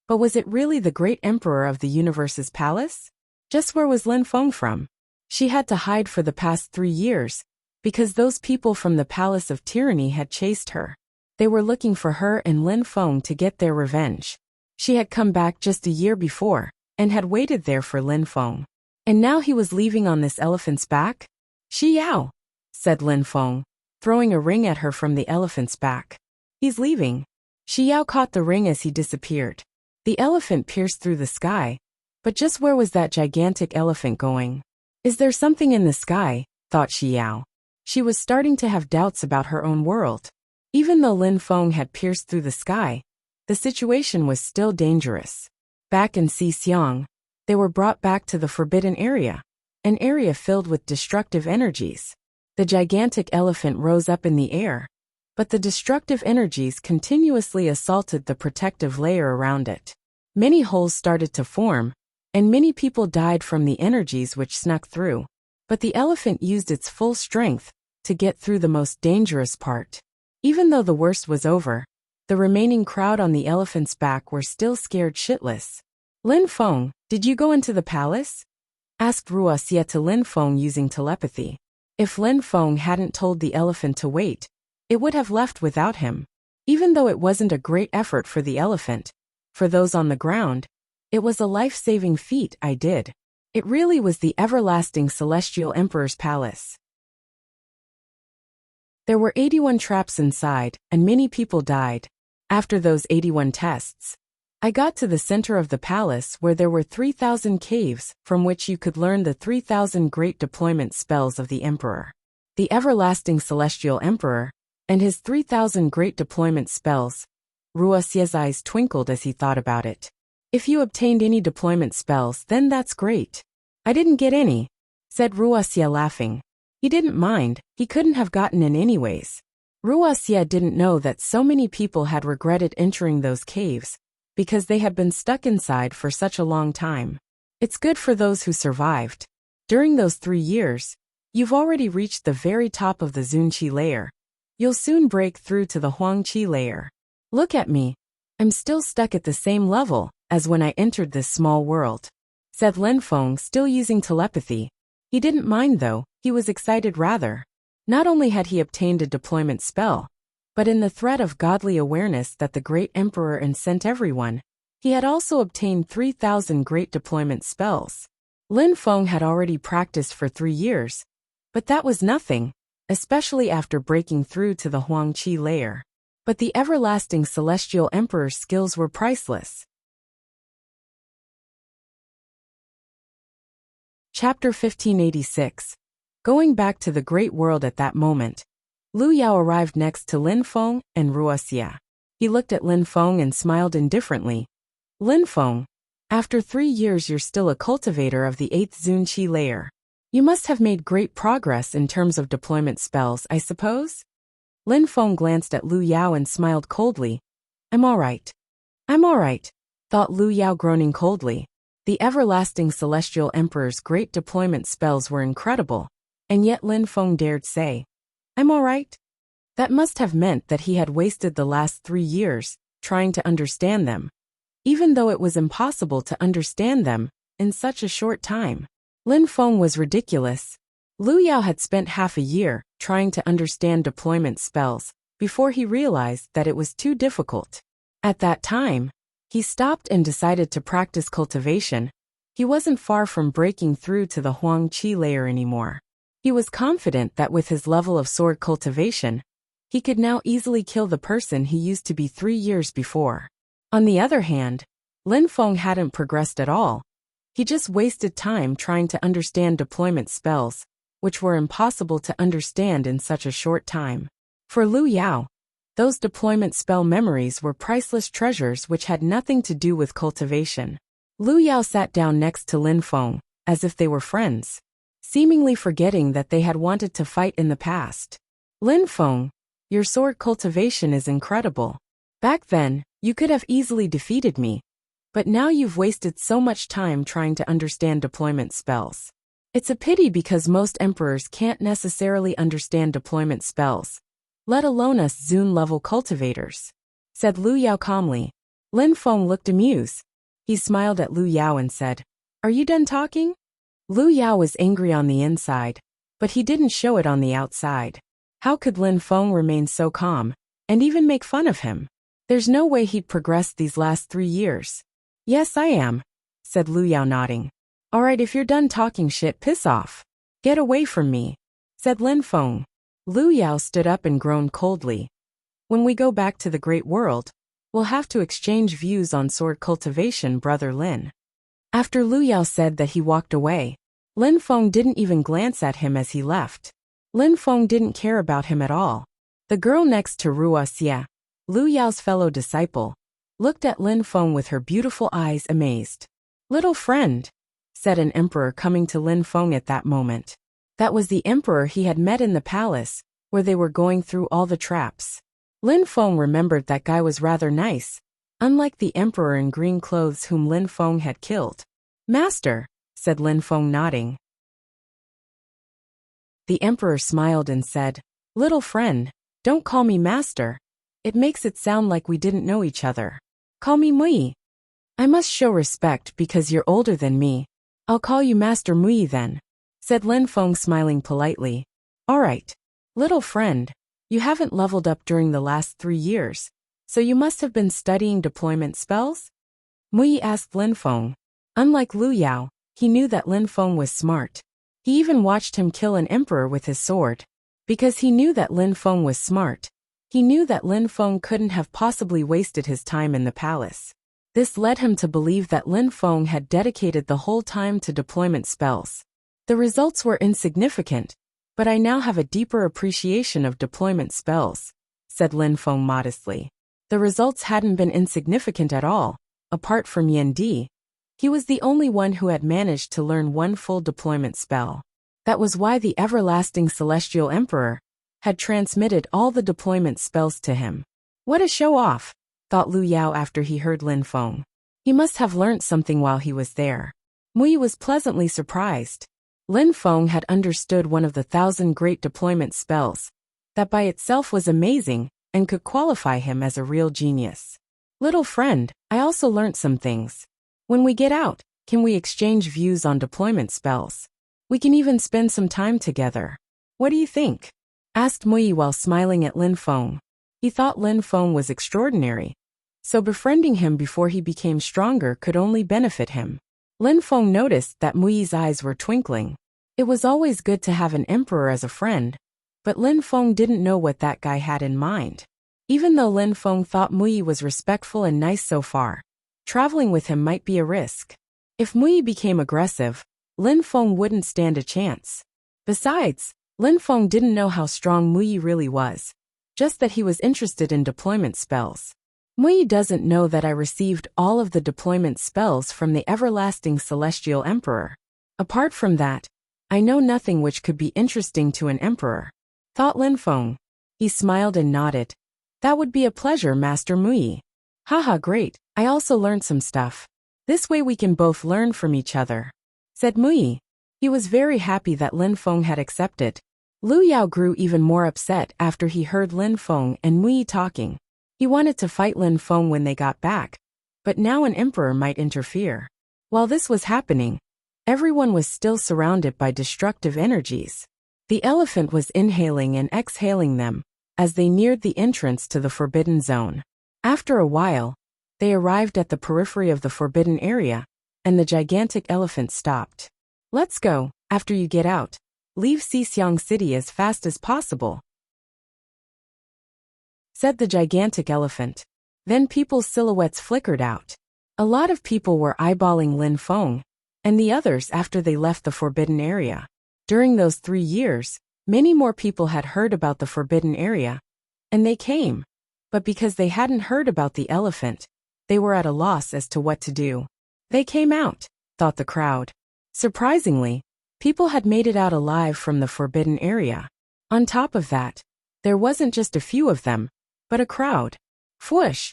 But was it really the great emperor of the universe's palace? Just where was Lin Feng from? She had to hide for the past 3 years, because those people from the Palace of Tyranny had chased her. They were looking for her and Lin Feng to get their revenge. She had come back just a year before, and had waited there for Lin Feng. And now he was leaving on this elephant's back? "Xiao," said Lin Feng, throwing a ring at her from the elephant's back. "He's leaving." Xiao caught the ring as he disappeared. The elephant pierced through the sky, but just where was that gigantic elephant going? "Is there something in the sky?" thought Xiao. She was starting to have doubts about her own world. Even though Lin Feng had pierced through the sky, the situation was still dangerous. Back in Xixiang, they were brought back to the Forbidden Area, an area filled with destructive energies. The gigantic elephant rose up in the air, but the destructive energies continuously assaulted the protective layer around it. Many holes started to form, and many people died from the energies which snuck through. But the elephant used its full strength to get through the most dangerous part. Even though the worst was over, the remaining crowd on the elephant's back were still scared shitless. Lin Feng, did you go into the palace? Asked Wuxia to Lin Feng using telepathy. If Lin Feng hadn't told the elephant to wait, it would have left without him. Even though it wasn't a great effort for the elephant, for those on the ground, it was a life-saving feat I did. It really was the everlasting Celestial Emperor's palace. There were 81 traps inside, and many people died. After those 81 tests, I got to the center of the palace where there were 3,000 caves from which you could learn the 3,000 great deployment spells of the Emperor. The everlasting Celestial Emperor, and his 3,000 great deployment spells. Wuxia's eyes twinkled as he thought about it. If you obtained any deployment spells, then that's great. I didn't get any, said Wuxia laughing. He didn't mind, he couldn't have gotten in anyways. Wuxia didn't know that so many people had regretted entering those caves, because they had been stuck inside for such a long time. It's good for those who survived. During those 3 years, you've already reached the very top of the Zunqi layer. You'll soon break through to the Huangqi layer. Look at me. I'm still stuck at the same level as when I entered this small world, said Lin Feng, still using telepathy. He didn't mind though, he was excited rather. Not only had he obtained a deployment spell, but in the thread of godly awareness that the great emperor and sent everyone, he had also obtained 3,000 great deployment spells. Lin Feng had already practiced for 3 years, but that was nothing, especially after breaking through to the Huangqi layer. But the everlasting Celestial Emperor's skills were priceless. Chapter 1586. Going back to the great world at that moment, Lu Yao arrived next to Lin Feng and Wuxia. He looked at Lin Feng and smiled indifferently. Lin Feng, after 3 years you're still a cultivator of the 8th Zunqi layer. You must have made great progress in terms of deployment spells, I suppose? Lin Feng glanced at Lu Yao and smiled coldly. I'm alright, thought Lu Yao, groaning coldly. The everlasting Celestial Emperor's great deployment spells were incredible, and yet Lin Feng dared say, I'm alright? That must have meant that he had wasted the last 3 years trying to understand them, even though it was impossible to understand them in such a short time. Lin Feng was ridiculous. Lu Yao had spent half a year trying to understand deployment spells before he realized that it was too difficult. At that time, he stopped and decided to practice cultivation. He wasn't far from breaking through to the Huangqi layer anymore. He was confident that with his level of sword cultivation, he could now easily kill the person he used to be 3 years before. On the other hand, Lin Feng hadn't progressed at all. He just wasted time trying to understand deployment spells, which were impossible to understand in such a short time. For Lu Yao, those deployment spell memories were priceless treasures which had nothing to do with cultivation. Lu Yao sat down next to Lin Feng, as if they were friends, seemingly forgetting that they had wanted to fight in the past. Lin Feng, your sword cultivation is incredible. Back then, you could have easily defeated me, but now you've wasted so much time trying to understand deployment spells. It's a pity because most emperors can't necessarily understand deployment spells, let alone us Zun-level cultivators, said Lu Yao calmly. Lin Feng looked amused. He smiled at Lu Yao and said, Are you done talking? Lu Yao was angry on the inside, but he didn't show it on the outside. How could Lin Feng remain so calm, and even make fun of him? There's no way he'd progressed these last 3 years. Yes, I am, said Lu Yao, nodding. Alright, if you're done talking shit, piss off. Get away from me, said Lin Feng. Lu Yao stood up and groaned coldly. When we go back to the great world, we'll have to exchange views on sword cultivation, brother Lin. After Lu Yao said that, he walked away. Lin Feng didn't even glance at him as he left. Lin Feng didn't care about him at all. The girl next to Wuxia, Lu Yao's fellow disciple, looked at Lin Feng with her beautiful eyes amazed. Little friend, said an emperor coming to Lin Feng at that moment. That was the emperor he had met in the palace, where they were going through all the traps. Lin Feng remembered that guy was rather nice, unlike the emperor in green clothes whom Lin Feng had killed. Master, said Lin Feng nodding. The emperor smiled and said, little friend, don't call me master. It makes it sound like we didn't know each other. Call me Mui. I must show respect because you're older than me. I'll call you Master Mui then, said Lin Feng smiling politely. All right. Little friend, you haven't leveled up during the last 3 years, so you must have been studying deployment spells? Mui asked Lin Feng. Unlike Lu Yao, he knew that Lin Feng was smart. He even watched him kill an emperor with his sword. Because he knew that Lin Feng was smart, he knew that Lin Feng couldn't have possibly wasted his time in the palace. This led him to believe that Lin Feng had dedicated the whole time to deployment spells. The results were insignificant, but I now have a deeper appreciation of deployment spells, said Lin Feng modestly. The results hadn't been insignificant at all. Apart from Yan Di, he was the only one who had managed to learn one full deployment spell. That was why the everlasting celestial emperor had transmitted all the deployment spells to him. What a show-off, thought Lu Yao after he heard Lin Feng. He must have learnt something while he was there. Mui was pleasantly surprised. Lin Feng had understood one of the 1,000 great deployment spells. That by itself was amazing and could qualify him as a real genius. Little friend, I also learnt some things. When we get out, can we exchange views on deployment spells? We can even spend some time together. What do you think? Asked Mui while smiling at Lin Feng. He thought Lin Feng was extraordinary, so befriending him before he became stronger could only benefit him. Lin Feng noticed that Mui's eyes were twinkling. It was always good to have an emperor as a friend, but Lin Feng didn't know what that guy had in mind. Even though Lin Feng thought Mui was respectful and nice so far, traveling with him might be a risk. If Mui became aggressive, Lin Feng wouldn't stand a chance. Besides, Lin Feng didn't know how strong Mui really was, just that he was interested in deployment spells. Mui doesn't know that I received all of the deployment spells from the everlasting celestial emperor. Apart from that, I know nothing which could be interesting to an emperor, thought Lin Feng. He smiled and nodded. That would be a pleasure, Master Mui. Haha, great, I also learned some stuff. This way we can both learn from each other, said Mui. He was very happy that Lin Feng had accepted. Lu Yao grew even more upset after he heard Lin Feng and Mui talking. He wanted to fight Lin Feng when they got back, but now an emperor might interfere. While this was happening, everyone was still surrounded by destructive energies. The elephant was inhaling and exhaling them as they neared the entrance to the forbidden zone. After a while, they arrived at the periphery of the forbidden area, and the gigantic elephant stopped. Let's go, after you get out. Leave Xixiang City as fast as possible, said the gigantic elephant. Then people's silhouettes flickered out. A lot of people were eyeballing Lin Feng and the others after they left the forbidden area. During those 3 years, many more people had heard about the forbidden area, and they came. But because they hadn't heard about the elephant, they were at a loss as to what to do. They came out, thought the crowd. Surprisingly, people had made it out alive from the forbidden area. On top of that, there wasn't just a few of them, but a crowd. Whoosh!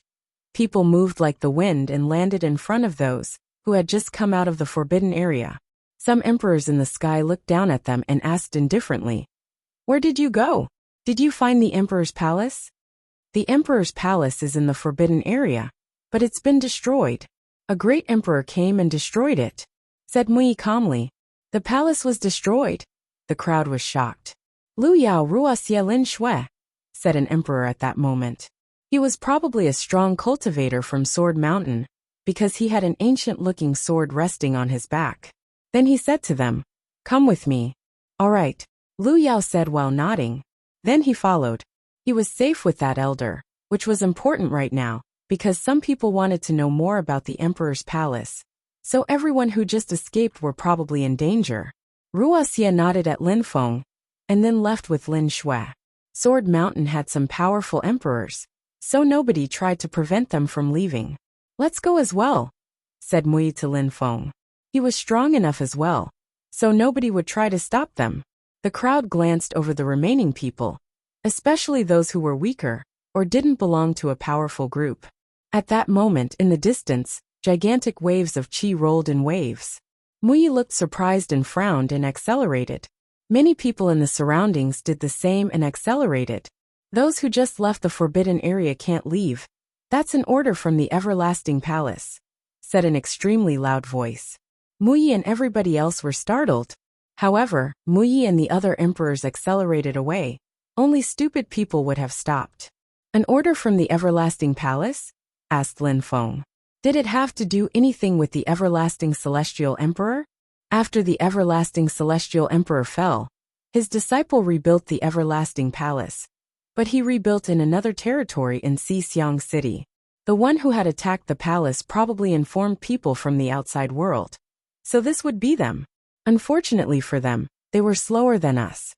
People moved like the wind and landed in front of those who had just come out of the forbidden area. Some emperors in the sky looked down at them and asked indifferently, "Where did you go? Did you find the emperor's palace?" The emperor's palace is in the forbidden area, but it's been destroyed. A great emperor came and destroyed it, said Mui calmly. The palace was destroyed. The crowd was shocked. Lu Yao Ruoxia Lin Shui, said an emperor at that moment. He was probably a strong cultivator from Sword Mountain, because he had an ancient-looking sword resting on his back. Then he said to them, "Come with me." "All right," Lu Yao said while nodding. Then he followed. He was safe with that elder, which was important right now, because some people wanted to know more about the emperor's palace. So everyone who just escaped were probably in danger. Ruoxia nodded at Lin Feng, and then left with Lin Shui. Sword Mountain had some powerful emperors, so nobody tried to prevent them from leaving. "Let's go as well," said Mui to Lin Feng. He was strong enough as well, so nobody would try to stop them. The crowd glanced over the remaining people, especially those who were weaker, or didn't belong to a powerful group. At that moment, in the distance, gigantic waves of qi rolled in waves. Muyi looked surprised and frowned and accelerated. Many people in the surroundings did the same and accelerated. Those who just left the forbidden area can't leave. That's an order from the everlasting palace, said an extremely loud voice. Muyi and everybody else were startled. However, Muyi and the other emperors accelerated away. Only stupid people would have stopped. An order from the everlasting palace? Asked Lin Feng. Did it have to do anything with the everlasting celestial emperor? After the everlasting celestial emperor fell, his disciple rebuilt the everlasting palace. But he rebuilt in another territory in Xixiang City. The one who had attacked the palace probably informed people from the outside world. So this would be them. Unfortunately for them, they were slower than us.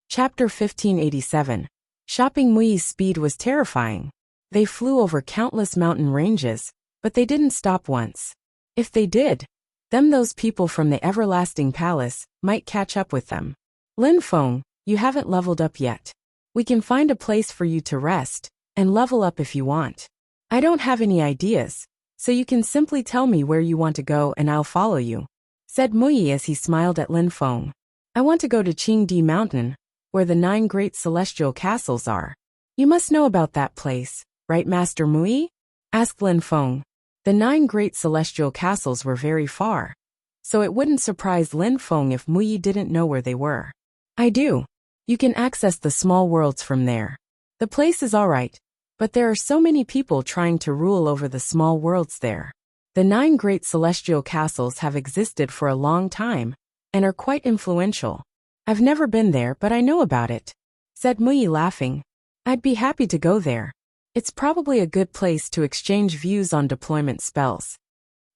Chapter 1587. Shopping. Muyi's speed was terrifying. They flew over countless mountain ranges, but they didn't stop once. If they did, then those people from the everlasting palace might catch up with them. Lin Feng, you haven't leveled up yet. We can find a place for you to rest and level up if you want. I don't have any ideas, so you can simply tell me where you want to go and I'll follow you, said Muyi as he smiled at Lin Feng. I want to go to Qingdi Mountain, where the 9 great celestial castles are. You must know about that place, right, Master Muyi? Asked Lin Feng. The 9 great celestial castles were very far, so it wouldn't surprise Lin Feng if Muyi didn't know where they were. I do. You can access the small worlds from there. The place is alright, but there are so many people trying to rule over the small worlds there. The 9 great celestial castles have existed for a long time and are quite influential. I've never been there, but I know about it, said Muyi laughing. I'd be happy to go there. It's probably a good place to exchange views on deployment spells.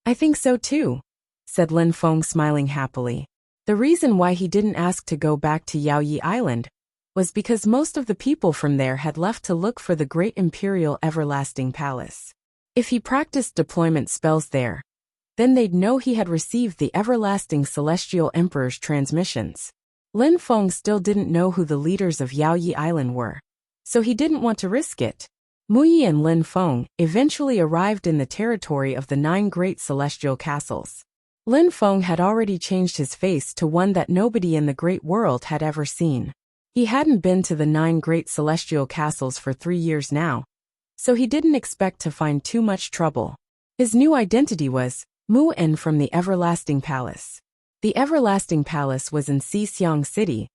I think so too, said Lin Feng smiling happily. The reason why he didn't ask to go back to Yaoyi Island was because most of the people from there had left to look for the great imperial everlasting palace. If he practiced deployment spells there, then they'd know he had received the everlasting celestial emperor's transmissions. Lin Feng still didn't know who the leaders of Yaoyi Island were, so he didn't want to risk it. Muyi and Lin Feng eventually arrived in the territory of the 9 great celestial castles. Lin Feng had already changed his face to one that nobody in the great world had ever seen. He hadn't been to the 9 great celestial castles for 3 years now, so he didn't expect to find too much trouble. His new identity was Mu En from the Everlasting Palace. The Everlasting Palace was in Xixiang City,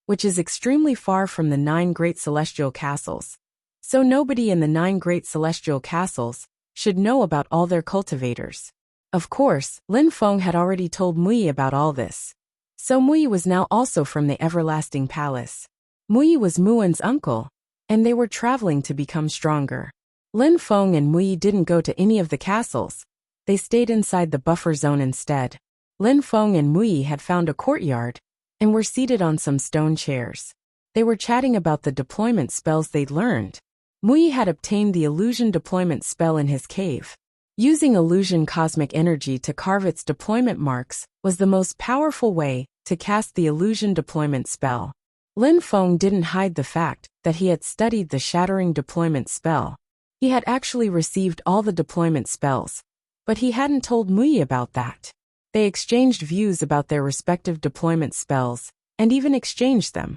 which is extremely far from the 9 great celestial castles, so nobody in the 9 great celestial castles should know about all their cultivators. Of course, Lin Feng had already told Muyi about all this, so Muyi was now also from the Everlasting Palace. Muyi was Muen's uncle, and they were traveling to become stronger. Lin Feng and Muyi didn't go to any of the castles. They stayed inside the buffer zone instead. Lin Feng and Muyi had found a courtyard and were seated on some stone chairs. They were chatting about the deployment spells they'd learned. Muyi had obtained the illusion deployment spell in his cave. Using illusion cosmic energy to carve its deployment marks was the most powerful way to cast the illusion deployment spell. Lin Feng didn't hide the fact that he had studied the shattering deployment spell. He had actually received all the deployment spells, but he hadn't told Muyi about that. They exchanged views about their respective deployment spells, and even exchanged them.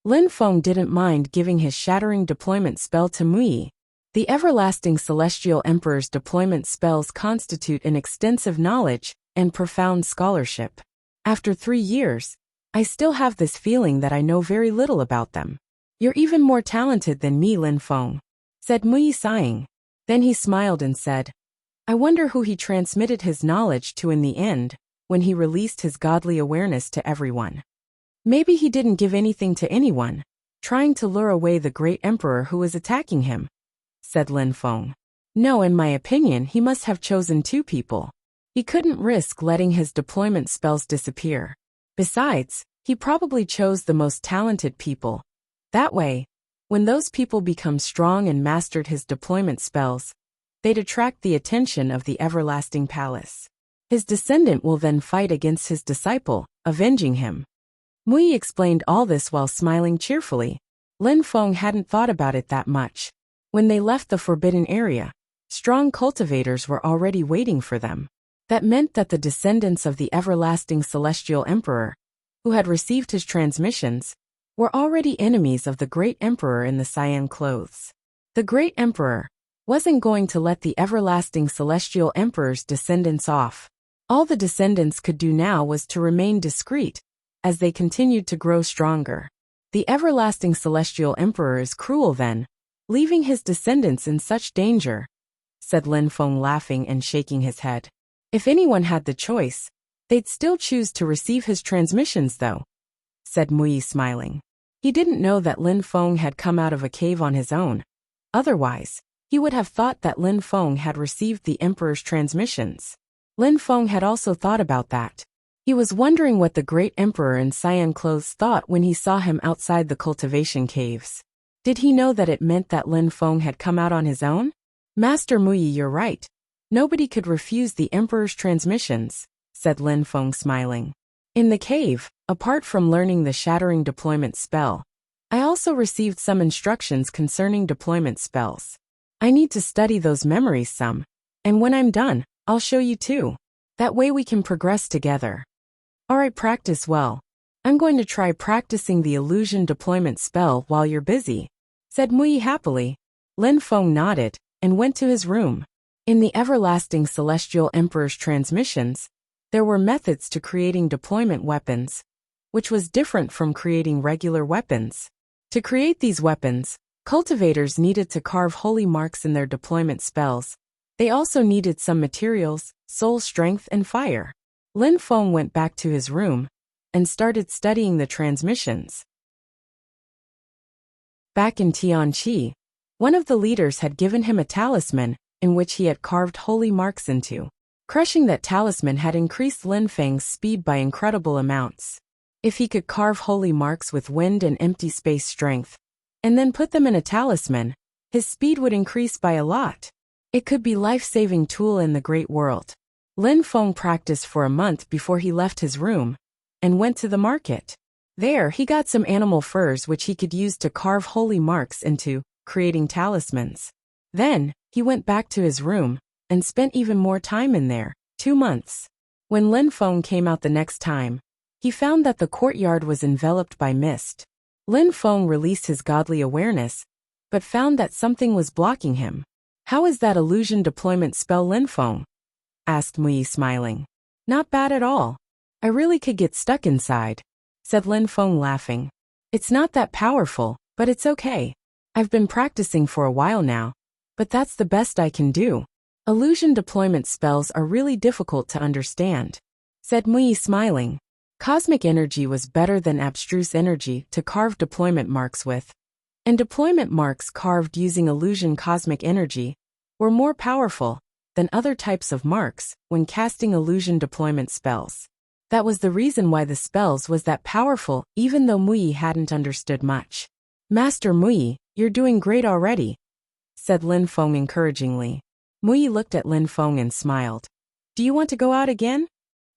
Lin Feng didn't mind giving his shattering deployment spell to Muyi. The Everlasting Celestial Emperor's deployment spells constitute an extensive knowledge and profound scholarship. After 3 years, I still have this feeling that I know very little about them. You're even more talented than me, Lin Feng, said Muyi sighing. Then he smiled and said, I wonder who he transmitted his knowledge to in the end, when he released his godly awareness to everyone. Maybe he didn't give anything to anyone, trying to lure away the great emperor who was attacking him, said Lin Feng. No, in my opinion, he must have chosen 2 people. He couldn't risk letting his deployment spells disappear. Besides, he probably chose the most talented people. That way, when those people become strong and mastered his deployment spells, they'd attract the attention of the Everlasting Palace. His descendant will then fight against his disciple, avenging him. Mui explained all this while smiling cheerfully. Lin Feng hadn't thought about it that much. When they left the forbidden area, strong cultivators were already waiting for them. That meant that the descendants of the everlasting celestial emperor, who had received his transmissions, were already enemies of the great emperor in the cyan clothes. The great emperor wasn't going to let the everlasting celestial emperor's descendants off. All the descendants could do now was to remain discreet, as they continued to grow stronger. The everlasting celestial emperor is cruel then, leaving his descendants in such danger, said Lin Feng, laughing and shaking his head. If anyone had the choice, they'd still choose to receive his transmissions though, said Mui, smiling. He didn't know that Lin Feng had come out of a cave on his own. Otherwise, he would have thought that Lin Feng had received the emperor's transmissions. Lin Feng had also thought about that. He was wondering what the great emperor in cyan clothes thought when he saw him outside the cultivation caves. Did he know that it meant that Lin Feng had come out on his own? Master Mui, you're right. Nobody could refuse the emperor's transmissions, said Lin Feng, smiling. In the cave, apart from learning the shattering deployment spell, I also received some instructions concerning deployment spells. I need to study those memories some, and when I'm done, I'll show you too. That way we can progress together. Alright, practice well. I'm going to try practicing the illusion deployment spell while you're busy, said Mui happily. Lin Feng nodded and went to his room. In the everlasting celestial emperor's transmissions, there were methods to creating deployment weapons, which was different from creating regular weapons. To create these weapons, cultivators needed to carve holy marks in their deployment spells. They also needed some materials, soul strength and fire. Lin Feng went back to his room and started studying the transmissions. Back in Tianqi, one of the leaders had given him a talisman in which he had carved holy marks into. Crushing that talisman had increased Lin Feng's speed by incredible amounts. If he could carve holy marks with wind and empty space strength, and then put them in a talisman, his speed would increase by a lot. It could be life-saving tool in the great world. Lin Feng practiced for a month before he left his room and went to the market. There he got some animal furs which he could use to carve holy marks into, creating talismans. Then, he went back to his room and spent even more time in there, 2 months. When Lin Feng came out the next time, he found that the courtyard was enveloped by mist. Lin Feng released his godly awareness, but found that something was blocking him. How is that illusion deployment spell, Lin Feng? Asked Mui, smiling. Not bad at all. I really could get stuck inside, said Lin Feng, laughing. It's not that powerful, but it's okay. I've been practicing for a while now, but that's the best I can do. Illusion deployment spells are really difficult to understand, said Mui, smiling. Cosmic energy was better than abstruse energy to carve deployment marks with, and deployment marks carved using illusion cosmic energy were more powerful than other types of marks when casting illusion deployment spells. That was the reason why the spells was that powerful, even though Mui hadn't understood much. Master Mui, you're doing great already, said Lin Feng encouragingly. Mui looked at Lin Feng and smiled. Do you want to go out again?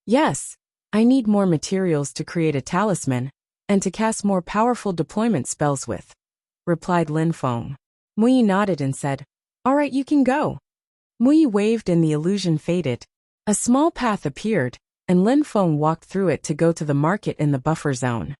Yes. I need more materials to create a talisman, and to cast more powerful deployment spells with, replied Lin Feng. Mui nodded and said, Alright, you can go. Mui waved and the illusion faded. A small path appeared, and Lin Feng walked through it to go to the market in the buffer zone.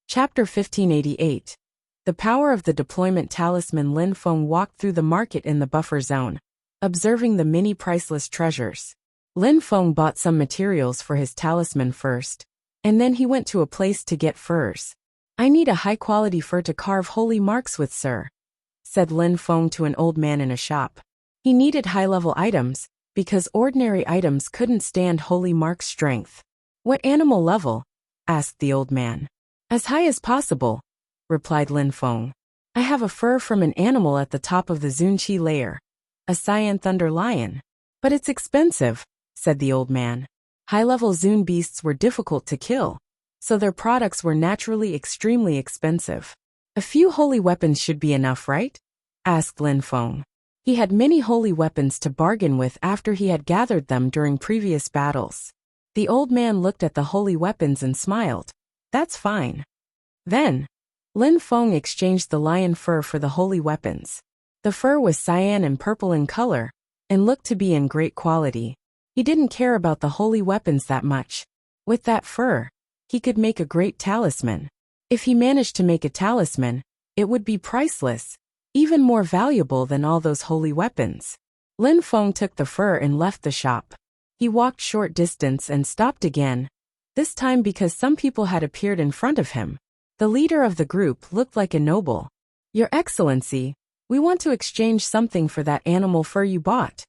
Chapter 1588. The power of the deployment talisman. Lin Feng walked through the market in the buffer zone, observing the many priceless treasures. Lin Feng bought some materials for his talisman first, and then he went to a place to get furs. I need a high-quality fur to carve holy marks with, sir, said Lin Feng to an old man in a shop. He needed high-level items, because ordinary items couldn't stand holy mark's strength. What animal level? Asked the old man. As high as possible, replied Lin Feng. I have a fur from an animal at the top of the Zunqi layer, a cyan thunder lion. But it's expensive, said the old man. High-level Zun beasts were difficult to kill, so their products were naturally extremely expensive. A few holy weapons should be enough, right? Asked Lin Feng. He had many holy weapons to bargain with after he had gathered them during previous battles. The old man looked at the holy weapons and smiled. That's fine. Then, Lin Feng exchanged the lion fur for the holy weapons. The fur was cyan and purple in color, and looked to be in great quality. He didn't care about the holy weapons that much. With that fur, he could make a great talisman. If he managed to make a talisman, it would be priceless, even more valuable than all those holy weapons. Lin Feng took the fur and left the shop. He walked short distance and stopped again, this time because some people had appeared in front of him. The leader of the group looked like a noble. "Your Excellency, we want to exchange something for that animal fur you bought,"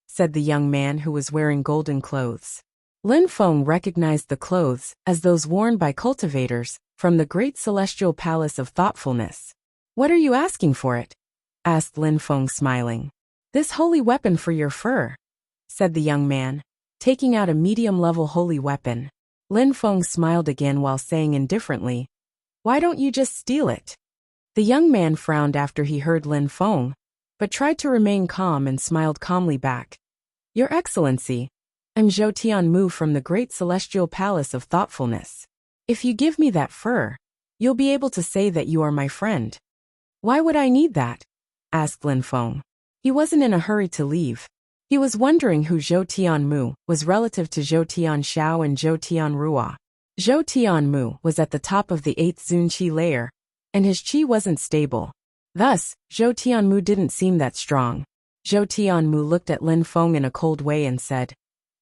said the young man who was wearing golden clothes. Lin Feng recognized the clothes as those worn by cultivators from the Great Celestial Palace of Thoughtfulness. "What are you asking for it?" asked Lin Feng, smiling. "This holy weapon for your fur," said the young man, taking out a medium-level holy weapon. Lin Feng smiled again while saying indifferently, "Why don't you just steal it?" The young man frowned after he heard Lin Feng, but tried to remain calm and smiled calmly back. "Your Excellency, I'm Zhou Tianmu from the Great Celestial Palace of Thoughtfulness. If you give me that fur, you'll be able to say that you are my friend." "Why would I need that?" asked Lin Feng. He wasn't in a hurry to leave. He was wondering who Zhou Tianmu was relative to Zhou Tianxiao and Zhou Tianrua. Zhou Tianmu was at the top of the 8th Zun Qi layer, and his qi wasn't stable. Thus, Zhou Tianmu didn't seem that strong. Zhou Tianmu looked at Lin Feng in a cold way and said,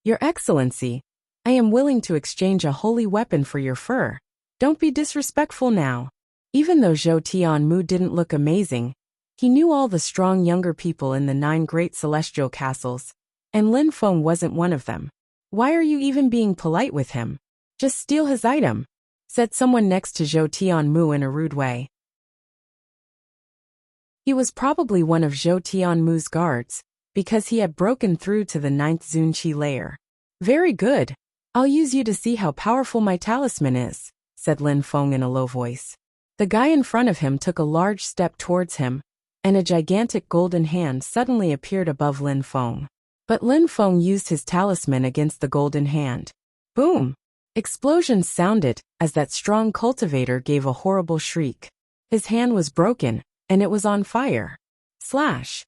"Your Excellency, I am willing to exchange a holy weapon for your fur. Don't be disrespectful now." Even though Zhou Tianmu didn't look amazing, he knew all the strong younger people in the 9 great celestial castles, and Lin Feng wasn't one of them. "Why are you even being polite with him? Just steal his item," said someone next to Zhou Tianmu in a rude way. He was probably one of Zhou Tianmu's guards, because he had broken through to the 9th Zun Qi layer. "Very good. I'll use you to see how powerful my talisman is," said Lin Feng in a low voice. The guy in front of him took a large step towards him, and a gigantic golden hand suddenly appeared above Lin Feng. But Lin Feng used his talisman against the golden hand. Boom! Explosions sounded as that strong cultivator gave a horrible shriek. His hand was broken, and it was on fire. Slash!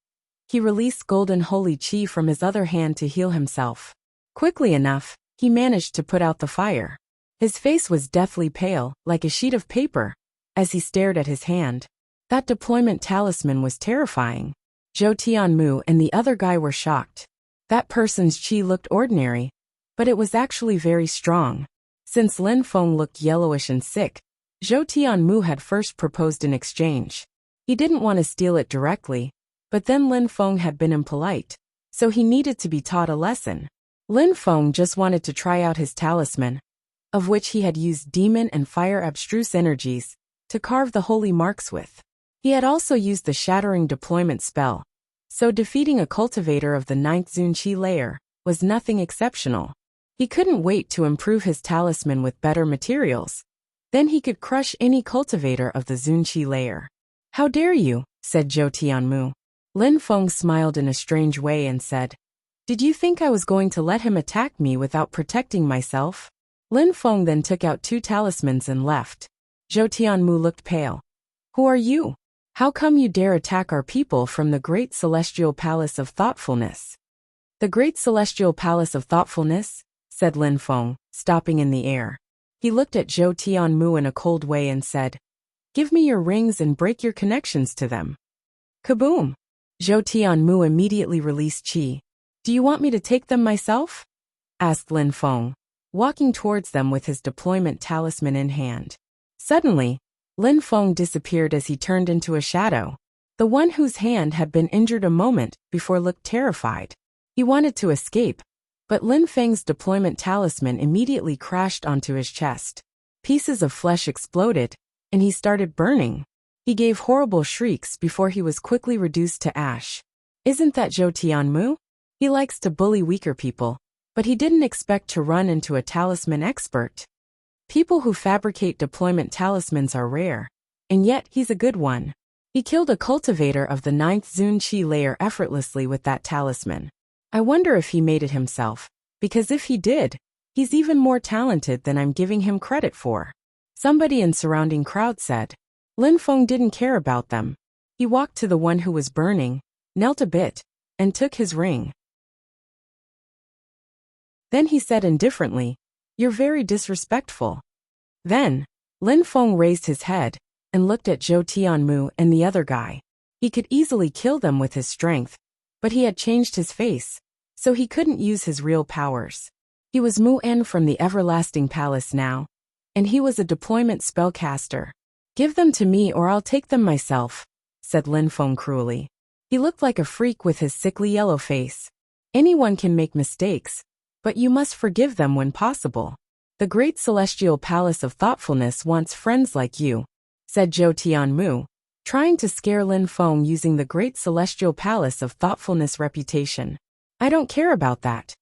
He released golden holy qi from his other hand to heal himself. Quickly enough, he managed to put out the fire. His face was deathly pale, like a sheet of paper, as he stared at his hand. That deployment talisman was terrifying. Zhou Tianmu and the other guy were shocked. That person's qi looked ordinary, but it was actually very strong. Since Lin Feng looked yellowish and sick, Zhou Tianmu had first proposed an exchange. He didn't want to steal it directly, but then Lin Feng had been impolite, so he needed to be taught a lesson. Lin Feng just wanted to try out his talisman, of which he had used demon and fire abstruse energies to carve the holy marks with. He had also used the shattering deployment spell, so defeating a cultivator of the 9th Zun Qi layer was nothing exceptional. He couldn't wait to improve his talisman with better materials. Then he could crush any cultivator of the Zun Qi layer. "How dare you?" said Zhou Tianmu. Lin Feng smiled in a strange way and said, "Did you think I was going to let him attack me without protecting myself?" Lin Feng then took out 2 talismans and left. Zhou Tianmu looked pale. "Who are you? How come you dare attack our people from the Great Celestial Palace of Thoughtfulness?" "The Great Celestial Palace of Thoughtfulness?" said Lin Feng, stopping in the air. He looked at Zhou Tianmu in a cold way and said, "Give me your rings and break your connections to them." Kaboom! Zhou Tianmu immediately released qi. "Do you want me to take them myself?" asked Lin Feng, walking towards them with his deployment talisman in hand. Suddenly, Lin Feng disappeared as he turned into a shadow. The one whose hand had been injured a moment before looked terrified. He wanted to escape, but Lin Feng's deployment talisman immediately crashed onto his chest. Pieces of flesh exploded, and he started burning. He gave horrible shrieks before he was quickly reduced to ash. Isn't that Zhou Tianmu? He likes to bully weaker people, but he didn't expect to run into a talisman expert. People who fabricate deployment talismans are rare, and yet he's a good one. He killed a cultivator of the 9th Zun Qi layer effortlessly with that talisman. I wonder if he made it himself, because if he did, he's even more talented than I'm giving him credit for. Somebody in surrounding crowd said. Lin Feng didn't care about them. He walked to the one who was burning, knelt a bit, and took his ring. Then he said indifferently, "You're very disrespectful." Then, Lin Feng raised his head and looked at Zhou Tianmu and the other guy. He could easily kill them with his strength, but he had changed his face, so he couldn't use his real powers. He was Mu En from the Everlasting Palace now, and he was a deployment spellcaster. "Give them to me or I'll take them myself," said Lin Feng cruelly. He looked like a freak with his sickly yellow face. Anyone can make mistakes, but you must forgive them when possible. "The Great Celestial Palace of Thoughtfulness wants friends like you," said Zhou Tianmu, trying to scare Lin Feng using the Great Celestial Palace of Thoughtfulness reputation. "I don't care about that,"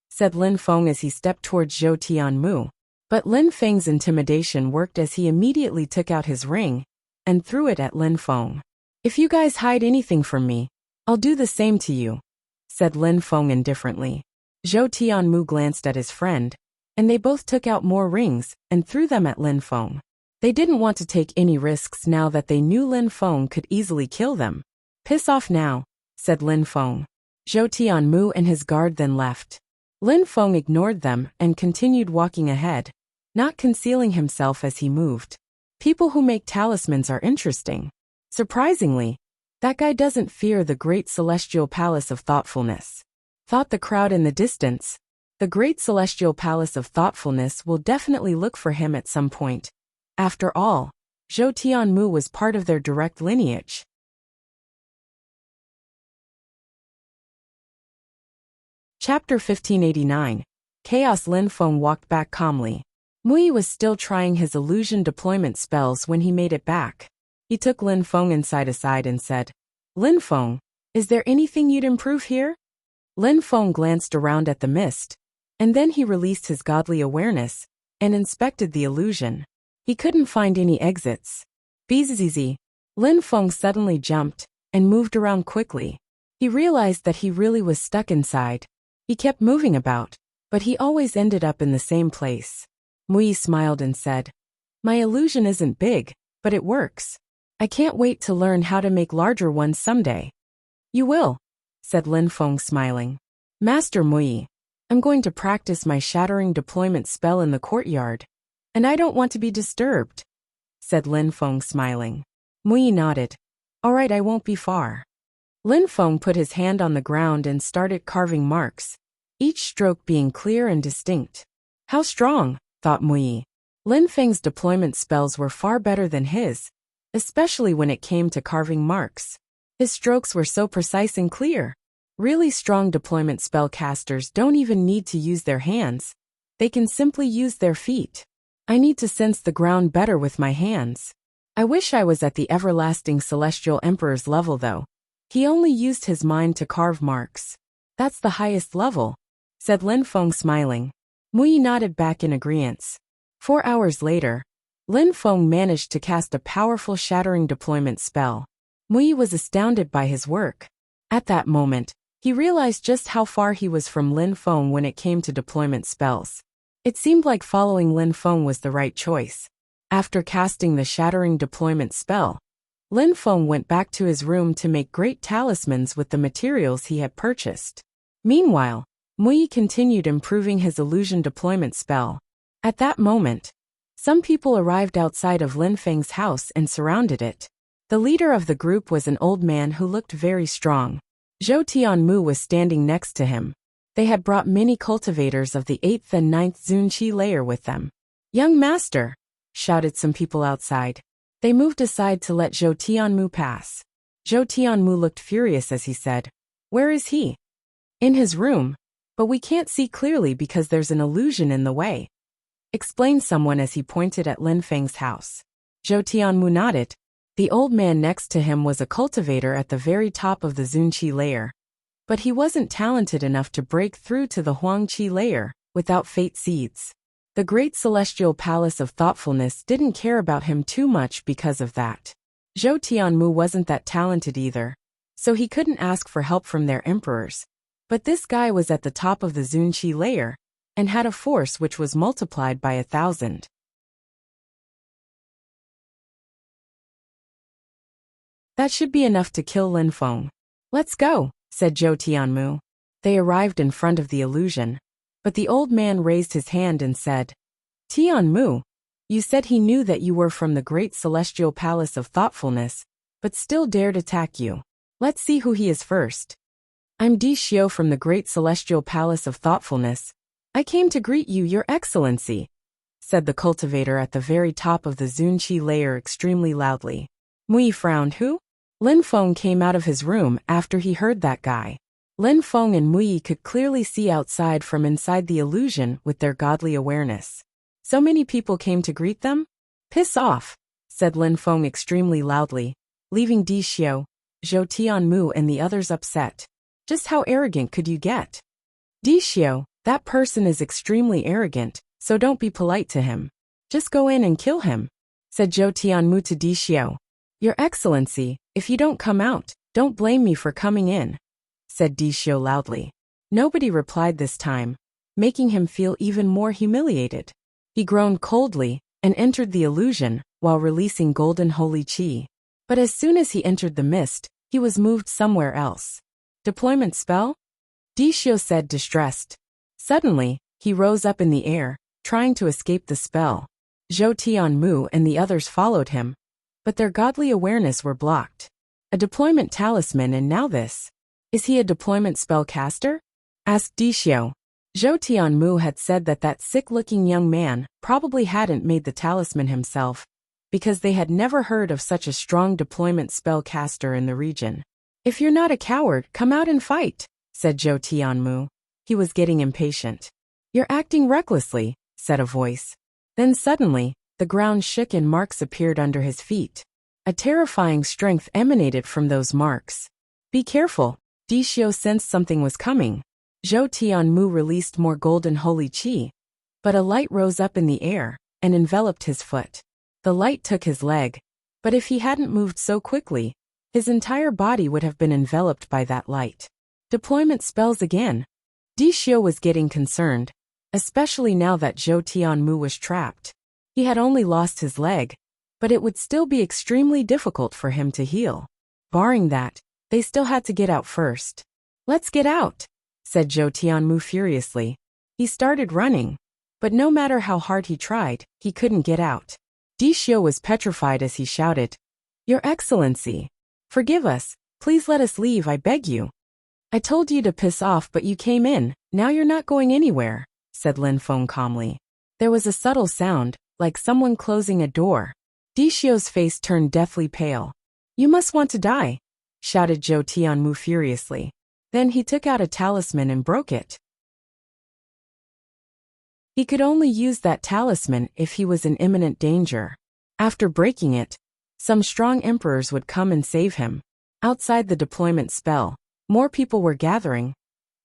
said Lin Feng as he stepped towards Zhou Tianmu. But Lin Feng's intimidation worked as he immediately took out his ring and threw it at Lin Feng. "If you guys hide anything from me, I'll do the same to you," said Lin Feng indifferently. Zhou Tianmu glanced at his friend, and they both took out more rings and threw them at Lin Feng. They didn't want to take any risks now that they knew Lin Feng could easily kill them. "Piss off now," said Lin Feng. Zhou Tianmu and his guard then left. Lin Feng ignored them and continued walking ahead, not concealing himself as he moved. People who make talismans are interesting. Surprisingly, that guy doesn't fear the Great Celestial Palace of Thoughtfulness, thought the crowd in the distance. The Great Celestial Palace of Thoughtfulness will definitely look for him at some point. After all, Zhou Tianmu was part of their direct lineage. Chapter 1589. Chaos. Lin Feng walked back calmly. Mui was still trying his illusion deployment spells when he made it back. He took Lin Feng aside and said, "Lin Feng, is there anything you'd improve here?" Lin Feng glanced around at the mist, and then he released his godly awareness and inspected the illusion. He couldn't find any exits. Bzzz. Lin Feng suddenly jumped and moved around quickly. He realized that he really was stuck inside. He kept moving about, but he always ended up in the same place. Mui smiled and said, "My illusion isn't big, but it works. I can't wait to learn how to make larger ones someday." "You will," said Lin Feng smiling. "Master Mui, I'm going to practice my shattering deployment spell in the courtyard, and I don't want to be disturbed," said Lin Feng smiling. Mui nodded. "All right, I won't be far." Lin Feng put his hand on the ground and started carving marks, each stroke being clear and distinct. How strong, thought Mui. Lin Feng's deployment spells were far better than his, especially when it came to carving marks. His strokes were so precise and clear. Really strong deployment spellcasters don't even need to use their hands. They can simply use their feet. I need to sense the ground better with my hands. I wish I was at the Everlasting Celestial Emperor's level though. He only used his mind to carve marks. That's the highest level, said Lin Feng smiling. Mui nodded back in agreement. 4 hours later, Lin Feng managed to cast a powerful shattering deployment spell. Mui was astounded by his work. At that moment, he realized just how far he was from Lin Feng when it came to deployment spells. It seemed like following Lin Feng was the right choice. After casting the shattering deployment spell, Lin Feng went back to his room to make great talismans with the materials he had purchased. Meanwhile, Mui continued improving his illusion deployment spell. At that moment, some people arrived outside of Lin Feng's house and surrounded it. The leader of the group was an old man who looked very strong. Zhou Tianmu was standing next to him. They had brought many cultivators of the 8th and 9th Zunqi layer with them. "Young master!" shouted some people outside. They moved aside to let Zhou Tianmu pass. Zhou Tianmu looked furious as he said, "Where is he?" "In his room, but we can't see clearly because there's an illusion in the way," explained someone as he pointed at Lin Feng's house. Zhou Tianmu nodded. The old man next to him was a cultivator at the very top of the Zunqi layer. But he wasn't talented enough to break through to the Huangqi layer without fate seeds. The Great Celestial Palace of Thoughtfulness didn't care about him too much because of that. Zhou Tianmu wasn't that talented either, so he couldn't ask for help from their emperors. But this guy was at the top of the Zunqi layer, and had a force which was multiplied by 1,000. That should be enough to kill Lin Feng. Let's go, said Zhou Tianmu. They arrived in front of the illusion, but the old man raised his hand and said, Tianmu, you said he knew that you were from the great celestial palace of thoughtfulness, but still dared attack you. Let's see who he is first. I'm Di Xiu from the great celestial palace of thoughtfulness. I came to greet you, your excellency, said the cultivator at the very top of the Zunqi layer extremely loudly. Mui frowned. Who? Lin Feng came out of his room after he heard that guy. Lin Feng and Mui could clearly see outside from inside the illusion with their godly awareness. So many people came to greet them? Piss off, said Lin Feng extremely loudly, leaving Di Xiu, Zhou Tianmu and the others upset. Just how arrogant could you get? Di Xiu, that person is extremely arrogant, so don't be polite to him. Just go in and kill him, said Zhou Tianmu to Di Xiu. Your excellency, if you don't come out, don't blame me for coming in, said Di Xiu loudly. Nobody replied this time, making him feel even more humiliated. He groaned coldly and entered the illusion while releasing golden holy qi. But as soon as he entered the mist, he was moved somewhere else. Deployment spell? Di Xiu said, distressed. Suddenly, he rose up in the air, trying to escape the spell. Zhou Tianmu and the others followed him, but their godly awareness were blocked. A deployment talisman, and now this. Is he a deployment spell caster? Asked Di Xiu. Zhou Tianmu had said that that sick-looking young man probably hadn't made the talisman himself, because they had never heard of such a strong deployment spell caster in the region. If you're not a coward, come out and fight, said Zhou Tianmu. He was getting impatient. You're acting recklessly, said a voice. Then suddenly, the ground shook and marks appeared under his feet. A terrifying strength emanated from those marks. Be careful, Di Xiu sensed something was coming. Zhou Tianmu released more golden holy qi, but a light rose up in the air and enveloped his foot. The light took his leg, but if he hadn't moved so quickly, his entire body would have been enveloped by that light. Deployment spells again. Di Xiu was getting concerned, especially now that Zhou Tianmu was trapped. He had only lost his leg, but it would still be extremely difficult for him to heal. Barring that, they still had to get out first. Let's get out, said Zhou Tianmu furiously. He started running, but no matter how hard he tried, he couldn't get out. Di Xiu was petrified as he shouted, Your Excellency, forgive us, please let us leave, I beg you. I told you to piss off, but you came in, now you're not going anywhere, said Lin Feng calmly. There was a subtle sound, like someone closing a door. Di Xiu's face turned deathly pale. You must want to die, shouted Zhou Tianmu furiously. Then he took out a talisman and broke it. He could only use that talisman if he was in imminent danger. After breaking it, some strong emperors would come and save him. Outside the deployment spell, more people were gathering.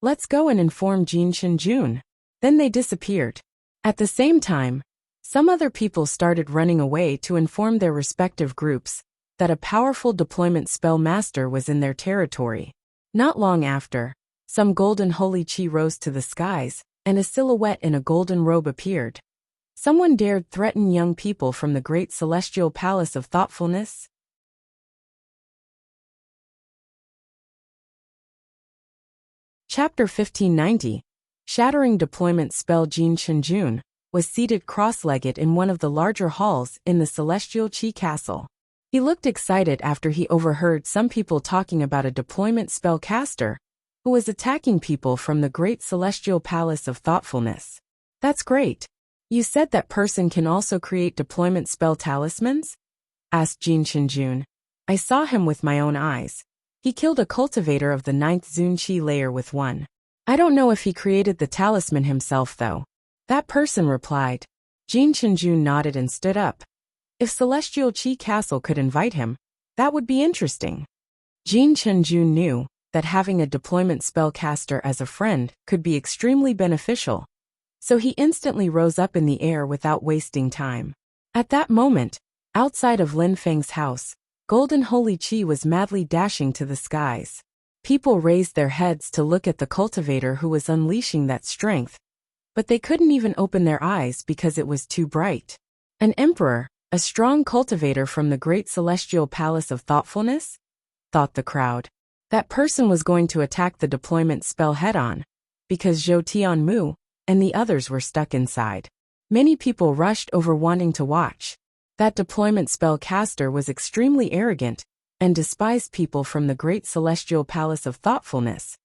Let's go and inform Jin Shenjun. Then they disappeared. At the same time, some other people started running away to inform their respective groups that a powerful deployment spell master was in their territory. Not long after, some golden holy qi rose to the skies, and a silhouette in a golden robe appeared. Someone dared threaten young people from the great celestial palace of thoughtfulness? Chapter 1590. Shattering deployment spell. Jin Shenjun was seated cross-legged in one of the larger halls in the celestial Qi castle. He looked excited after he overheard some people talking about a deployment spell caster who was attacking people from the great celestial palace of thoughtfulness. That's great. You said that person can also create deployment spell talismans? Asked Jin Shenjun. I saw him with my own eyes. He killed a cultivator of the 9th Zunqi layer with one. I don't know if he created the talisman himself though. That person replied. Jin Shenjun nodded and stood up. If Celestial Qi Castle could invite him, that would be interesting. Jin Shenjun knew that having a deployment spellcaster as a friend could be extremely beneficial, so he instantly rose up in the air without wasting time. At that moment, outside of Lin Feng's house, Golden holy chi was madly dashing to the skies. People raised their heads to look at the cultivator who was unleashing that strength, but they couldn't even open their eyes because it was too bright. An emperor, a strong cultivator from the great celestial palace of thoughtfulness? Thought the crowd. That person was going to attack the deployment spell head-on, because Zhou Tianmu and the others were stuck inside. Many people rushed over wanting to watch. That deployment spell caster was extremely arrogant and despised people from the great celestial palace of thoughtfulness.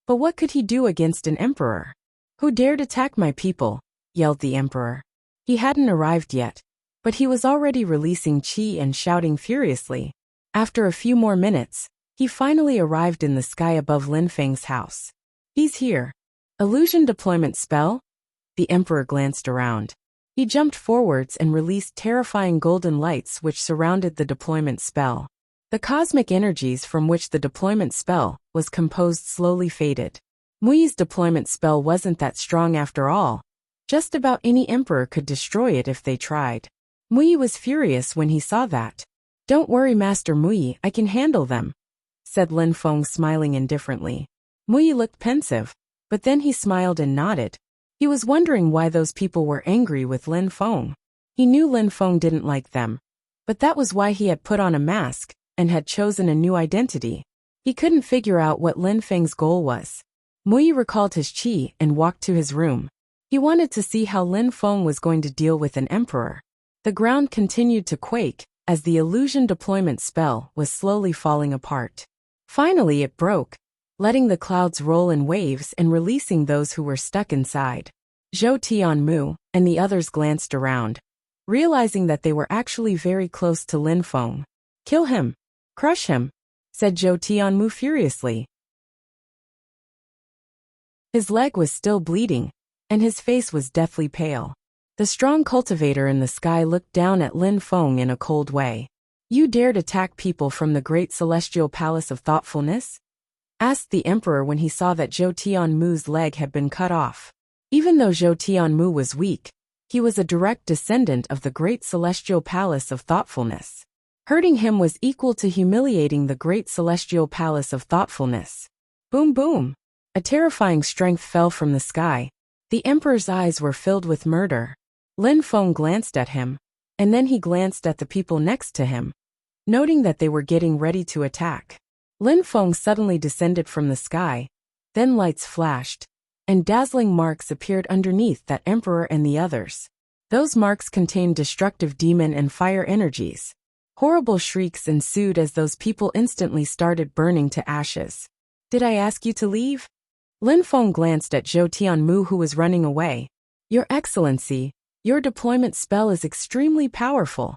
But what could he do against an emperor? Who dared attack my people? Yelled the emperor. He hadn't arrived yet, but he was already releasing chi and shouting furiously. After a few more minutes, he finally arrived in the sky above Lin Feng's house. He's here. Illusion deployment spell? The emperor glanced around. He jumped forwards and released terrifying golden lights which surrounded the deployment spell. The cosmic energies from which the deployment spell was composed slowly faded. Mui's deployment spell wasn't that strong after all. Just about any emperor could destroy it if they tried. Mui was furious when he saw that. Don't worry, Master Mui, I can handle them, said Lin Feng, smiling indifferently. Mui looked pensive, but then he smiled and nodded. He was wondering why those people were angry with Lin Feng. He knew Lin Feng didn't like them, but that was why he had put on a mask and had chosen a new identity. He couldn't figure out what Lin Feng's goal was. Mui recalled his chi and walked to his room. He wanted to see how Lin Feng was going to deal with an emperor. The ground continued to quake as the illusion deployment spell was slowly falling apart. Finally it broke, letting the clouds roll in waves and releasing those who were stuck inside. Zhou Tianmu and the others glanced around, realizing that they were actually very close to Lin Feng. Kill him! Crush him! Said Zhou Tianmu furiously. His leg was still bleeding, and his face was deathly pale. The strong cultivator in the sky looked down at Lin Feng in a cold way. You dared attack people from the great celestial palace of thoughtfulness? Asked the emperor when he saw that Zhou Tianmu's leg had been cut off. Even though Zhou Tianmu was weak, he was a direct descendant of the great celestial palace of thoughtfulness. Hurting him was equal to humiliating the great celestial palace of thoughtfulness. Boom boom! A terrifying strength fell from the sky. The emperor's eyes were filled with murder. Lin Feng glanced at him, and then he glanced at the people next to him, noting that they were getting ready to attack. Lin Feng suddenly descended from the sky, then lights flashed, and dazzling marks appeared underneath that emperor and the others. Those marks contained destructive demon and fire energies. Horrible shrieks ensued as those people instantly started burning to ashes. Did I ask you to leave? Lin Feng glanced at Zhou Tianmu, who was running away. Your Excellency, your deployment spell is extremely powerful,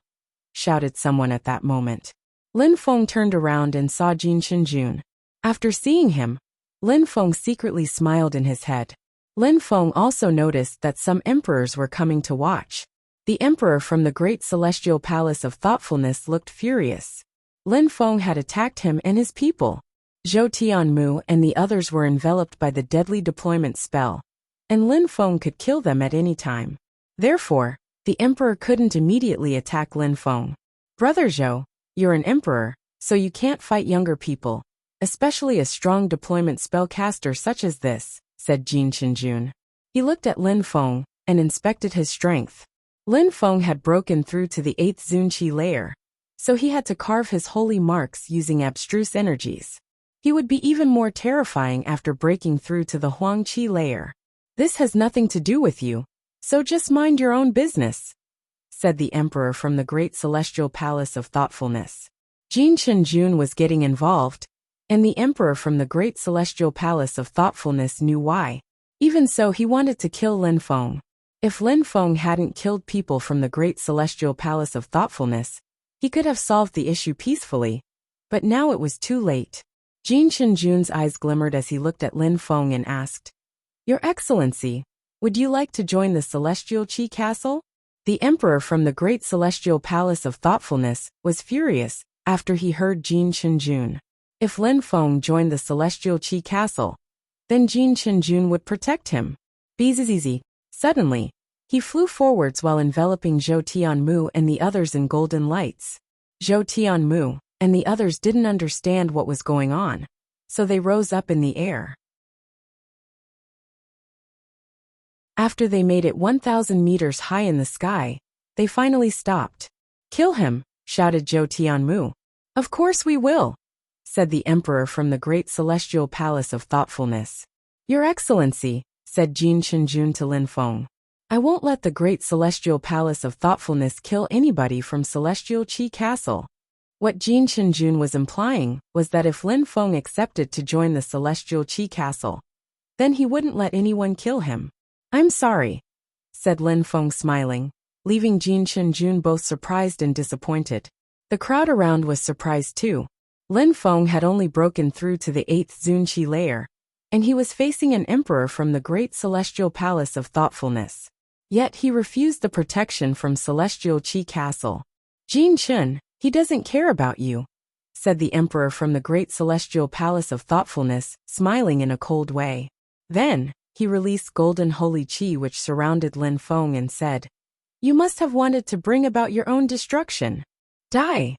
shouted someone at that moment. Lin Feng turned around and saw Jin Shenjun. After seeing him, Lin Feng secretly smiled in his head. Lin Feng also noticed that some emperors were coming to watch. The emperor from the great celestial palace of thoughtfulness looked furious. Lin Feng had attacked him and his people. Zhou Tianmu and the others were enveloped by the deadly deployment spell, and Lin Feng could kill them at any time. Therefore, the emperor couldn't immediately attack Lin Feng. Brother Zhou, you're an emperor, so you can't fight younger people, especially a strong deployment spellcaster such as this, said Jin Shenjun. He looked at Lin Feng and inspected his strength. Lin Feng had broken through to the 8th Zunqi layer, so he had to carve his holy marks using abstruse energies. He would be even more terrifying after breaking through to the Huangqi layer. This has nothing to do with you, so just mind your own business, said the emperor from the great celestial palace of thoughtfulness. Jin Shenjun was getting involved, and the emperor from the great celestial palace of thoughtfulness knew why. Even so, he wanted to kill Lin Feng. If Lin Feng hadn't killed people from the great celestial palace of thoughtfulness, he could have solved the issue peacefully, but now it was too late. Jin Shenjun's eyes glimmered as he looked at Lin Feng and asked, Your Excellency, would you like to join the Celestial Qi Castle? The emperor from the great celestial palace of thoughtfulness was furious after he heard Jin Shenjun. If Lin Feng joined the Celestial Qi Castle, then Jin Shenjun would protect him. Bzzz. Suddenly, he flew forwards while enveloping Zhou Tianmu and the others in golden lights. Zhou Tianmu, and the others didn't understand what was going on, so they rose up in the air. After they made it 1,000 meters high in the sky, they finally stopped. "Kill him," shouted Zhou Tianmu. "Of course we will," said the emperor from the great celestial palace of thoughtfulness. "Your Excellency," said Jin Chenjun to Lin Feng, "I won't let the great celestial palace of thoughtfulness kill anybody from Celestial Qi Castle." What Jin Chenjun was implying was that if Lin Feng accepted to join the Celestial Qi Castle, then he wouldn't let anyone kill him. "I'm sorry," said Lin Feng smiling, leaving Jin Chenjun both surprised and disappointed. The crowd around was surprised too. Lin Feng had only broken through to the 8th Zunqi layer, and he was facing an emperor from the great celestial palace of thoughtfulness. Yet he refused the protection from Celestial Qi Castle. "Jin Chun, he doesn't care about you," said the emperor from the great celestial palace of thoughtfulness, smiling in a cold way. Then, he released golden holy qi which surrounded Lin Feng and said, "You must have wanted to bring about your own destruction. Die!"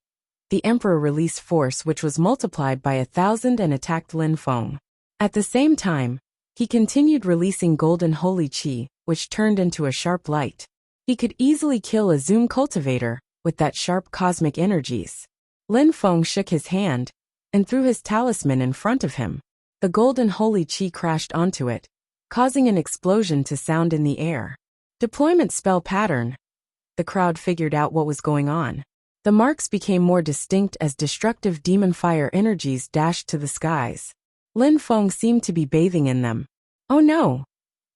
The emperor released force which was multiplied by 1,000 and attacked Lin Feng. At the same time, he continued releasing golden holy qi, which turned into a sharp light. He could easily kill a Zoom cultivator with that sharp cosmic energies. Lin Feng shook his hand and threw his talisman in front of him. The golden holy qi crashed onto it, causing an explosion to sound in the air. Deployment spell pattern. The crowd figured out what was going on. The marks became more distinct as destructive demon fire energies dashed to the skies. Lin Feng seemed to be bathing in them. "Oh no!"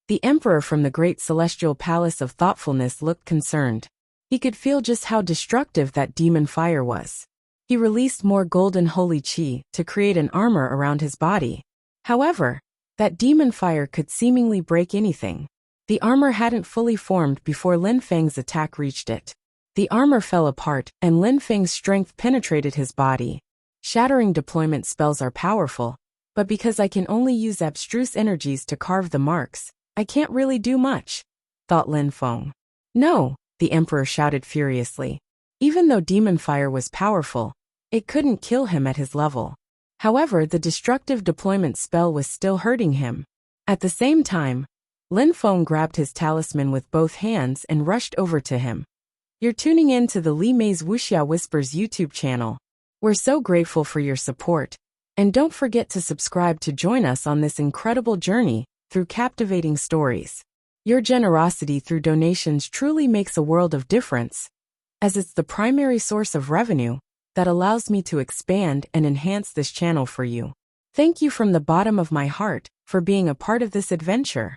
The emperor from the great celestial palace of thoughtfulness looked concerned. He could feel just how destructive that demon fire was. He released more golden holy qi to create an armor around his body. However, that demon fire could seemingly break anything. The armor hadn't fully formed before Lin Feng's attack reached it. The armor fell apart, and Lin Feng's strength penetrated his body. Shattering deployment spells are powerful, but because I can only use abstruse energies to carve the marks, I can't really do much, thought Lin Feng. "No," the emperor shouted furiously. Even though demon fire was powerful, it couldn't kill him at his level. However, the destructive deployment spell was still hurting him. At the same time, Lin Feng grabbed his talisman with both hands and rushed over to him. You're tuning in to the Li Mei's Wuxia Whispers YouTube channel. We're so grateful for your support. And don't forget to subscribe to join us on this incredible journey through captivating stories. Your generosity through donations truly makes a world of difference, as it's the primary source of revenue that allows me to expand and enhance this channel for you. Thank you from the bottom of my heart for being a part of this adventure.